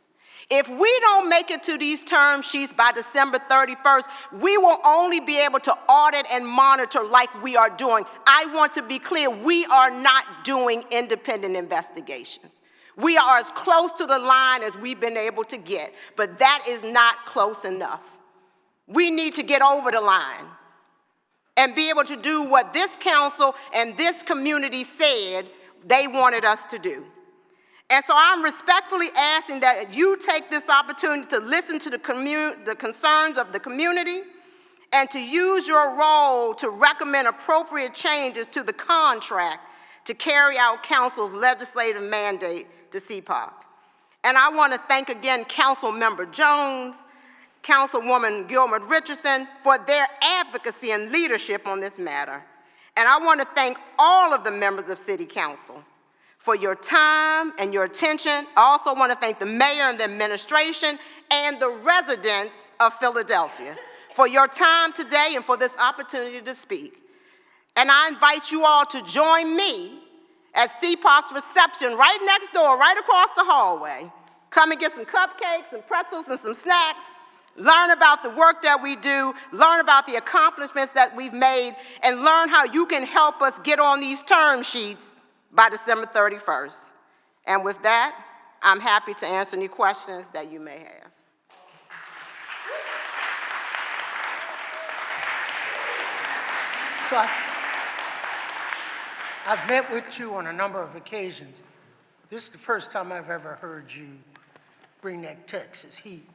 If we don't make it to these term sheets by December 31st, we will only be able to audit and monitor like we are doing. I want to be clear, we are not doing independent investigations. We are as close to the line as we've been able to get, but that is not close enough. We need to get over the line and be able to do what this council and this community said they wanted us to do. And so I'm respectfully asking that you take this opportunity to listen to the concerns of the community and to use your role to recommend appropriate changes to the contract to carry out council's legislative mandate to CPOC. And I want to thank again Council Member Jones, Councilwoman Gilmer Richardson for their advocacy and leadership on this matter. And I want to thank all of the members of City Council for your time and your attention. I also want to thank the mayor and the administration and the residents of Philadelphia for your time today and for this opportunity to speak. And I invite you all to join me at CPOC's reception right next door, right across the hallway. Come and get some cupcakes, some pretzels, and some snacks. Learn about the work that we do, learn about the accomplishments that we've made, and learn how you can help us get on these term sheets by December 31st. And with that, I'm happy to answer any questions that you may have. So I've met with you on a number of occasions. This is the first time I've ever heard you bring that Texas heat.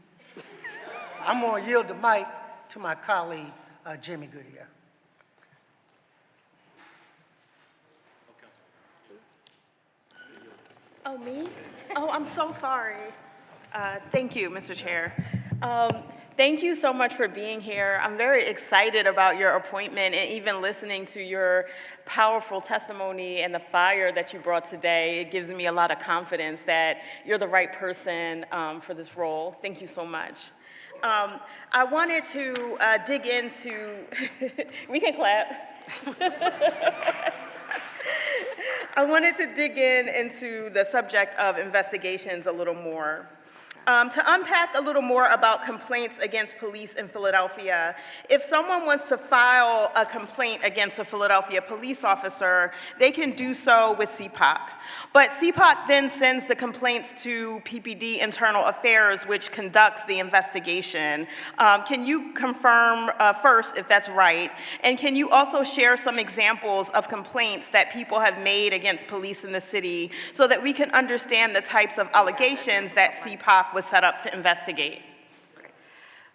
I'm going to yield the mic to my colleague, Jimmy Goodyear. Oh, me? Oh, I'm so sorry. Thank you, Mr. Chair. Thank you so much for being here. I'm very excited about your appointment and even listening to your powerful testimony and the fire that you brought today. It gives me a lot of confidence that you're the right person for this role. Thank you so much. I wanted to dig into, we can clap. I wanted to dig into the subject of investigations a little more. To unpack a little more about complaints against police in Philadelphia, if someone wants to file a complaint against a Philadelphia police officer, they can do so with CPOC. But CPOC then sends the complaints to PPD Internal Affairs, which conducts the investigation. Can you confirm first if that's right? And can you also share some examples of complaints that people have made against police in the city so that we can understand the types of allegations that CPOC was set up to investigate?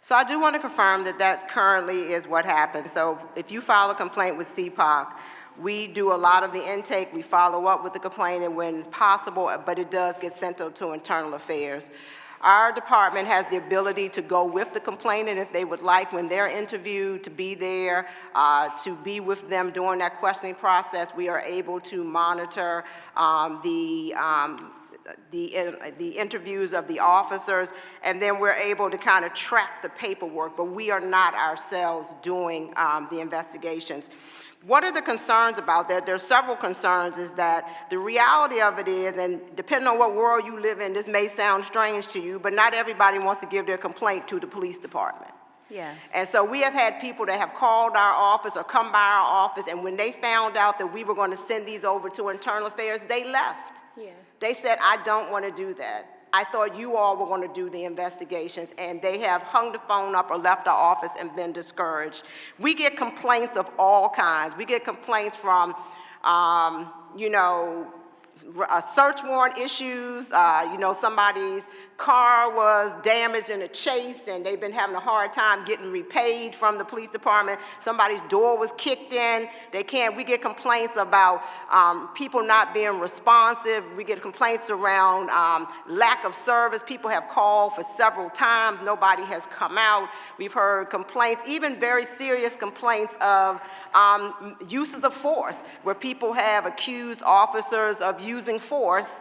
So I do want to confirm that that currently is what happens. So if you file a complaint with CPOC, we do a lot of the intake, we follow up with the complainant when it's possible, but it does get sent to Internal Affairs. Our department has the ability to go with the complainant if they would like when they're interviewed, to be there, to be with them during that questioning process. We are able to monitor the interviews of the officers, and then we're able to kind of track the paperwork, but we are not ourselves doing the investigations. What are the concerns about that? There's several concerns. Is that the reality of it is, and depending on what world you live in, this may sound strange to you, but not everybody wants to give their complaint to the police department. Yeah. And so we have had people that have called our office or come by our office, and when they found out that we were going to send these over to Internal Affairs, they left. Yeah. They said, I don't want to do that. I thought you all were going to do the investigations, and they have hung the phone up or left our office and been discouraged. We get complaints of all kinds. We get complaints from, search warrant issues. Somebody's car was damaged in a chase and they've been having a hard time getting repaid from the police department. Somebody's door was kicked in. We get complaints about people not being responsive. We get complaints around lack of service. People have called for several times. Nobody has come out. We've heard complaints, even very serious complaints of uses of force, where people have accused officers of using force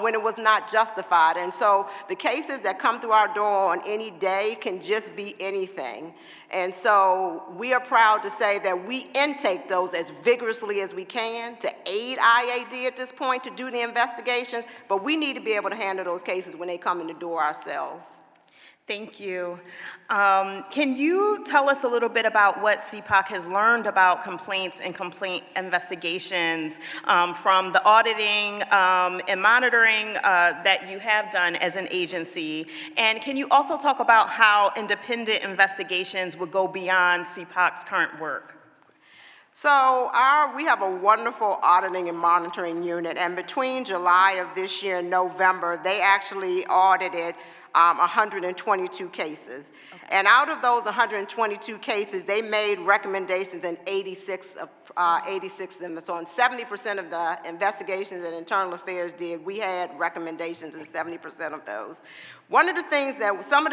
when it was not justified. And so the cases that come through our door on any day can just be anything. And so we are proud to say that we intake those as vigorously as we can to aid IAD at this point to do the investigations, but we need to be able to handle those cases when they come in the door ourselves. Thank you. Can you tell us a little bit about what CPOC has learned about complaints and complaint investigations from the auditing and monitoring that you have done as an agency? And can you also talk about how independent investigations would go beyond CPOC's current work? So we have a wonderful auditing and monitoring unit, and between July of this year and November, they actually audited 122 cases. Okay. And out of those 122 cases, they made recommendations in 86 of them. So in 70% of the investigations that Internal Affairs did, we had recommendations in 70% of those. Some of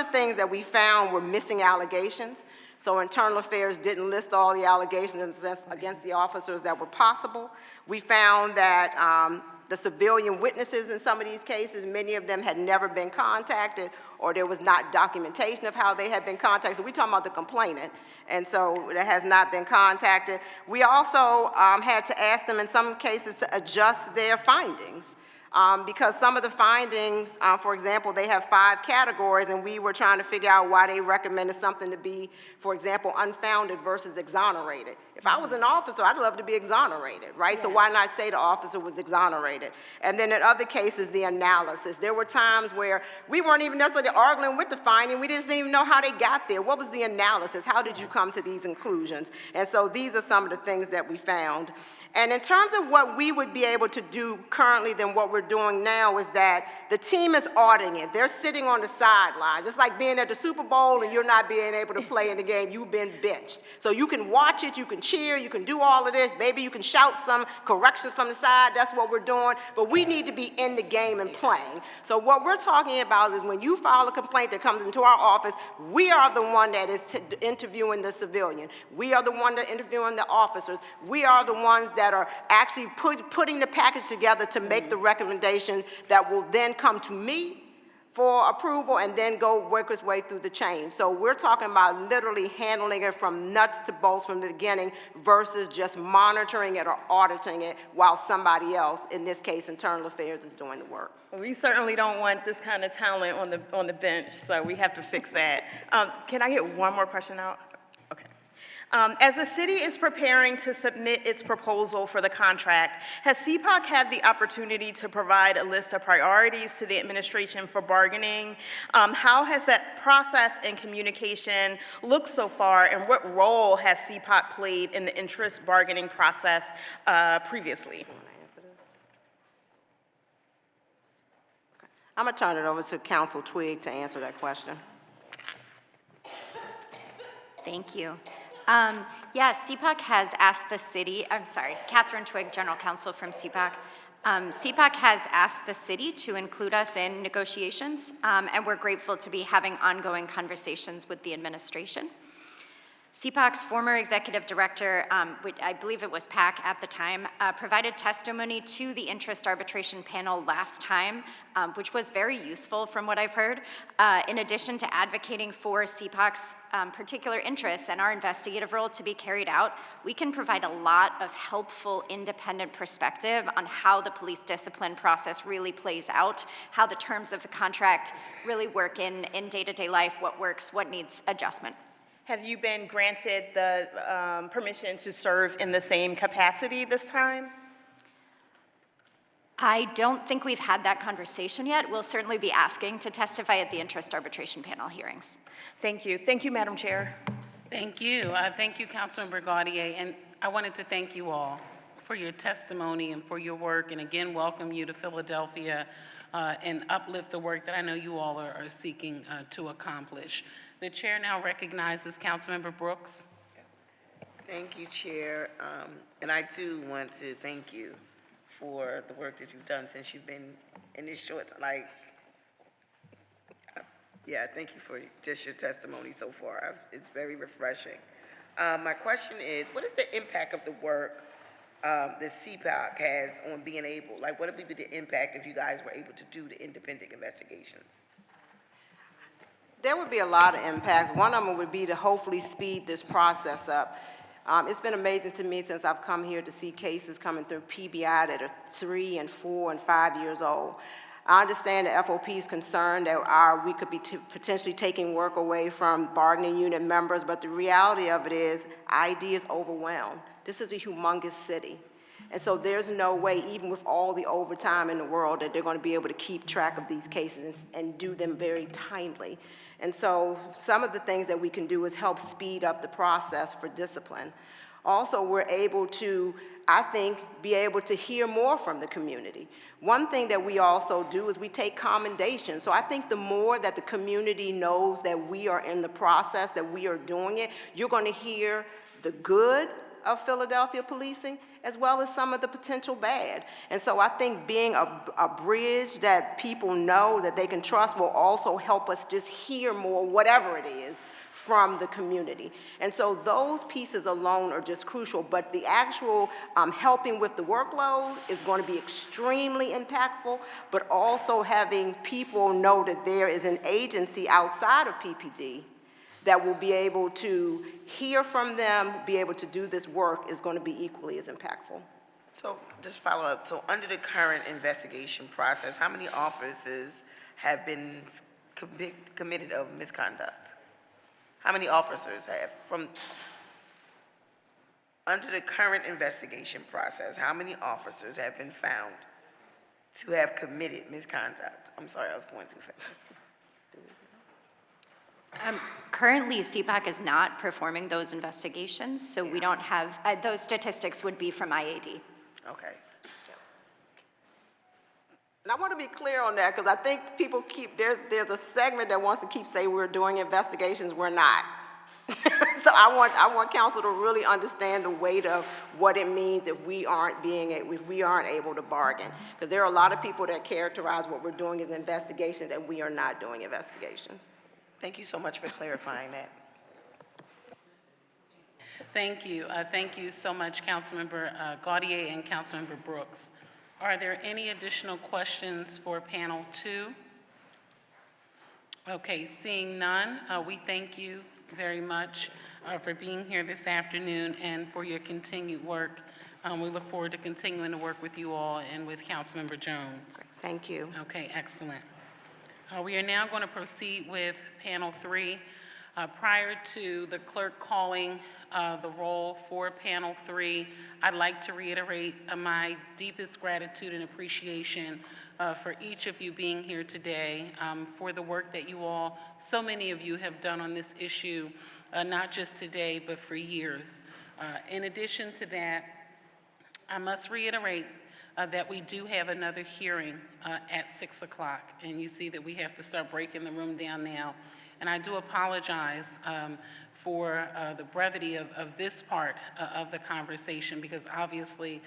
the things that we found were missing allegations. So Internal Affairs didn't list all the allegations against the officers that were possible. We found that the civilian witnesses in some of these cases, many of them had never been contacted, or there was not documentation of how they had been contacted. So we're talking about the complainant, and so that has not been contacted. We also had to ask them in some cases to adjust their findings. Because some of the findings, for example, they have 5 categories, and we were trying to figure out why they recommended something to be, for example, unfounded versus exonerated. If I was an officer, I'd love to be exonerated, right? So why not say the officer was exonerated? And then in other cases, the analysis. There were times where we weren't even necessarily arguing with the finding. We just didn't even know how they got there. What was the analysis? How did you come to these conclusions? And so these are some of the things that we found. And in terms of what we would be able to do currently than what we're doing now is that the team is auditing it. They're sitting on the sidelines. It's like being at the Super Bowl and you're not being able to play in the game. You've been benched. So you can watch it, you can cheer, you can do all of this. Maybe you can shout some corrections from the side. That's what we're doing. But we need to be in the game and playing. So what we're talking about is when you file a complaint that comes into our office, we are the one that is interviewing the civilian. We are the one that interviewing the officers. We are the ones that are actually putting the package together to make the recommendations that will then come to me for approval and then go work its way through the chain. So we're talking about literally handling it from nuts to bolts from the beginning versus just monitoring it or auditing it while somebody else, in this case Internal Affairs, is doing the work. We certainly don't want this kind of talent on the bench, so we have to fix that. Can I get one more question out? Okay. As the city is preparing to submit its proposal for the contract, has CPOC had the opportunity to provide a list of priorities to the administration for bargaining? How has that process and communication looked so far, and what role has CPOC played in the interest bargaining process previously? I'm going to turn it over to Council Twigg to answer that question. Thank you. Yes, CPOC has asked the city, I'm sorry, Catherine Twigg, General Counsel from CPOC. CPOC has asked the city to include us in negotiations, and we're grateful to be having ongoing conversations with the administration. CPOC's former executive director, I believe it was PAC at the time, provided testimony to the interest arbitration panel last time, which was very useful from what I've heard. In addition to advocating for CPOC's particular interests and our investigative role to be carried out, we can provide a lot of helpful independent perspective on how the police discipline process really plays out, how the terms of the contract really work in day-to-day life, what works, what needs adjustment. Have you been granted the permission to serve in the same capacity this time? I don't think we've had that conversation yet. We'll certainly be asking to testify at the interest arbitration panel hearings. Thank you. Thank you, Madam Chair. Thank you. Thank you, Councilmember Gaudier. And I wanted to thank you all for your testimony and for your work, and again, welcome you to Philadelphia and uplift the work that I know you all are seeking to accomplish. The chair now recognizes Councilmember Brooks. Thank you, Chair. And I too want to thank you for the work that you've done since you've been in this short, thank you for just your testimony so far. It's very refreshing. My question is, what is the impact of the work that CPOC has on being able, what would be the impact if you guys were able to do the independent investigations? There would be a lot of impacts. One of them would be to hopefully speed this process up. It's been amazing to me since I've come here to see cases coming through PBI that are 3 and 4 and 5 years old. I understand the FOP's concern that we could be potentially taking work away from bargaining unit members, but the reality of it is ID is overwhelmed. This is a humongous city. And so there's no way, even with all the overtime in the world, that they're going to be able to keep track of these cases and do them very timely. And so some of the things that we can do is help speed up the process for discipline. Also, we're able to, I think, be able to hear more from the community. One thing that we also do is we take commendation. So I think the more that the community knows that we are in the process, that we are doing it, you're going to hear the good of Philadelphia policing, as well as some of the potential bad. And so I think being a bridge that people know that they can trust will also help us just hear more, whatever it is, from the community. And so those pieces alone are just crucial, but the actual helping with the workload is going to be extremely impactful, but also having people know that there is an agency outside of PPD that will be able to hear from them, be able to do this work is going to be equally as impactful. So just follow up, so under the current investigation process, how many officers have been committed of misconduct? How many officers have, under the current investigation process, how many officers have been found to have committed misconduct? I'm sorry, I was going too fast. Currently, CPAC is not performing those investigations, so we don't have, those statistics would be from IAD. Okay. And I want to be clear on that because I think people there's a segment that wants to keep saying we're doing investigations, we're not. So I want council to really understand the weight of what it means if we aren't able to bargain. Because there are a lot of people that characterize what we're doing as investigations and we are not doing investigations. Thank you so much for clarifying that. Thank you. Thank you so much, Councilmember Gaudier and Councilmember Brooks. Are there any additional questions for panel 2? Okay, seeing none, we thank you very much for being here this afternoon and for your continued work. We look forward to continuing to work with you all and with Councilmember Jones. Thank you. Okay, excellent. We are now going to proceed with panel 3. Prior to the clerk calling the roll for panel 3, I'd like to reiterate my deepest gratitude and appreciation for each of you being here today, for the work that you all, so many of you have done on this issue, not just today, but for years. In addition to that, I must reiterate that we do have another hearing at 6 o'clock, and you see that we have to start breaking the room down now. And I do apologize for the brevity of this part of the conversation, because obviously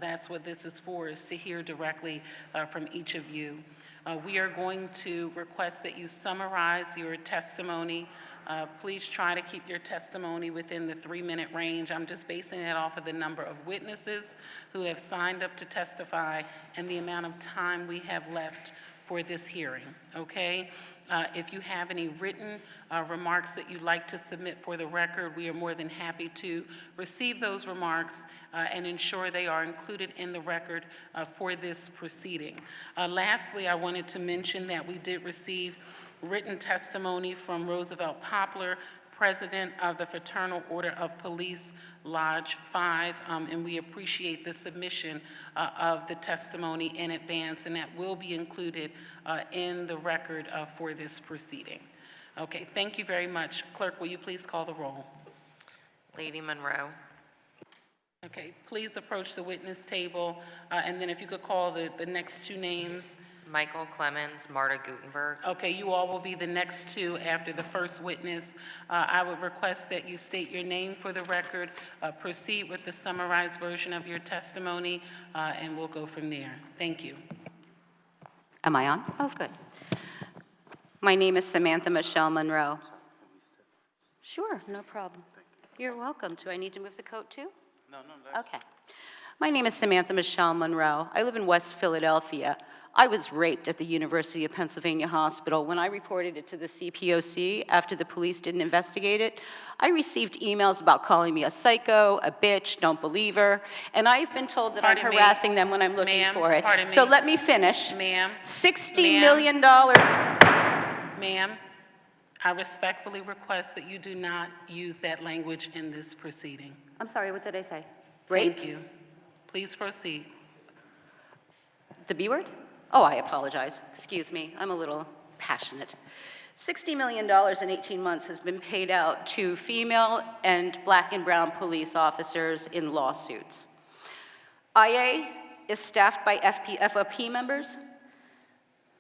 that's what this is for, is to hear directly from each of you. We are going to request that you summarize your testimony. Please try to keep your testimony within the 3-minute range. I'm just basing it off of the number of witnesses who have signed up to testify and the amount of time we have left for this hearing, okay? If you have any written remarks that you'd like to submit for the record, we are more than happy to receive those remarks and ensure they are included in the record for this proceeding. Lastly, I wanted to mention that we did receive written testimony from Roosevelt Poplar, President of the Fraternal Order of Police, Lodge 5, and we appreciate the submission of the testimony in advance, and that will be included in the record for this proceeding. Okay, thank you very much. Clerk, will you please call the roll? Lady Monroe. Okay, please approach the witness table, and then if you could call the next 2 names. Michael Clemens, Marta Gutenberg. Okay, you all will be the next 2 after the first witness. I would request that you state your name for the record, proceed with the summarized version of your testimony, and we'll go from there. Thank you. Am I on? Oh, good. My name is Samantha Michelle Monroe. Sure, no problem. You're welcome. Do I need to move the coat too? No, that's okay. My name is Samantha Michelle Monroe. I live in West Philadelphia. I was raped at the University of Pennsylvania Hospital. When I reported it to the CPOC after the police didn't investigate it, I received emails about calling me a psycho, a bitch, don't believe her, and I've been told that I'm harassing them when I'm looking for it. So let me finish. Ma'am. $60 million. Ma'am, I respectfully request that you do not use that language in this proceeding. I'm sorry, what did I say? Rape? Thank you. Please proceed. The B word? Oh, I apologize. Excuse me. I'm a little passionate. $60 million in 18 months has been paid out to female and black and brown police officers in lawsuits. IA is staffed by FOP members.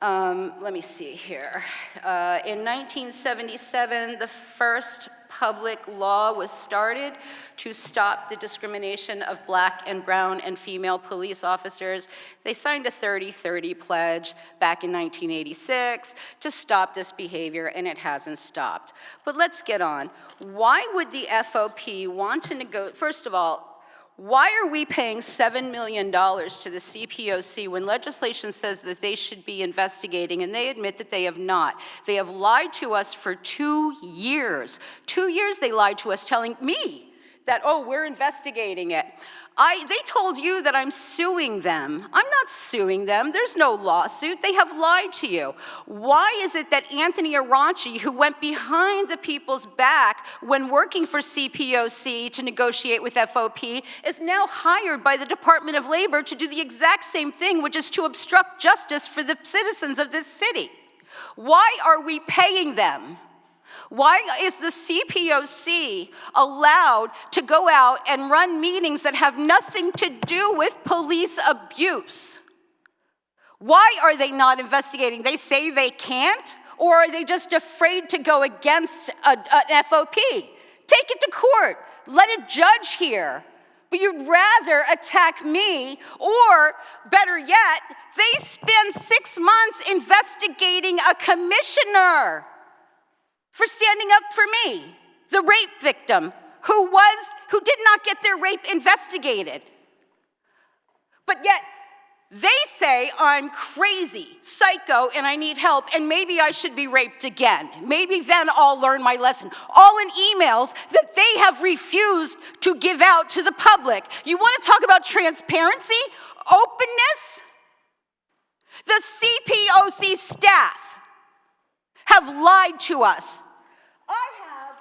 Let me see here. In 1977, the first public law was started to stop the discrimination of black and brown and female police officers. They signed a 30-30 pledge back in 1986 to stop this behavior, and it hasn't stopped. But let's get on. Why would the FOP want to negotiate? First of all, why are we paying $7 million to the CPOC when legislation says that they should be investigating, and they admit that they have not? They have lied to us for 2 years. 2 years they lied to us, telling me that, oh, we're investigating it. They told you that I'm suing them. I'm not suing them. There's no lawsuit. They have lied to you. Why is it that Anthony Aranci, who went behind the people's back when working for CPOC to negotiate with FOP, is now hired by the Department of Labor to do the exact same thing, which is to obstruct justice for the citizens of this city? Why are we paying them? Why is the CPOC allowed to go out and run meetings that have nothing to do with police abuse? Why are they not investigating? They say they can't, or are they just afraid to go against an FOP? Take it to court. Let a judge hear. But you'd rather attack me, or better yet, they spend 6 months investigating a commissioner for standing up for me, the rape victim, who did not get their rape investigated. But yet, they say I'm crazy, psycho, and I need help, and maybe I should be raped again. Maybe then I'll learn my lesson. All in emails that they have refused to give out to the public. You want to talk about transparency, openness? The CPOC staff have lied to us. I have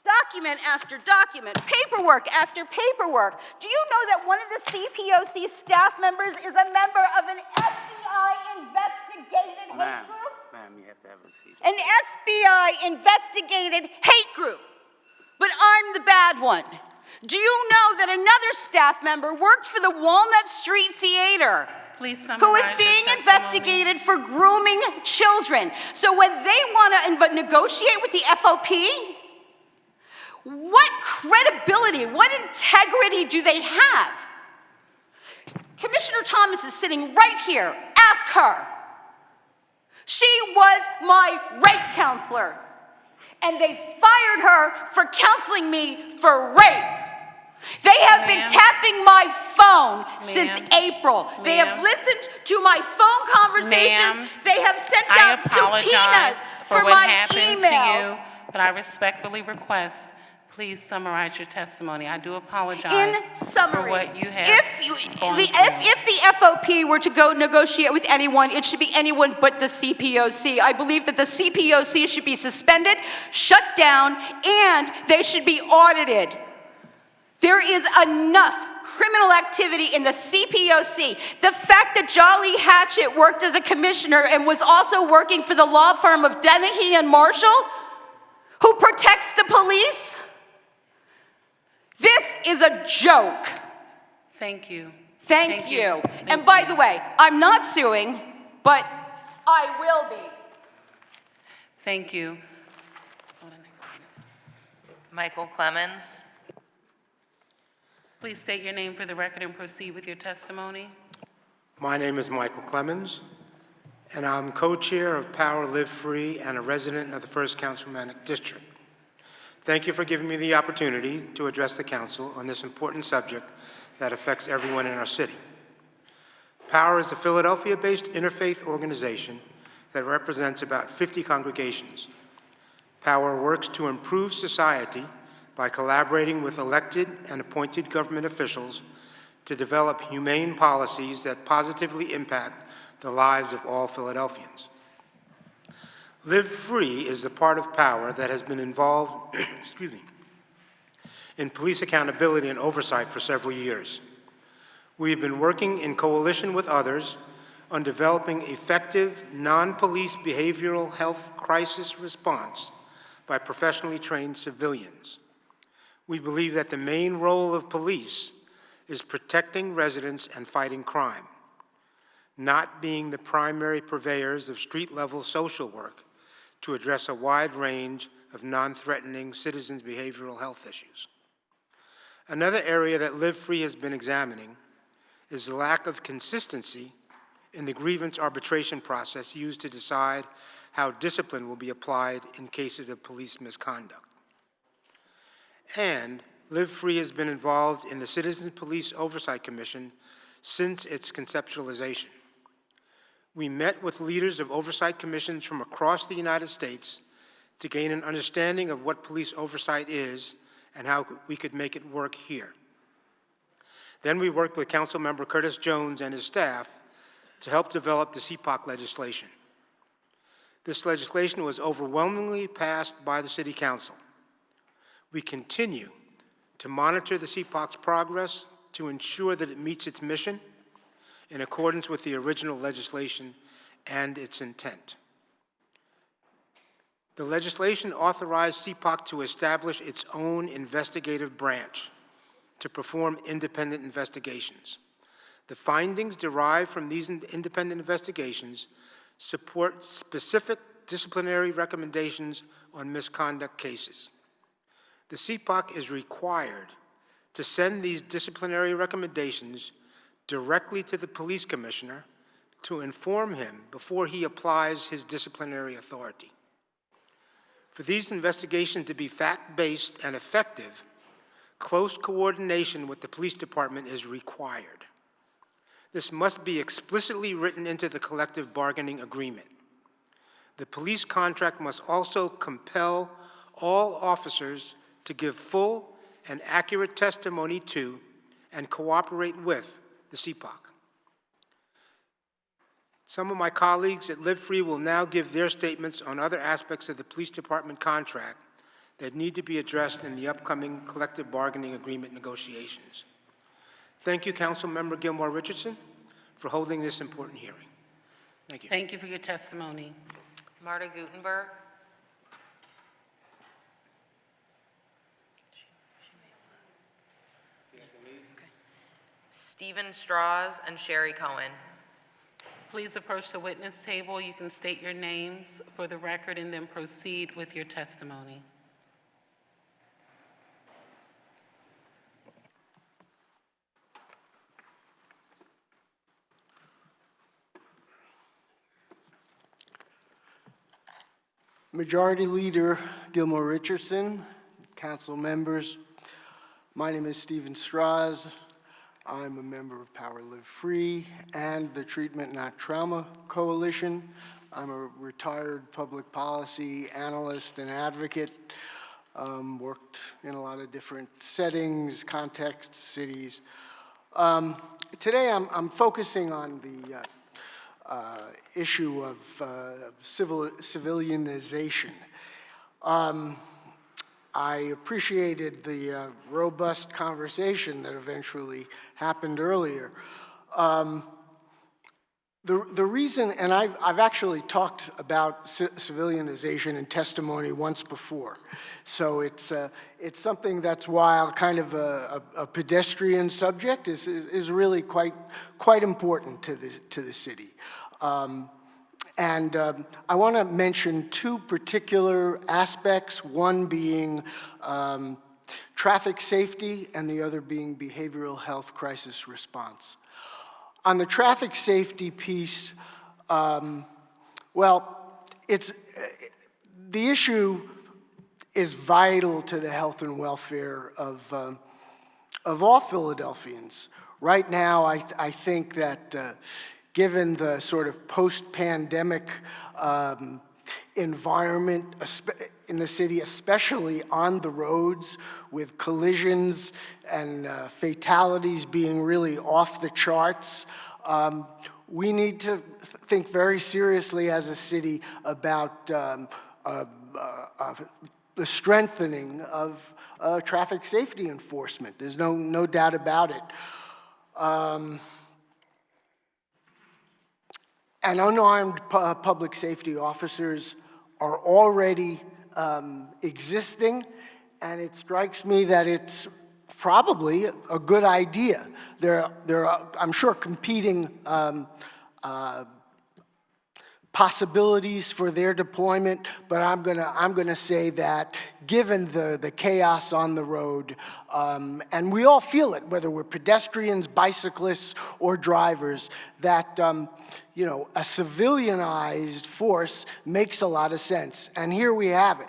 document after document, paperwork after paperwork. Do you know that one of the CPOC staff members is a member of an FBI investigated hate group? Ma'am, you have to have a seat. An FBI investigated hate group. But I'm the bad one. Do you know that another staff member worked for the Walnut Street Theater? Please summarize Who is your being testimony. investigated for grooming children. So when they want to negotiate with the FOP, what credibility, what integrity do they have? Commissioner Thomas is sitting right here. Ask her. She was my rape counselor, and they fired her for counseling me for rape. They have been tapping my phone since April. They have listened to my phone conversations. They have sent out subpoenas for what my happened emails. to you, but I respectfully request, please summarize your testimony. I do apologize In summary, for what you have if the FOP were to go negotiate with anyone, it should be anyone but the CPOC. I believe that the CPOC should be suspended, shut down, and they should be audited. There is enough criminal activity in the CPOC. The fact that Jolly Hatchett worked as a commissioner and was also working for the law firm of Dennehy and Marshall, who protects the police, this is a joke. Thank you. Thank you. And by the way, I'm not suing, but I will be. Thank you. Michael Clemens. Please state your name for the record and proceed with your testimony. My name is Michael Clemens, and I'm co-chair of Power Live Free and a resident of the 1st Councilmanic District. Thank you for giving me the opportunity to address the council on this important subject that affects everyone in our city. Power is a Philadelphia-based interfaith organization that represents about 50 congregations. Power works to improve society by collaborating with elected and appointed government officials to develop humane policies that positively impact the lives of all Philadelphians. Live Free is the part of Power that has been involved in police accountability and oversight for several years. We have been working in coalition with others on developing effective non-police behavioral health crisis response by professionally trained civilians. We believe that the main role of police is protecting residents and fighting crime, not being the primary purveyors of street-level social work to address a wide range of non-threatening citizens' behavioral health issues. Another area that Live Free has been examining is the lack of consistency in the grievance arbitration process used to decide how discipline will be applied in cases of police misconduct. And Live Free has been involved in the Citizens Police Oversight Commission since its conceptualization. We met with leaders of oversight commissions from across the United States to gain an understanding of what police oversight is and how we could make it work here. Then we worked with Councilmember Curtis Jones and his staff to help develop the CPOC legislation. This legislation was overwhelmingly passed by the City Council. We continue to monitor the CPOC's progress to ensure that it meets its mission in accordance with the original legislation and its intent. The legislation authorized CPOC to establish its own investigative branch to perform independent investigations. The findings derived from these independent investigations support specific disciplinary recommendations on misconduct cases. The CPOC is required to send these disciplinary recommendations directly to the police commissioner to inform him before he applies his disciplinary authority. For these investigations to be fact-based and effective, close coordination with the police department is required. This must be explicitly written into the collective bargaining agreement. The police contract must also compel all officers to give full and accurate testimony to and cooperate with the CPOC. Some of my colleagues at Live Free will now give their statements on other aspects of the police department contract that need to be addressed in the upcoming collective bargaining agreement negotiations. Thank you, Councilmember Gilmore Richardson, for holding this important hearing. Thank you. Thank you for your testimony. Marta Gutenberg. Stephen Strauss and Sherry Cohen. Please approach the witness table. You can state your names for the record and then proceed with your testimony. Majority Leader Gilmore Richardson, council members, my name is Stephen Strauss. I'm a member of Power Live Free and the Treatment Not Trauma Coalition. I'm a retired public policy analyst and advocate, worked in a lot of different settings, contexts, cities. Today I'm focusing on the issue of civilianization. I appreciated the robust conversation that eventually happened earlier. The reason, and I've actually talked about civilianization in testimony once before, so it's something that's, while kind of a pedestrian subject, is really quite important to the city. And I want to mention two particular aspects, one being traffic safety and the other being behavioral health crisis response. On the traffic safety piece, well, the issue is vital to the health and welfare of all Philadelphians. Right now, I think that given the sort of post-pandemic environment in the city, especially on the roads, with collisions and fatalities being really off the charts, we need to think very seriously as a city about the strengthening of traffic safety enforcement. There's no doubt about it. And unarmed public safety officers are already existing, and it strikes me that it's probably a good idea. There are, I'm sure, competing possibilities for their deployment, but I'm gonna say that given the chaos on the road, and we all feel it, whether we're pedestrians, bicyclists, or drivers, that you know, a civilianized force makes a lot of sense, and here we have it.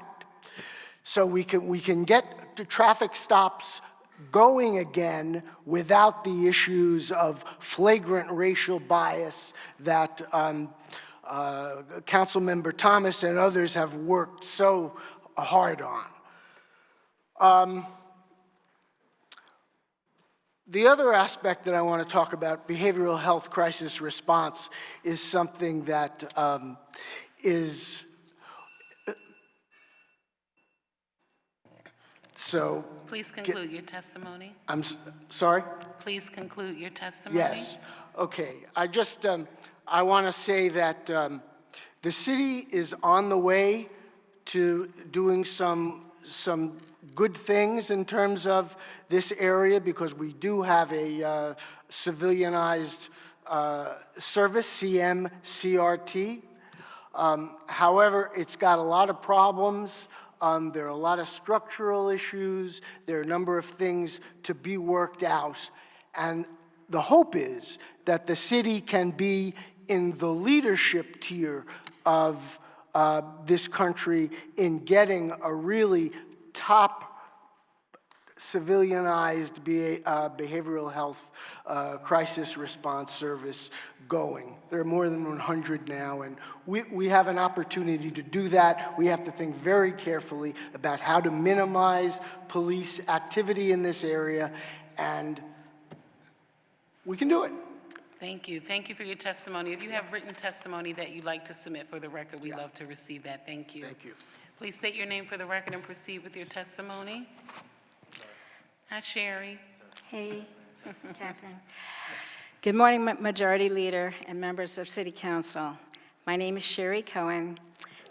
So we can get the traffic stops going again without the issues of flagrant racial bias that Councilmember Thomas and others have worked so hard on. The other aspect that I want to talk about, behavioral health crisis response, is something that is so. Please conclude your testimony. Sorry? Please conclude your testimony. Yes. Okay. I want to say that the city is on the way to doing some good things in terms of this area, because we do have a civilianized service, CMCRT. However, it's got a lot of problems. There are a lot of structural issues. There are a number of things to be worked out. And the hope is that the city can be in the leadership tier of this country in getting a really top civilianized behavioral health crisis response service going. There are more than 100 now, and we have an opportunity to do that. We have to think very carefully about how to minimize police activity in this area, and we can do it. Thank you. Thank you for your testimony. If you have written testimony that you'd like to submit for the record, we'd love to receive that. Thank you. Thank you. Please state your name for the record and proceed with your testimony. Hi, Sherry. Hey, Catherine. Good morning, Majority Leader and members of City Council. My name is Sherry Cohen.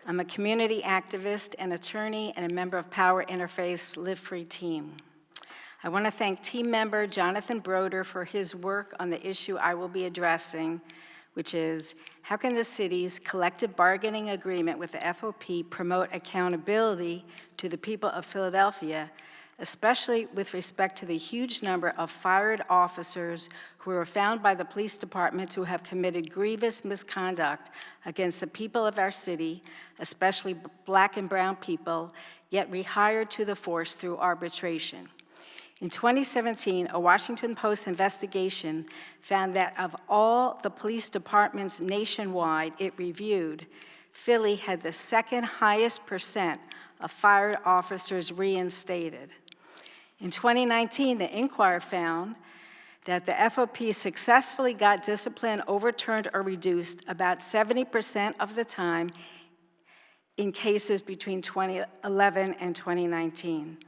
I'm a community activist, an attorney, and a member of Power Interfaith's Live Free team. I want to thank team member Jonathan Broder for his work on the issue I will be addressing, which is how can the city's collective bargaining agreement with the FOP promote accountability to the people of Philadelphia, especially with respect to the huge number of fired officers who were found by the police department to have committed grievous misconduct against the people of our city, especially Black and brown people, yet rehired to the force through arbitration. In 2017, a Washington Post investigation found that of all the police departments nationwide it reviewed, Philly had the second highest percent of fired officers reinstated. In 2019, the Inquirer found that the FOP successfully got discipline overturned or reduced about 70% of the time in cases between 2011 and 2019.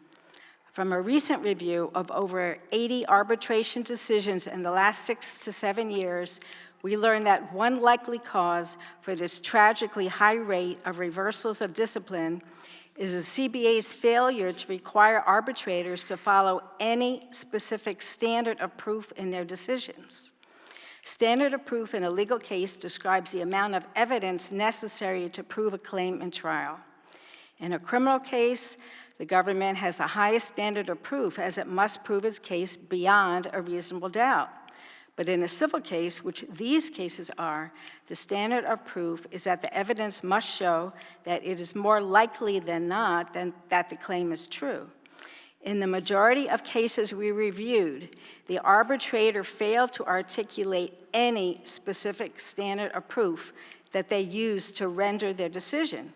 From a recent review of over 80 arbitration decisions in the last 6 to 7 years, we learned that one likely cause for this tragically high rate of reversals of discipline is the CBA's failure to require arbitrators to follow any specific standard of proof in their decisions. Standard of proof in a legal case describes the amount of evidence necessary to prove a claim in trial. In a criminal case, the government has the highest standard of proof, as it must prove its case beyond a reasonable doubt. But in a civil case, which these cases are, the standard of proof is that the evidence must show that it is more likely than not that the claim is true. In the majority of cases we reviewed, the arbitrator failed to articulate any specific standard of proof that they used to render their decision.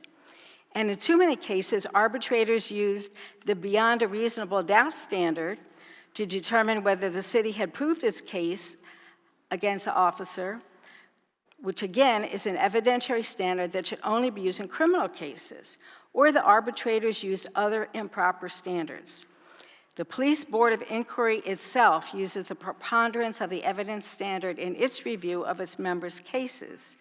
And in too many cases, arbitrators used the beyond a reasonable doubt standard to determine whether the city had proved its case against the officer, which again is an evidentiary standard that should only be used in criminal cases, or the arbitrators used other improper standards. The Police Board of Inquiry itself uses the preponderance of the evidence standard in its review of its members' cases.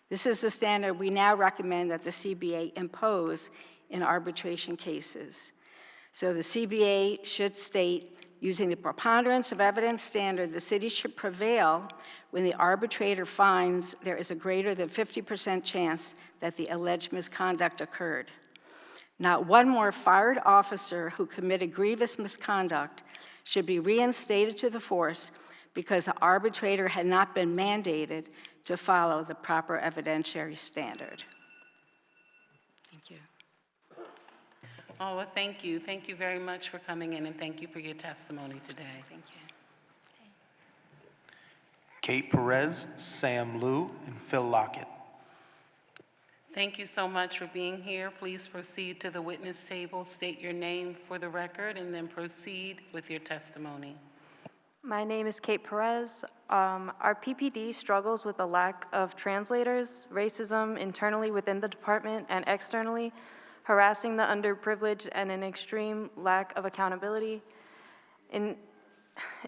This is the standard we now recommend that the CBA impose in arbitration cases. So the CBA should state, using the preponderance of evidence standard, the city should prevail when the arbitrator finds there is a greater than 50% chance that the alleged misconduct occurred. Not one more fired officer who committed grievous misconduct should be reinstated to the force because the arbitrator had not been mandated to follow the proper evidentiary standard. Thank you. Oh, well, thank you. Thank you very much for coming in, and thank you for your testimony today. Thank you. Kate Perez, Sam Liu, and Phil Lockett. Thank you so much for being here. Please proceed to the witness table, state your name for the record, and then proceed with your testimony. My name is Kate Perez. Our PPD struggles with a lack of translators, racism internally within the department and externally, harassing the underprivileged, and an extreme lack of accountability. In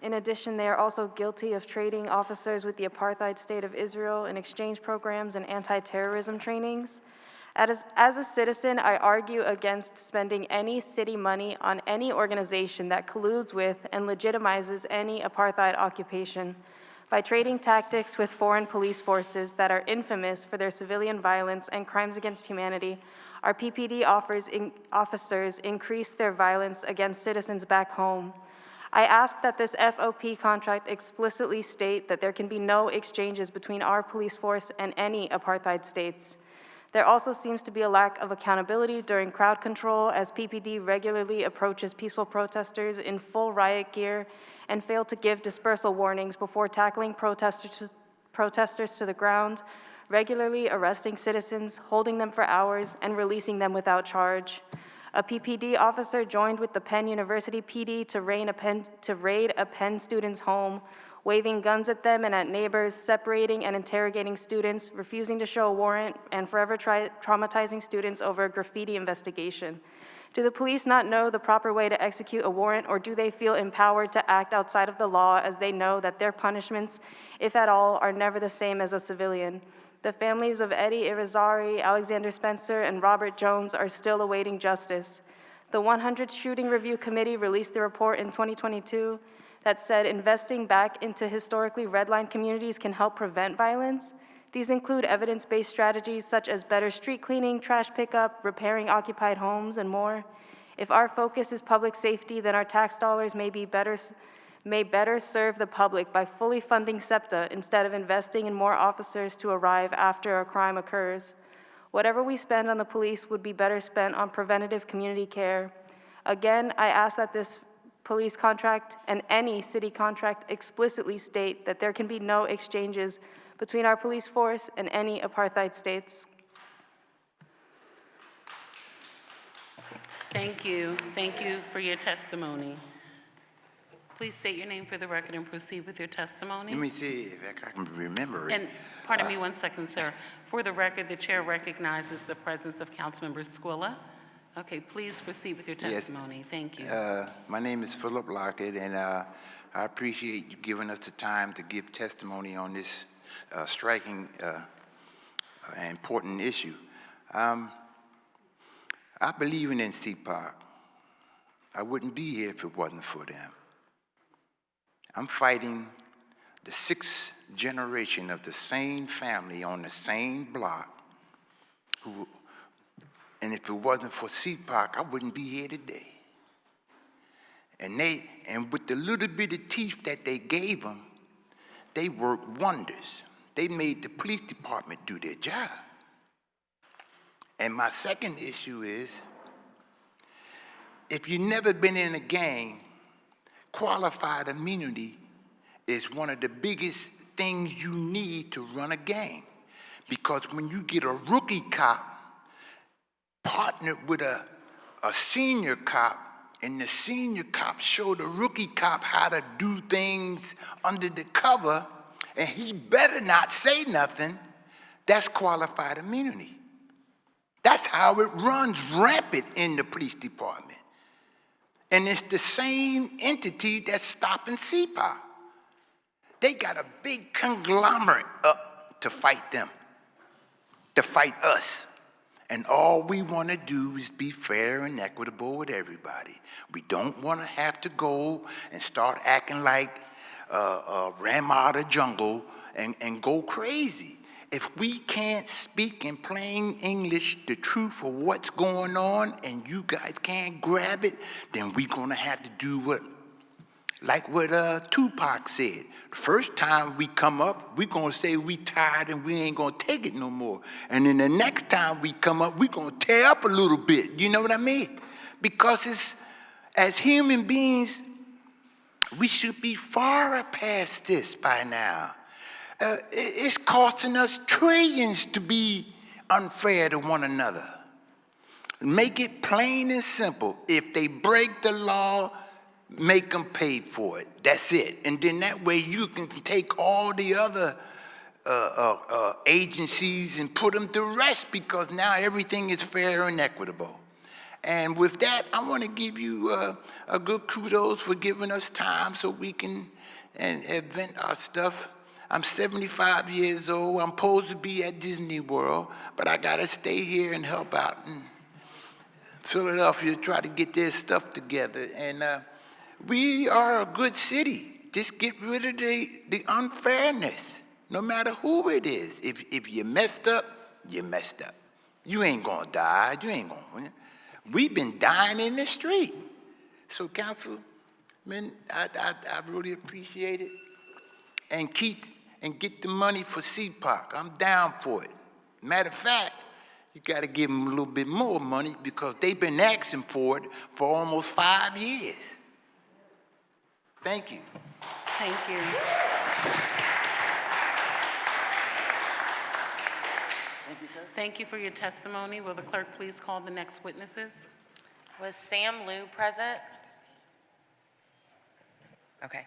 addition, they are also guilty of trading officers with the apartheid state of Israel in exchange programs and anti-terrorism trainings. As a citizen, I argue against spending any city money on any organization that colludes with and legitimizes any apartheid occupation by trading tactics with foreign police forces that are infamous for their civilian violence and crimes against humanity. Our PPD officers increase their violence against citizens back home. I ask that this FOP contract explicitly state that there can be no exchanges between our police force and any apartheid states. There also seems to be a lack of accountability during crowd control, as PPD regularly approaches peaceful protesters in full riot gear and fail to give dispersal warnings before tackling protesters to the ground, regularly arresting citizens, holding them for hours, and releasing them without charge. A PPD officer joined with the Penn University PD to raid a Penn student's home, waving guns at them and at neighbors, separating and interrogating students, refusing to show a warrant, and forever traumatizing students over a graffiti investigation. Do the police not know the proper way to execute a warrant, or do they feel empowered to act outside of the law as they know that their punishments, if at all, are never the same as a civilian? The families of Eddie Irizarry, Alexander Spencer, and Robert Jones are still awaiting justice. The 100 Shooting Review Committee released the report in 2022 that said investing back into historically redlined communities can help prevent violence. These include evidence-based strategies such as better street cleaning, trash pickup, repairing occupied homes, and more. If our focus is public safety, then our tax dollars may better serve the public by fully funding SEPTA instead of investing in more officers to arrive after a crime occurs. Whatever we spend on the police would be better spent on preventative community care. Again, I ask that this police contract and any city contract explicitly state that there can be no exchanges between our police force and any apartheid states. Thank you. Thank you for your testimony. Please state your name for the record and proceed with your testimony. Let me see if I can remember it. And pardon me one second, sir. For the record, the chair recognizes the presence of Councilmember Squilla. Okay, please proceed with your testimony. Yes. Thank you. My name is Philip Lockett, and I appreciate you giving us the time to give testimony on this striking and important issue. I believe in CPOC. I wouldn't be here if it wasn't for them. I'm fighting the 6th generation of the same family on the same block and if it wasn't for CPOC, I wouldn't be here today. And with the little bit of teeth that they gave them, they worked wonders. They made the police department do their job. And my second issue is, if you've never been in a gang, qualified immunity is one of the biggest things you need to run a gang. Because when you get a rookie cop partnered with a senior cop, and the senior cop show the rookie cop how to do things under the cover, and he better not say nothing, that's qualified immunity. That's how it runs rampant in the police department. And it's the same entity that's stopping CPOC. They got a big conglomerate up to fight them, to fight us. And all we want to do is be fair and equitable with everybody. We don't want to have to go and start acting like Ram out of jungle and go crazy. If we can't speak in plain English the truth of what's going on and you guys can't grab it, then we're going to have to do what Tupac said. The first time we come up, we're going to say we tired and we ain't going to take it no more. And then the next time we come up, we're going to tear up a little bit. You know what I mean? Because as human beings, we should be far past this by now. It's costing us trillions to be unfair to one another. Make it plain and simple. If they break the law, make them pay for it. That's it. And then that way you can take all the other agencies and put them to rest, because now everything is fair and equitable. And with that, I want to give you a good kudos for giving us time so we can invent our stuff. I'm 75 years old. I'm supposed to be at Disney World, but I got to stay here and help out in Philadelphia, try to get their stuff together. And we are a good city. Just get rid of the unfairness, no matter who it is. If you messed up, you messed up. You ain't going to die. You ain't going to. We've been dying in the street. So, Councilman, I really appreciate it. And get the money for CPOC. I'm down for it. Matter of fact, you got to give them a little bit more money because they've been asking for it for almost 5 years. Thank you. Thank you. Thank you for your testimony. Will the clerk please call the next witnesses? Was Sam Liu present? Okay.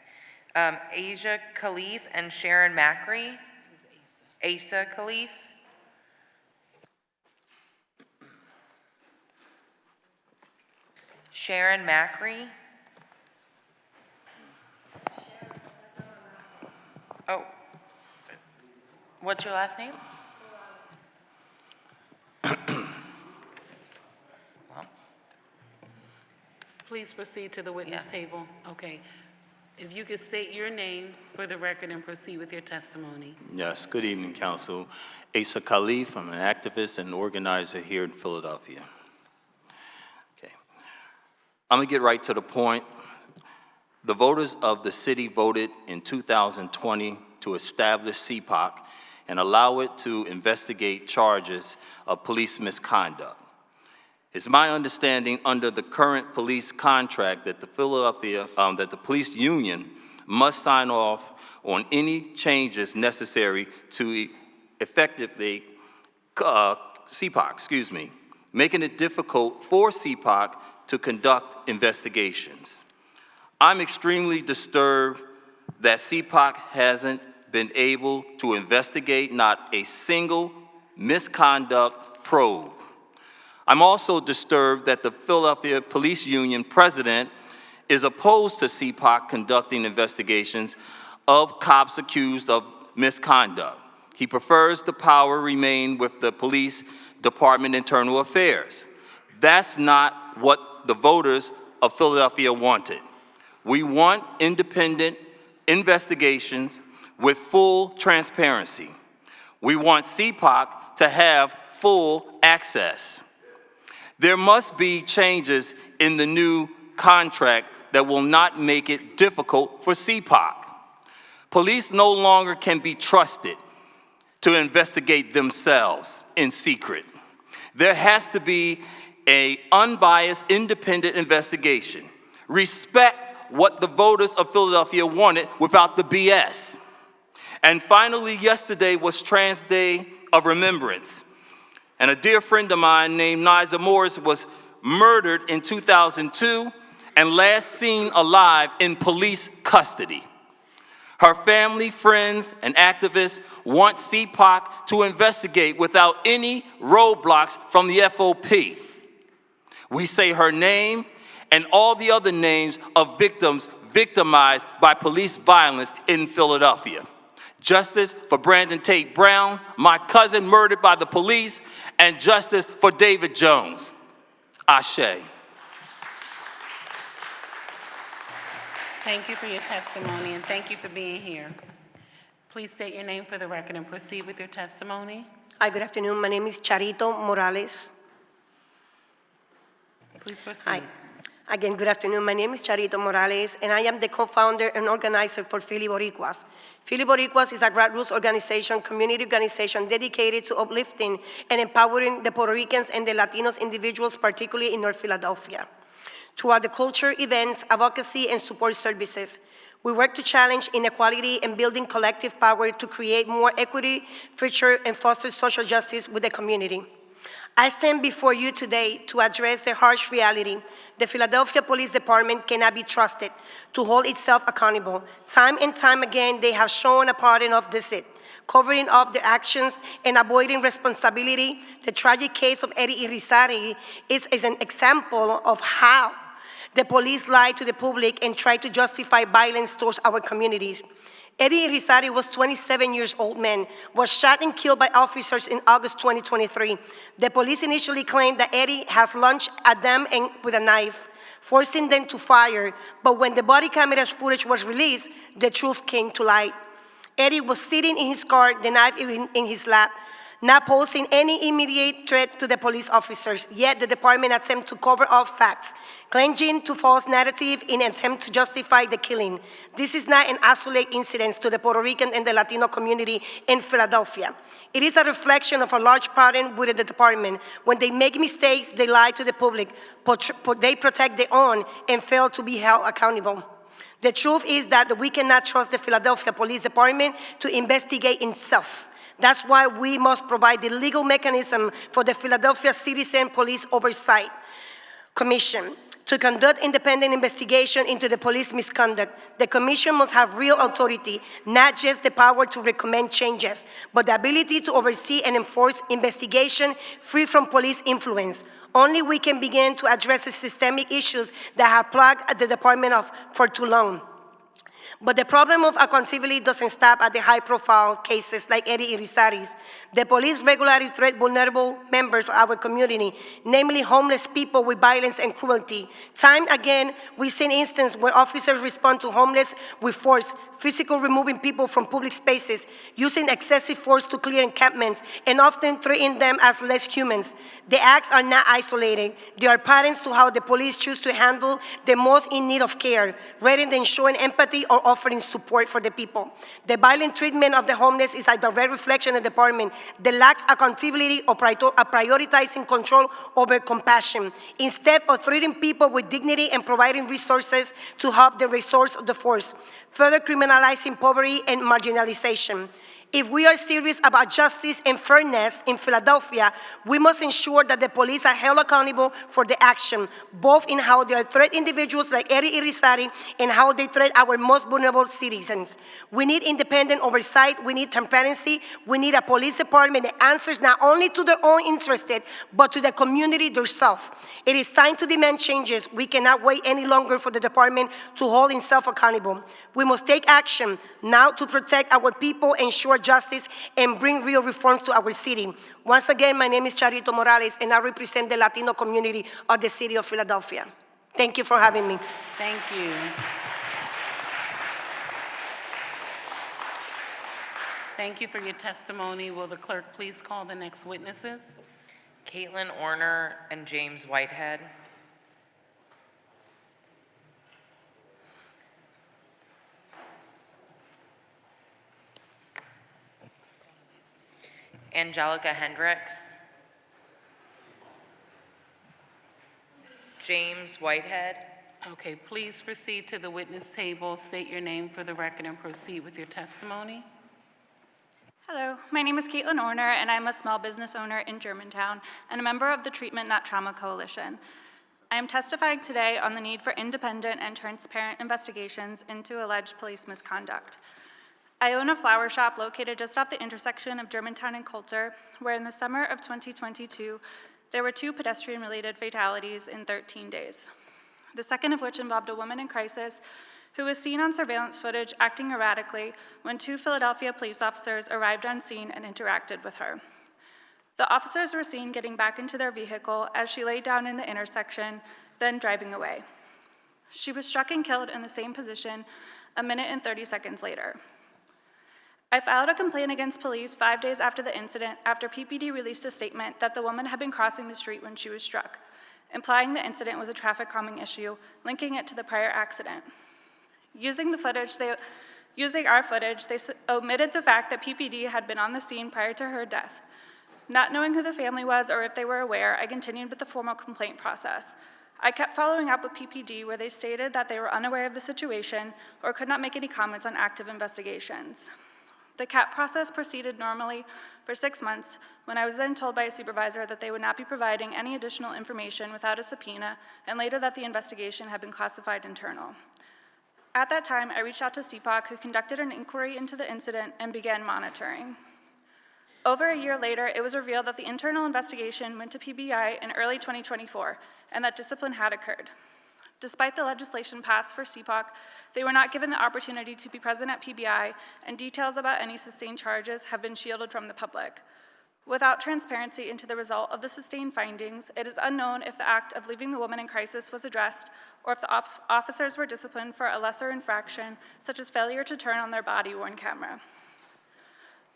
Asia Khalif and Sharon Macri. Asa Khalif. Sharon Macri. Oh. What's your last name? Please proceed to the witness table. Okay. If you could state your name for the record and proceed with your testimony. Yes, good evening, Council. Asa Khalif, I'm an activist and organizer here in Philadelphia. Okay. I'm gonna get right to the point. The voters of the city voted in 2020 to establish CPOC and allow it to investigate charges of police misconduct. It's my understanding under the current police contract that the police union must sign off on any changes necessary to effectively CPOC, making it difficult for CPOC to conduct investigations. I'm extremely disturbed that CPOC hasn't been able to investigate not a single misconduct probe. I'm also disturbed that the Philadelphia Police Union president is opposed to CPOC conducting investigations of cops accused of misconduct. He prefers the power remain with the police department internal affairs. That's not what the voters of Philadelphia wanted. We want independent investigations with full transparency. We want CPOC to have full access. There must be changes in the new contract that will not make it difficult for CPOC. Police no longer can be trusted to investigate themselves in secret. There has to be an unbiased, independent investigation. Respect what the voters of Philadelphia wanted without the BS. And finally, yesterday was Trans Day of Remembrance. And a dear friend of mine named Niza Morris was murdered in 2002 and last seen alive in police custody. Her family, friends, and activists want CPOC to investigate without any roadblocks from the FOP. We say her name and all the other names of victims victimized by police violence in Philadelphia. Justice for Brandon Tate Brown, my cousin murdered by the police, and justice for David Jones. Ashe. Thank you for your testimony, and thank you for being here. Please state your name for the record and proceed with your testimony. Hi, good afternoon. My name is Charito Morales. Please proceed. Hi. Again, good afternoon. My name is Charito Morales, and I am the co-founder and organizer for Philly Boricuas. Philly Boricuas is a grassroots organization, community organization dedicated to uplifting and empowering the Puerto Ricans and the Latinos individuals, particularly in North Philadelphia. Throughout the culture, events, advocacy, and support services, we work to challenge inequality and building collective power to create more equity, future, and foster social justice with the community. I stand before you today to address the harsh reality. The Philadelphia Police Department cannot be trusted to hold itself accountable. Time and time again, they have shown a pattern of deceit, covering up their actions and avoiding responsibility. The tragic case of Eddie Irizarry is an example of how the police lie to the public and try to justify violence towards our communities. Eddie Irizarry was 27 years old man, was shot and killed by officers in August 2023. The police initially claimed that Eddie has lunged at them with a knife, forcing them to fire. But when the body camera's footage was released, the truth came to light. Eddie was sitting in his car, the knife in his lap, not posing any immediate threat to the police officers, yet the department attempted to cover up facts, clinging to false narrative in an attempt to justify the killing. This is not an isolated incident to the Puerto Rican and the Latino community in Philadelphia. It is a reflection of a large pattern within the department. When they make mistakes, they lie to the public, they protect their own and fail to be held accountable. The truth is that we cannot trust the Philadelphia Police Department to investigate itself. That's why we must provide the legal mechanism for the Philadelphia Citizen Police Oversight Commission to conduct independent investigation into the police misconduct. The commission must have real authority, not just the power to recommend changes, but the ability to oversee and enforce investigation free from police influence. Only we can begin to address the systemic issues that have plagued the department for too long. But the problem of accountability doesn't stop at the high-profile cases like Eddie Irizarry's. The police regularly threat vulnerable members of our community, namely homeless people with violence and cruelty. Time again, we've seen instances where officers respond to homeless with force, physical removing people from public spaces, using excessive force to clear encampments, and often treating them as less humans. The acts are not isolated. They are patterns to how the police choose to handle the most in need of care, rather than showing empathy or offering support for the people. The violent treatment of the homeless is a direct reflection of the department that lacks accountability or prioritizing control over compassion, instead of treating people with dignity and providing resources to help the resource of the force, further criminalizing poverty and marginalization. If we are serious about justice and fairness in Philadelphia, we must ensure that the police are held accountable for the action, both in how they threat individuals like Eddie Irizarry and how they threat our most vulnerable citizens. We need independent oversight, we need transparency, we need a police department that answers not only to their own interests, but to the community themselves. It is time to demand changes. We cannot wait any longer for the department to hold itself accountable. We must take action now to protect our people, ensure justice, and bring real reforms to our city. Once again, my name is Charito Morales, and I represent the Latino community of the city of Philadelphia. Thank you for having me. Thank you. Thank you for your testimony. Will the clerk please call the next witnesses? Caitlin Orner and James Whitehead. Angelica Hendricks. James Whitehead. Okay, please proceed to the witness table, state your name for the record, and proceed with your testimony. Hello, my name is Caitlin Orner, and I'm a small business owner in Germantown and a member of the Treatment Not Trauma Coalition. I am testifying today on the need for independent and transparent investigations into alleged police misconduct. I own a flower shop located just off the intersection of Germantown and Coulter, where in the summer of 2022, there were 2 pedestrian-related fatalities in 13 days. The second of which involved a woman in crisis who was seen on surveillance footage acting erratically when 2 Philadelphia police officers arrived on scene and interacted with her. The officers were seen getting back into their vehicle as she laid down in the intersection, then driving away. She was struck and killed in the same position a minute and 30 seconds later. I filed a complaint against police 5 days after the incident after PPD released a statement that the woman had been crossing the street when she was struck, implying the incident was a traffic calming issue, linking it to the prior accident. Using our footage, they omitted the fact that PPD had been on the scene prior to her death. Not knowing who the family was or if they were aware, I continued with the formal complaint process. I kept following up with PPD where they stated that they were unaware of the situation or could not make any comments on active investigations. The CAP process proceeded normally for 6 months, when I was then told by a supervisor that they would not be providing any additional information without a subpoena, and later that the investigation had been classified internal. At that time, I reached out to CPOC, who conducted an inquiry into the incident and began monitoring. Over a year later, it was revealed that the internal investigation went to PBI in early 2024, and that discipline had occurred. Despite the legislation passed for CPOC, they were not given the opportunity to be present at PBI, and details about any sustained charges have been shielded from the public. Without transparency into the result of the sustained findings, it is unknown if the act of leaving the woman in crisis was addressed, or if the officers were disciplined for a lesser infraction, such as failure to turn on their body-worn camera.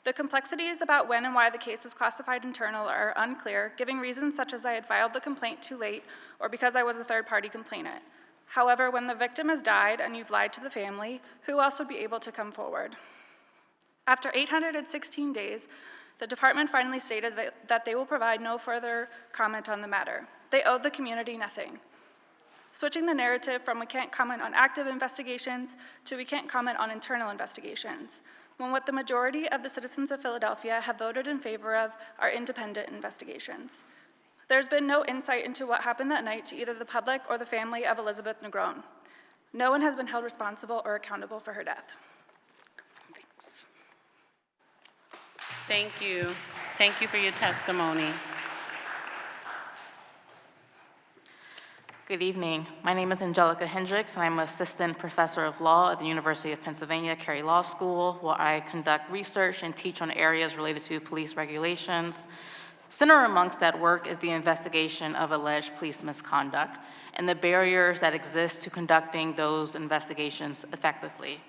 The complexities about when and why the case was classified internal are unclear, giving reasons such as I had filed the complaint too late or because I was a third-party complainant. However, when the victim has died and you've lied to the family, who else would be able to come forward? After 816 days, the department finally stated that they will provide no further comment on the matter. They owed the community nothing. Switching the narrative from we can't comment on active investigations to we can't comment on internal investigations, when what the majority of the citizens of Philadelphia have voted in favor of are independent investigations. There's been no insight into what happened that night to either the public or the family of Elizabeth Negron. No one has been held responsible or accountable for her death. Thanks. Thank you. Thank you for your testimony. Good evening. My name is Angelica Hendricks, and I'm an assistant professor of law at the University of Pennsylvania Carey Law School, where I conduct research and teach on areas related to police regulations. Center amongst that work is the investigation of alleged police misconduct and the barriers that exist to conducting those investigations effectively.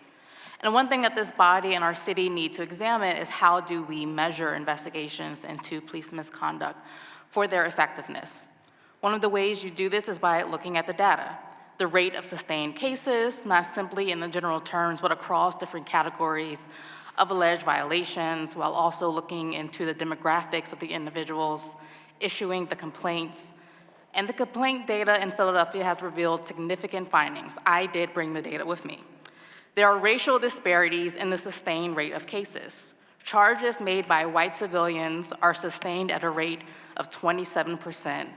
And one thing that this body and our city need to examine is how do we measure investigations into police misconduct for their effectiveness. One of the ways you do this is by looking at the data, the rate of sustained cases, not simply in the general terms, but across different categories of alleged violations, while also looking into the demographics of the individuals issuing the complaints. And the complaint data in Philadelphia has revealed significant findings. I did bring the data with me. There are racial disparities in the sustained rate of cases. Charges made by white civilians are sustained at a rate of 27%,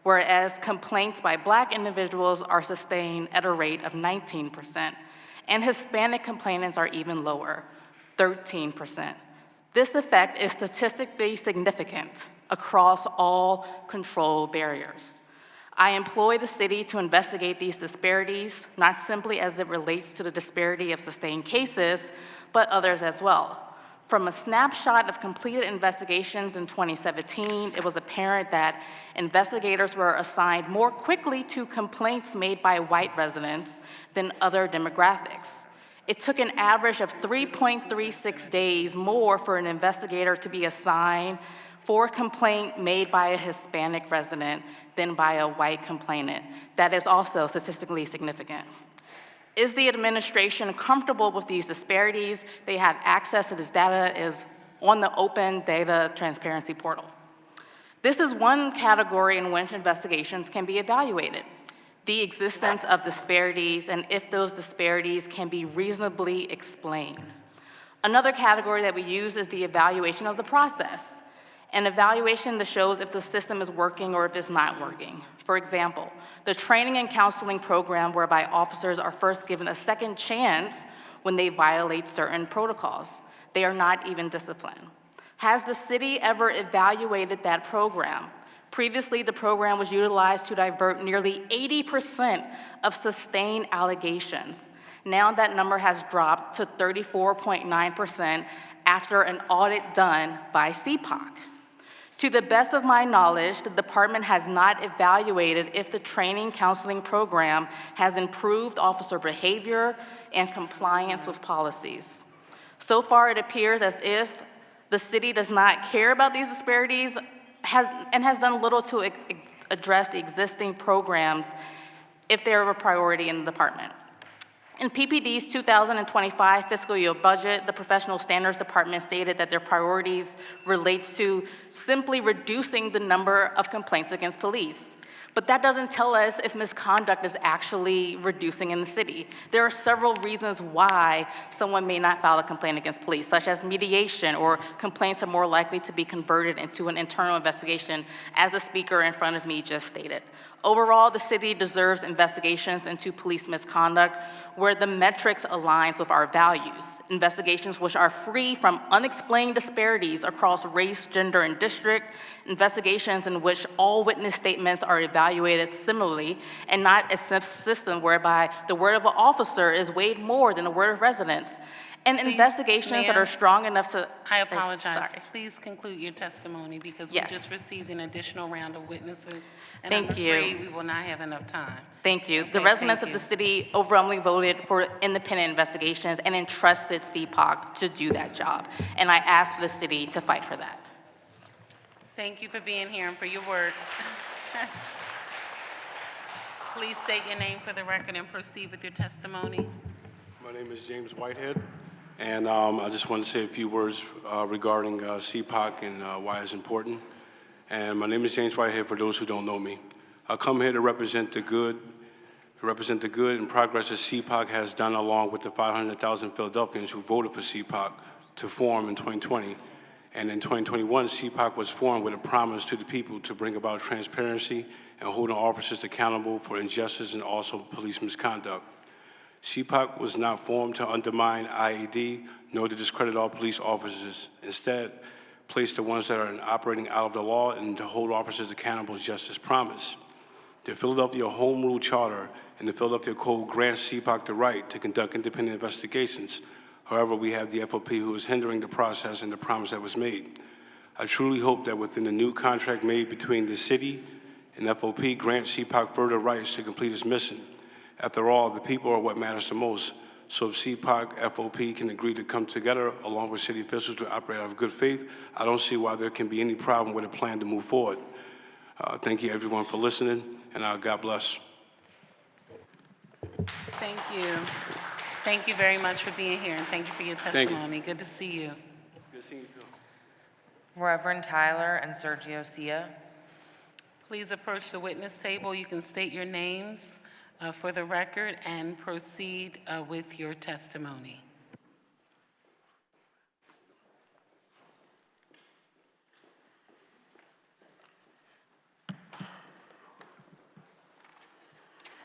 whereas complaints by Black individuals are sustained at a rate of 19%, and Hispanic complainants are even lower, 13%. This effect is statistically significant across all control barriers. I employ the city to investigate these disparities, not simply as it relates to the disparity of sustained cases, but others as well. From a snapshot of completed investigations in 2017, it was apparent that investigators were assigned more quickly to complaints made by white residents than other demographics. It took an average of 3.36 days more for an investigator to be assigned for a complaint made by a Hispanic resident than by a white complainant. That is also statistically significant. Is the administration comfortable with these disparities? They have access to this data is on the open data transparency portal. This is one category in which investigations can be evaluated, the existence of disparities and if those disparities can be reasonably explained. Another category that we use is the evaluation of the process, an evaluation that shows if the system is working or if it's not working. For example, the training and counseling program whereby officers are first given a second chance when they violate certain protocols. They are not even disciplined. Has the city ever evaluated that program? Previously, the program was utilized to divert nearly 80% of sustained allegations. Now that number has dropped to 34.9% after an audit done by CPOC. To the best of my knowledge, the department has not evaluated if the training counseling program has improved officer behavior and compliance with policies. So far, it appears as if the city does not care about these disparities and has done little to address the existing programs if they're a priority in the department. In PPD's 2025 fiscal year budget, the Professional Standards Department stated that their priorities relates to simply reducing the number of complaints against police. But that doesn't tell us if misconduct is actually reducing in the city. There are several reasons why someone may not file a complaint against police, such as mediation, or complaints are more likely to be converted into an internal investigation, as the speaker in front of me just stated. Overall, the city deserves investigations into police misconduct where the metrics aligns with our values. Investigations which are free from unexplained disparities across race, gender, and district. Investigations in which all witness statements are evaluated similarly, and not a system whereby the word of an officer is weighed more than the word of residents. And investigations that are strong enough to... I apologize. Sorry. Please conclude your testimony because Yes. we just received an additional round of witnesses. And Thank I'm you. afraid we will not have enough time. Thank you. Okay, The residents thank of the you. city overwhelmingly voted for independent investigations and entrusted CPOC to do that job. And I asked for the city to fight for that. Thank you for being here and for your work. Please state your name for the record and proceed with your testimony. My name is James Whitehead, and I just want to say a few words regarding CPOC and why it's important. And my name is James Whitehead, for those who don't know me. I come here to represent the good and progress that CPOC has done, along with the 500,000 Philadelphians who voted for CPOC to form in 2020. And in 2021, CPOC was formed with a promise to the people to bring about transparency and holding officers accountable for injustice and also police misconduct. CPOC was not formed to undermine IAD, nor to discredit all police officers. Instead, place the ones that are operating out of the law and to hold officers accountable just as promised. The Philadelphia Home Rule Charter and the Philadelphia Code grants CPOC the right to conduct independent investigations. However, we have the FOP who is hindering the process and the promise that was made. I truly hope that within the new contract made between the city and FOP grants CPOC further rights to complete its mission. After all, the people are what matters the most. So if CPOC, FOP can agree to come together along with city officials to operate out of good faith, I don't see why there can be any problem with a plan to move forward. Thank you everyone for listening, and God bless. Thank you. Thank you very much for being here, and thank you for your testimony. Good to see you. Good seeing you too. Reverend Tyler and Sergio Sia. Please approach the witness table. You can state your names for the record and proceed with your testimony.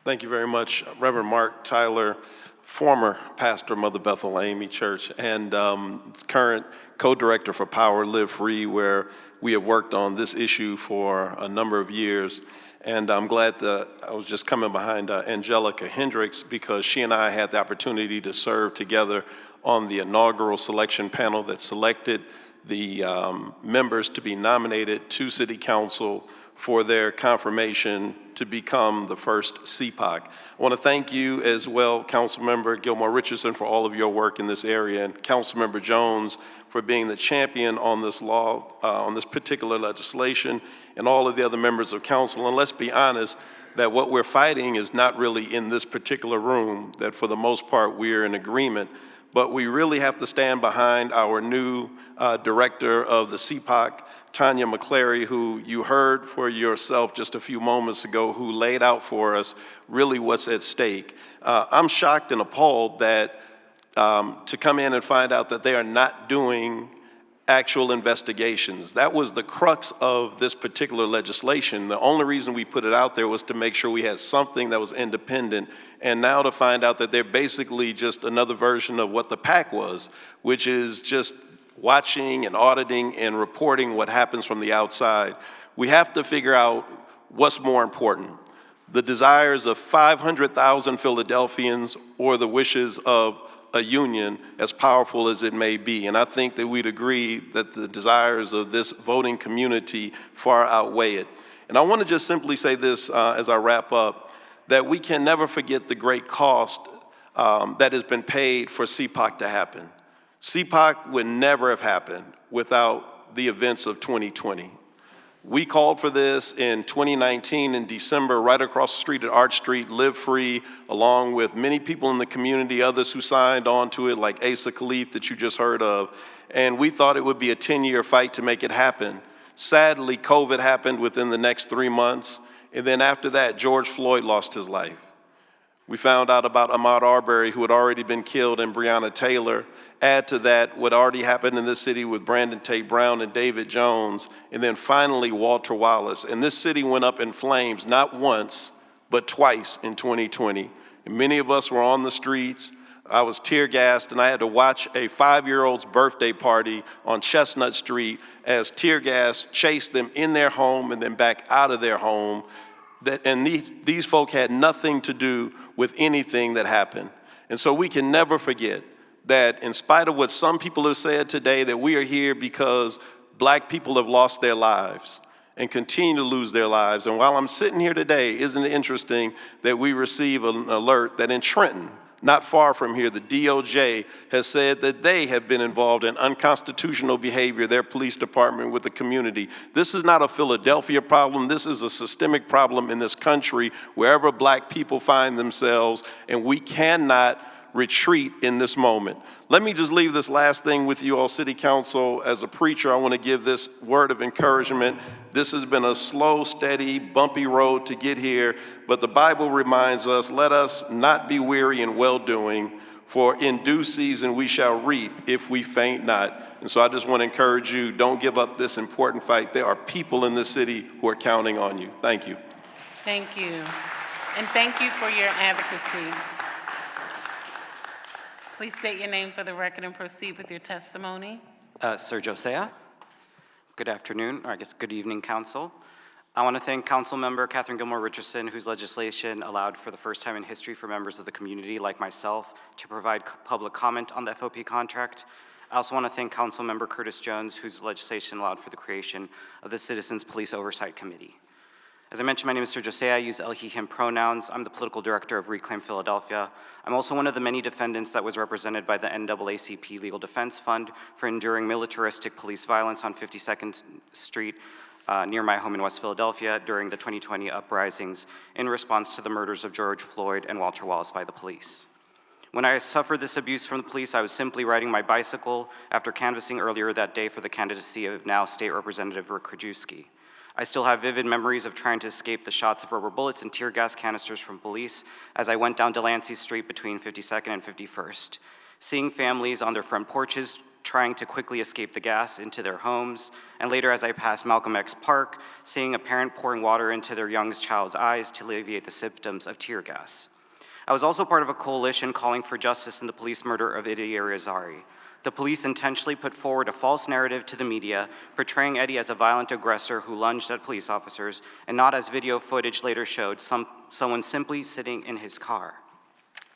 Thank you very much, Reverend Mark Tyler, former pastor of Mother Bethel AME Church, and current co-director for Power Live Free, where we have worked on this issue for a number of years. And I'm glad that I was just coming behind Angelica Hendricks, because she and I had the opportunity to serve together on the inaugural selection panel that selected the members to be nominated to City Council for their confirmation to become the first CPOC. I want to thank you as well, Councilmember Gilmore Richardson, for all of your work in this area, and Councilmember Jones for being the champion on this law, on this particular legislation, and all of the other members of council. And let's be honest, that what we're fighting is not really in this particular room, that for the most part we're in agreement, but we really have to stand behind our new director of the CPOC, Tanya McClary, who you heard for yourself just a few moments ago, who laid out for us really what's at stake. I'm shocked and appalled that to come in and find out that they are not doing actual investigations. That was the crux of this particular legislation. The only reason we put it out there was to make sure we had something that was independent, and now to find out that they're basically just another version of what the PAC was, which is just watching and auditing and reporting what happens from the outside. We have to figure out what's more important, the desires of 500,000 Philadelphians or the wishes of a union, as powerful as it may be. And I think that we'd agree that the desires of this voting community far outweigh it. And I want to just simply say this as I wrap up, that we can never forget the great cost that has been paid for CPOC to happen. CPOC would never have happened without the events of 2020. We called for this in 2019 in December, right across the street at Arch Street, Live Free, along with many people in the community, others who signed on to it, like Asa Khalif that you just heard of. And we thought it would be a 10-year fight to make it happen. Sadly, COVID happened within the next 3 months, And then after that, George Floyd lost his life. We found out about Ahmaud Arbery, who had already been killed, and Breonna Taylor. Add to that what already happened in this city with Brandon Tate Brown and David Jones, and then finally Walter Wallace. And this city went up in flames, not once, but twice in 2020. And many of us were on the streets. I was tear gassed, and I had to watch a 5-year-old's birthday party on Chestnut Street as tear gas chased them in their home and then back out of their home. And these folk had nothing to do with anything that happened. And so we can never forget that in spite of what some people have said today, that we are here because black people have lost their lives and continue to lose their lives. And while I'm sitting here today, isn't it interesting that we receive an alert that in Trenton, not far from here, the DOJ has said that they have been involved in unconstitutional behavior, their police department with the community. This is not a Philadelphia problem. This is a systemic problem in this country, wherever black people find themselves, and we cannot retreat in this moment. Let me just leave this last thing with you all, City Council. As a preacher, I want to give this word of encouragement. This has been a slow, steady, bumpy road to get here, but the Bible reminds us, let us not be weary in well-doing, for in due season we shall reap if we faint not. And so I just want to encourage you, don't give up this important fight. There are people in this city who are counting on you. Thank you. Thank you. And thank you for your advocacy. Please state your name for the record and proceed with your testimony. Sir Josiah. Good afternoon, or I guess good evening, Council. I want to thank Council Member Catherine Gilmore Richardson, whose legislation allowed for the first time in history for members of the community like myself to provide public comment on the FOP contract. I also want to thank Council Member Curtis Jones, whose legislation allowed for the creation of the Citizens Police Oversight Committee. As I mentioned, my name is Sir Josiah. I use he, him pronouns. I'm the political director of Reclaim Philadelphia. I'm also one of the many defendants that was represented by the NAACP Legal Defense Fund for enduring militaristic police violence on 52nd Street near my home in West Philadelphia during the 2020 uprisings in response to the murders of George Floyd and Walter Wallace by the police. When I suffered this abuse from the police, I was simply riding my bicycle after canvassing earlier that day for the candidacy of now State Representative Rick Krajewski. I still have vivid memories of trying to escape the shots of rubber bullets and tear gas canisters from police as I went down Delancey Street between 52nd and 51st, seeing families on their front porches trying to quickly escape the gas into their homes, and later as I passed Malcolm X Park, seeing a parent pouring water into their youngest child's eyes to alleviate the symptoms of tear gas. I was also part of a coalition calling for justice in the police murder of Eddie Irizarry. The police intentionally put forward a false narrative to the media, portraying Eddie as a violent aggressor who lunged at police officers, and not as video footage later showed, someone simply sitting in his car.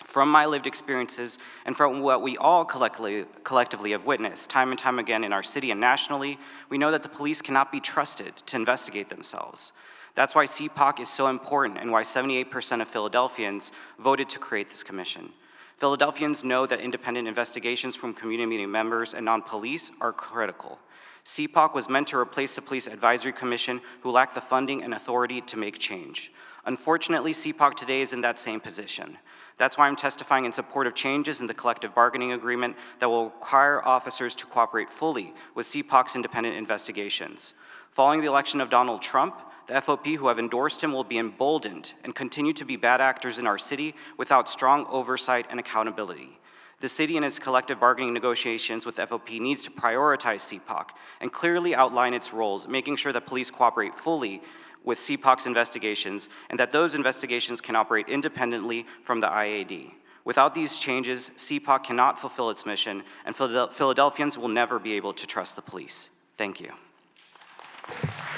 From my lived experiences and from what we all collectively have witnessed time and time again in our city and nationally, we know that the police cannot be trusted to investigate themselves. That's why CPOC is so important and why 78% of Philadelphians voted to create this commission. Philadelphians know that independent investigations from community members and non-police are critical. CPOC was meant to replace the Police Advisory Commission, who lacked the funding and authority to make change. Unfortunately, CPOC today is in that same position. That's why I'm testifying in support of changes in the collective bargaining agreement that will require officers to cooperate fully with CPOC's independent investigations. Following the election of Donald Trump, the FOP who have endorsed him will be emboldened and continue to be bad actors in our city without strong oversight and accountability. The city in its collective bargaining negotiations with FOP needs to prioritize CPOC and clearly outline its roles, making sure that police cooperate fully with CPOC's investigations and that those investigations can operate independently from the IAD. Without these changes, CPOC cannot fulfill its mission, and Philadelphians will never be able to trust the police. Thank you.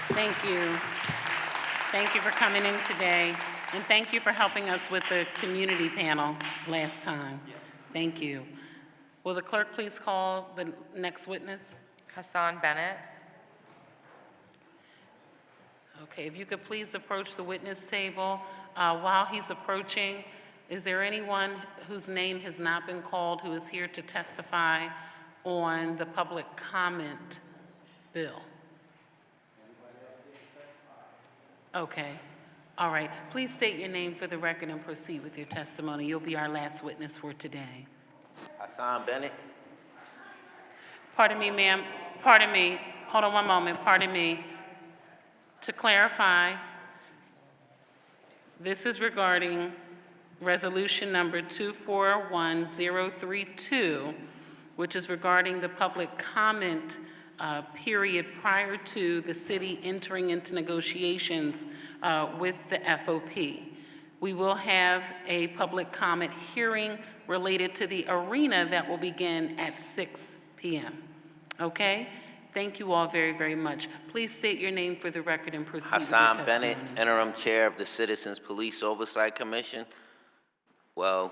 Thank you. Thank you for coming in today, and thank you for helping us with the community panel last time. Yes. Thank you. Will the clerk please call the next witness? Hassan Bennett. Okay, if you could please approach the witness table. While he's approaching, is there anyone whose name has not been called who is here to testify on the public comment bill? Okay, all right. Please state your name for the record and proceed with your testimony. You'll be our last witness for today. Hassan Bennett. Pardon me, ma'am. Pardon me. Hold on one moment. Pardon me. To clarify, This is regarding resolution number 241032, which is regarding the public comment period prior to the city entering into negotiations with the FOP. We will have a public comment hearing related to the arena that will begin at 6 p.m. Okay? Thank you all very, very much. Please state your name for the record and proceed with your Hassan testimony. Bennett, Interim Chair of the Citizens Police Oversight Commission. Well,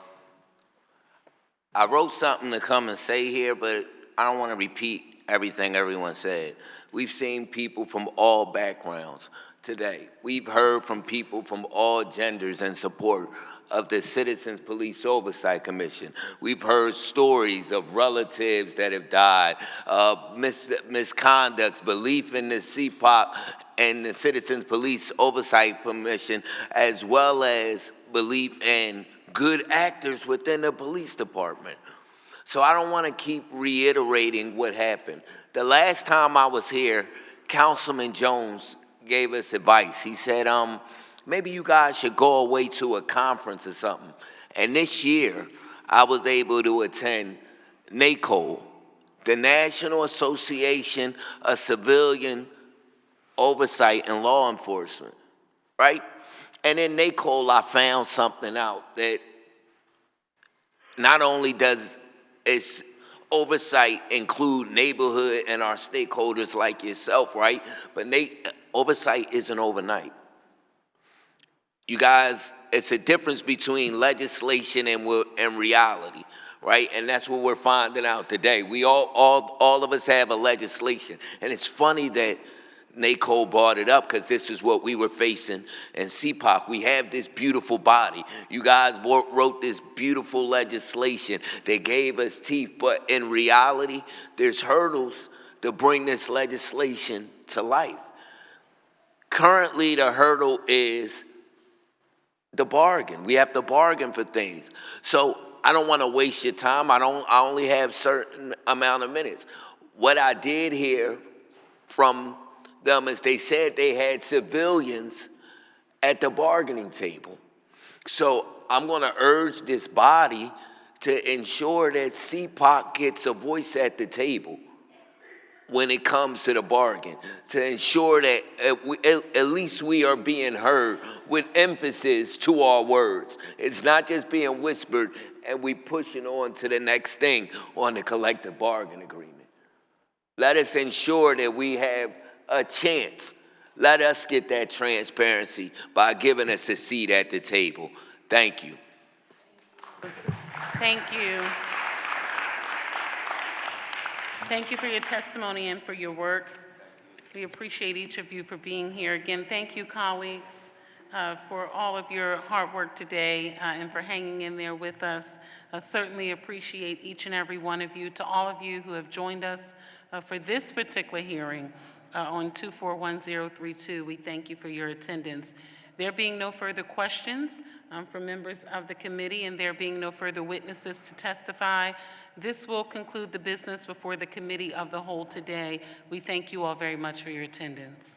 I wrote something to come and say here, but I don't want to repeat everything everyone said. We've seen people from all backgrounds today. We've heard from people from all genders in support of the Citizens Police Oversight Commission. We've heard stories of relatives that have died, misconducts, belief in the CPOC and the Citizens Police Oversight Commission, as well as belief in good actors within the police department. So I don't want to keep reiterating what happened. The last time I was here, Councilman Jones gave us advice. He said, maybe you guys should go away to a conference or something. And this year, I was able to attend NACO, the National Association of Civilian Oversight and Law Enforcement, right? And in NACO, I found something out that not only does its oversight include neighborhood and our stakeholders like yourself, right? But oversight isn't overnight. You guys, it's a difference between legislation and reality, right? And that's what we're finding out today. We all of us have a legislation. And it's funny that NACO brought it up because this is what we were facing in CPOC. We have this beautiful body. You guys wrote this beautiful legislation that gave us teeth, but in reality, there's hurdles to bring this legislation to life. Currently, the hurdle is the bargain. We have to bargain for things. So I don't want to waste your time. I only have certain amount of minutes. What I did hear from them is they said they had civilians at the bargaining table. So I'm going to urge this body to ensure that CPOC gets a voice at the table when it comes to the bargain, to ensure that at least we are being heard with emphasis to our words. It's not just being whispered and we pushing on to the next thing on the collective bargain agreement. Let us ensure that we have a chance. Let us get that transparency by giving us a seat at the table. Thank you. Thank you. Thank you for your testimony and for your work. We appreciate each of you for being here. Again, thank you, colleagues, for all of your hard work today and for hanging in there with us. I certainly appreciate each and every one of you. To all of you who have joined us for this particular hearing on 241032, we thank you for your attendance. There being no further questions from members of the committee and there being no further witnesses to testify, this will conclude the business before the Committee of the Whole today. We thank you all very much for your attendance.